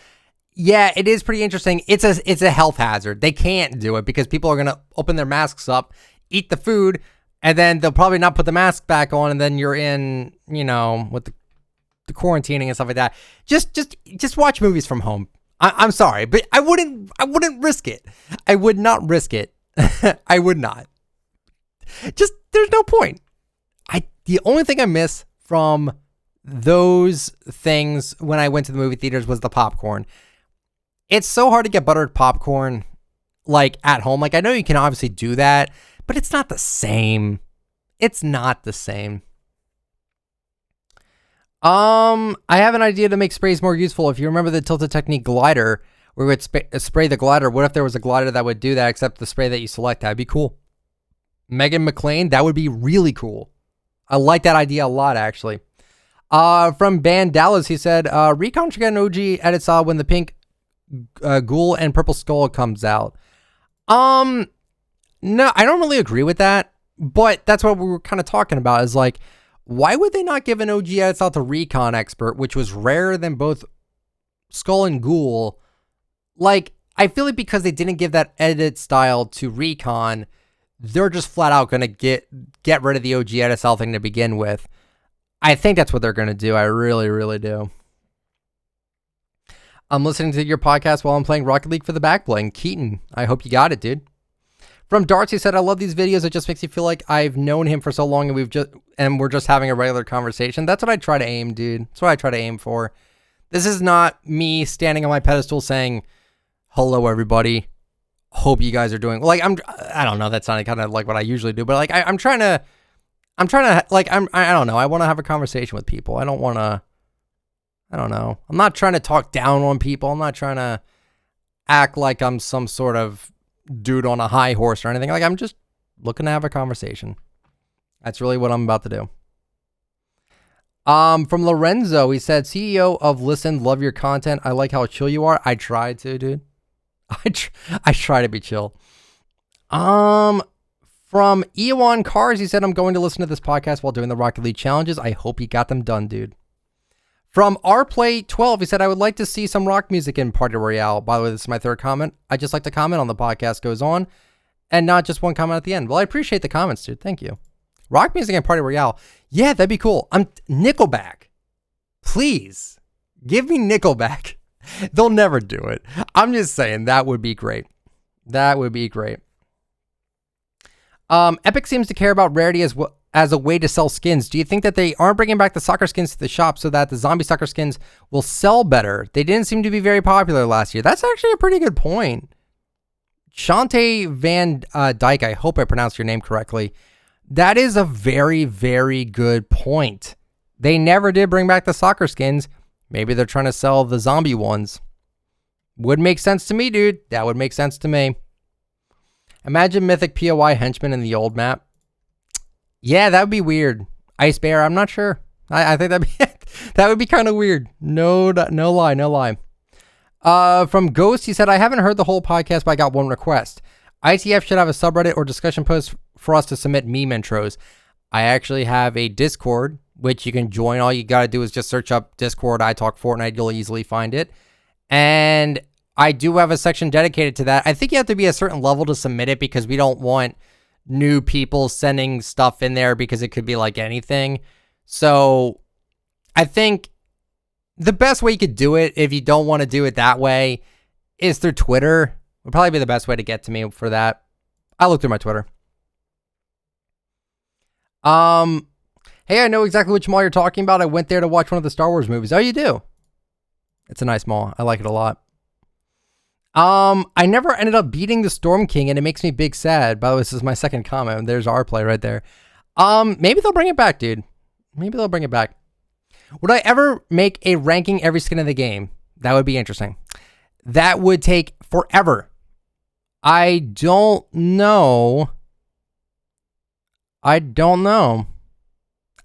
Yeah, it is pretty interesting. It's a health hazard. They can't do it because people are going to open their masks up, eat the food, and then they'll probably not put the mask back on, and then you're in, you know, with the quarantining and stuff like that. Just watch movies from home. I'm sorry, but I wouldn't risk it. I would not risk it. I would not. Just, there's no point. The only thing I miss from those things when I went to the movie theaters was the popcorn. It's so hard to get buttered popcorn like at home. Like, I know you can obviously do that, but it's not the same. It's not the same. I have an idea to make sprays more useful. If you remember the Tilted Technique glider, where we would spray the glider, what if there was a glider that would do that except the spray that you select? That'd be cool. Megan McLean, that would be really cool. I like that idea a lot, actually. From Ban Dallas, he said, Recon should get an OG edit style when the pink ghoul and purple skull comes out. No, I don't really agree with that, but that's what we were kind of talking about, is like, why would they not give an OG edit style to Recon Expert, which was rarer than both skull and ghoul? Like, I feel like because they didn't give that edit style to Recon, they're just flat out going to get rid of the OG edit style thing to begin with. I think that's what they're going to do. I really, really do. I'm listening to your podcast while I'm playing Rocket League for the backbling. Keaton, I hope you got it, dude. From Darcy said, I love these videos. It just makes you feel like I've known him for so long and we're just having a regular conversation. That's what I try to aim, dude. That's what I try to aim for. This is not me standing on my pedestal saying, hello, everybody. Hope you guys are doing like I don't know. That sounded kind of like what I usually do, but like I'm trying to like I don't know. I want to have a conversation with people. I don't know. I'm not trying to talk down on people. I'm not trying to act like I'm some sort of dude on a high horse or anything. Like, I'm just looking to have a conversation. That's really what I'm about to do. From Lorenzo, he said, CEO of Listen, love your content. I like how chill you are. I try to, dude. I try to be chill. From Ewan Cars, he said, I'm going to listen to this podcast while doing the Rocket League challenges. I hope you got them done, dude. From RPlay12, he said, I would like to see some rock music in Party Royale. By the way, this is my third comment. I just like to comment on the podcast goes on and not just one comment at the end. Well, I appreciate the comments, dude. Thank you. Rock music in Party Royale. Yeah, that'd be cool. Nickelback. Please give me Nickelback. They'll never do it. I'm just saying that would be great. That would be great. Epic seems to care about rarity as a way to sell skins. Do you think that they aren't bringing back the soccer skins to the shop so that the zombie soccer skins will sell better? They didn't seem to be very popular last year. That's actually a pretty good point. Shante Van Dyke, I hope I pronounced your name correctly. That is a very, very good point. They never did bring back the soccer skins. Maybe they're trying to sell the zombie ones. Would make sense to me, dude. That would make sense to me. Imagine Mythic POI Henchman in the old map. Yeah, that would be weird. Ice Bear, I'm not sure. I think that would be kind of weird. No lie. From Ghost, he said, I haven't heard the whole podcast, but I got one request. ITF should have a subreddit or discussion post for us to submit meme intros. I actually have a Discord, which you can join. All you got to do is just search up Discord, ITalkFortnite. You'll easily find it. And I do have a section dedicated to that. I think you have to be a certain level to submit it because we don't want new people sending stuff in there because it could be like anything. So I think the best way you could do it, if you don't want to do it that way, is through Twitter. Would probably be the best way to get to me for that. I'll look through my Twitter. Hey, I know exactly which mall you're talking about. I went there to watch one of the Star Wars movies. Oh, you do? It's a nice mall. I like it a lot. I never ended up beating the Storm King, and it makes me big sad. By the way, this is my second comment. There's our play right there. Maybe they'll bring it back, dude. Maybe they'll bring it back. Would I ever make a ranking every skin in the game? That would be interesting. That would take forever. I don't know. I don't know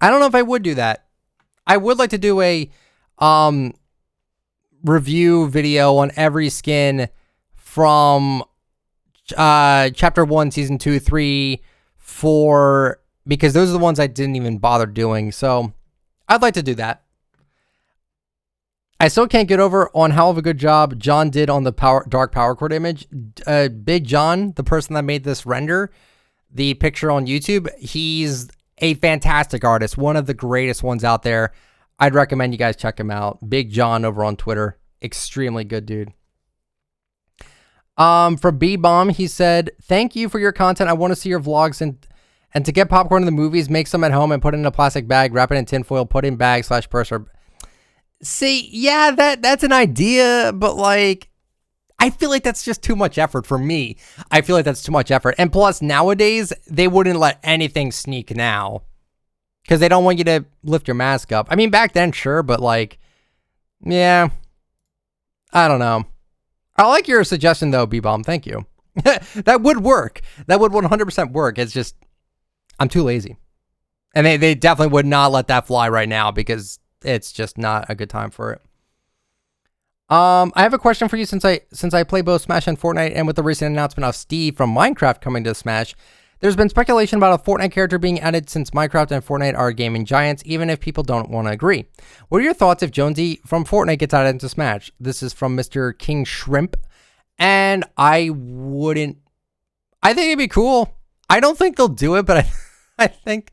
if I would do that. I would like to do a review video on every skin from chapter 1, season 2, 3, 4, because those are the ones I didn't even bother doing. So I'd like to do that. I still can't get over on how of a good job John did on the dark power chord image. Big John, the person that made this render, the picture on YouTube, he's a fantastic artist, one of the greatest ones out there. I'd recommend you guys check him out. Big John over on Twitter. Extremely good dude. For B-Bomb, he said, thank you for your content. I want to see your vlogs and to get popcorn in the movies, make some at home and put it in a plastic bag, wrap it in tinfoil, put in bag / purse. See, yeah, that's an idea, but like, I feel like that's just too much effort for me. I feel like that's too much effort. And plus, nowadays, they wouldn't let anything sneak now because they don't want you to lift your mask up. I mean, back then, sure, but like, yeah, I don't know. I like your suggestion, though, B-Bomb. Thank you. That would work. That would 100% work. It's just, I'm too lazy. And they definitely would not let that fly right now because it's just not a good time for it. I have a question for you since I play both Smash and Fortnite, and with the recent announcement of Steve from Minecraft coming to Smash, there's been speculation about a Fortnite character being added since Minecraft and Fortnite are gaming giants, even if people don't want to agree. What are your thoughts if Jonesy from Fortnite gets added into Smash? This is from Mr. King Shrimp, and I think it'd be cool. I don't think they'll do it, but I think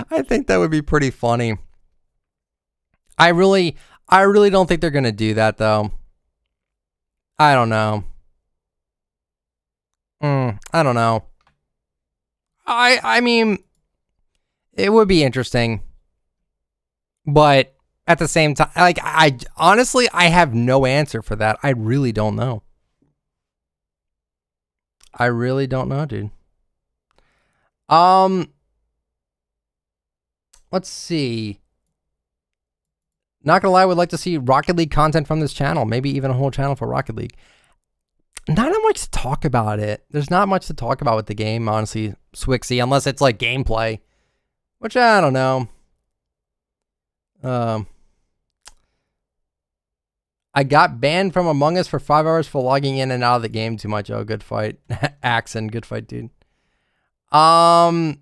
that would be pretty funny. I really don't think they're gonna do that though. I don't know. I don't know. I mean, it would be interesting, but at the same time, like, I honestly have no answer for that. I really don't know. I really don't know, dude. Let's see. Not gonna lie, I would like to see Rocket League content from this channel. Maybe even a whole channel for Rocket League. Not much to talk about it. There's not much to talk about with the game, honestly, Swixy, unless it's like gameplay, which I don't know. I got banned from Among Us for 5 hours for logging in and out of the game too much. Oh, good fight. Axon, good fight, dude. From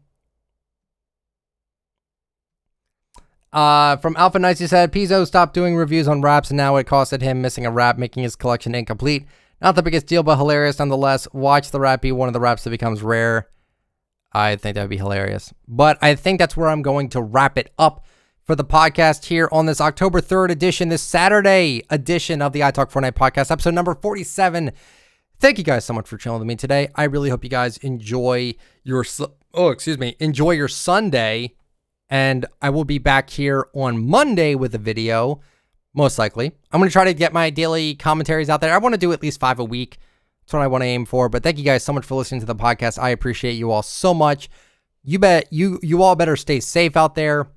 Alpha Knights, he said, Pizo stopped doing reviews on raps and now it costed him missing a rap, making his collection incomplete. Not the biggest deal, but hilarious nonetheless. Watch the rap be one of the raps that becomes rare. I think that would be hilarious. But I think that's where I'm going to wrap it up for the podcast here on this October 3rd edition, this Saturday edition of the iTalkFortnite podcast, episode number 47. Thank you guys so much for chilling with me today. I really hope you guys enjoy your, enjoy your Sunday. And I will be back here on Monday with a video, most likely. I'm going to try to get my daily commentaries out there. I want to do at least 5 a week. That's what I want to aim for. But thank you guys so much for listening to the podcast. I appreciate you all so much. You all better stay safe out there.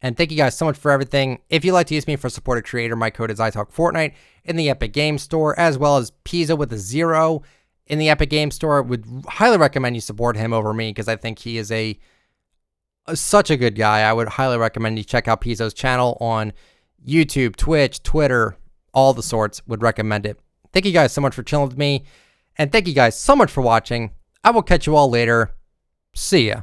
And thank you guys so much for everything. If you'd like to use me for support a creator, my code is ITalkFortnite in the Epic Games Store, as well as Pizo with a 0 in the Epic Games Store. Would highly recommend you support him over me because I think he is such a good guy. I would highly recommend you check out Pizo's channel on YouTube, Twitch, Twitter, all the sorts. Would recommend it. Thank you guys so much for chilling with me. And thank you guys so much for watching. I will catch you all later. See ya.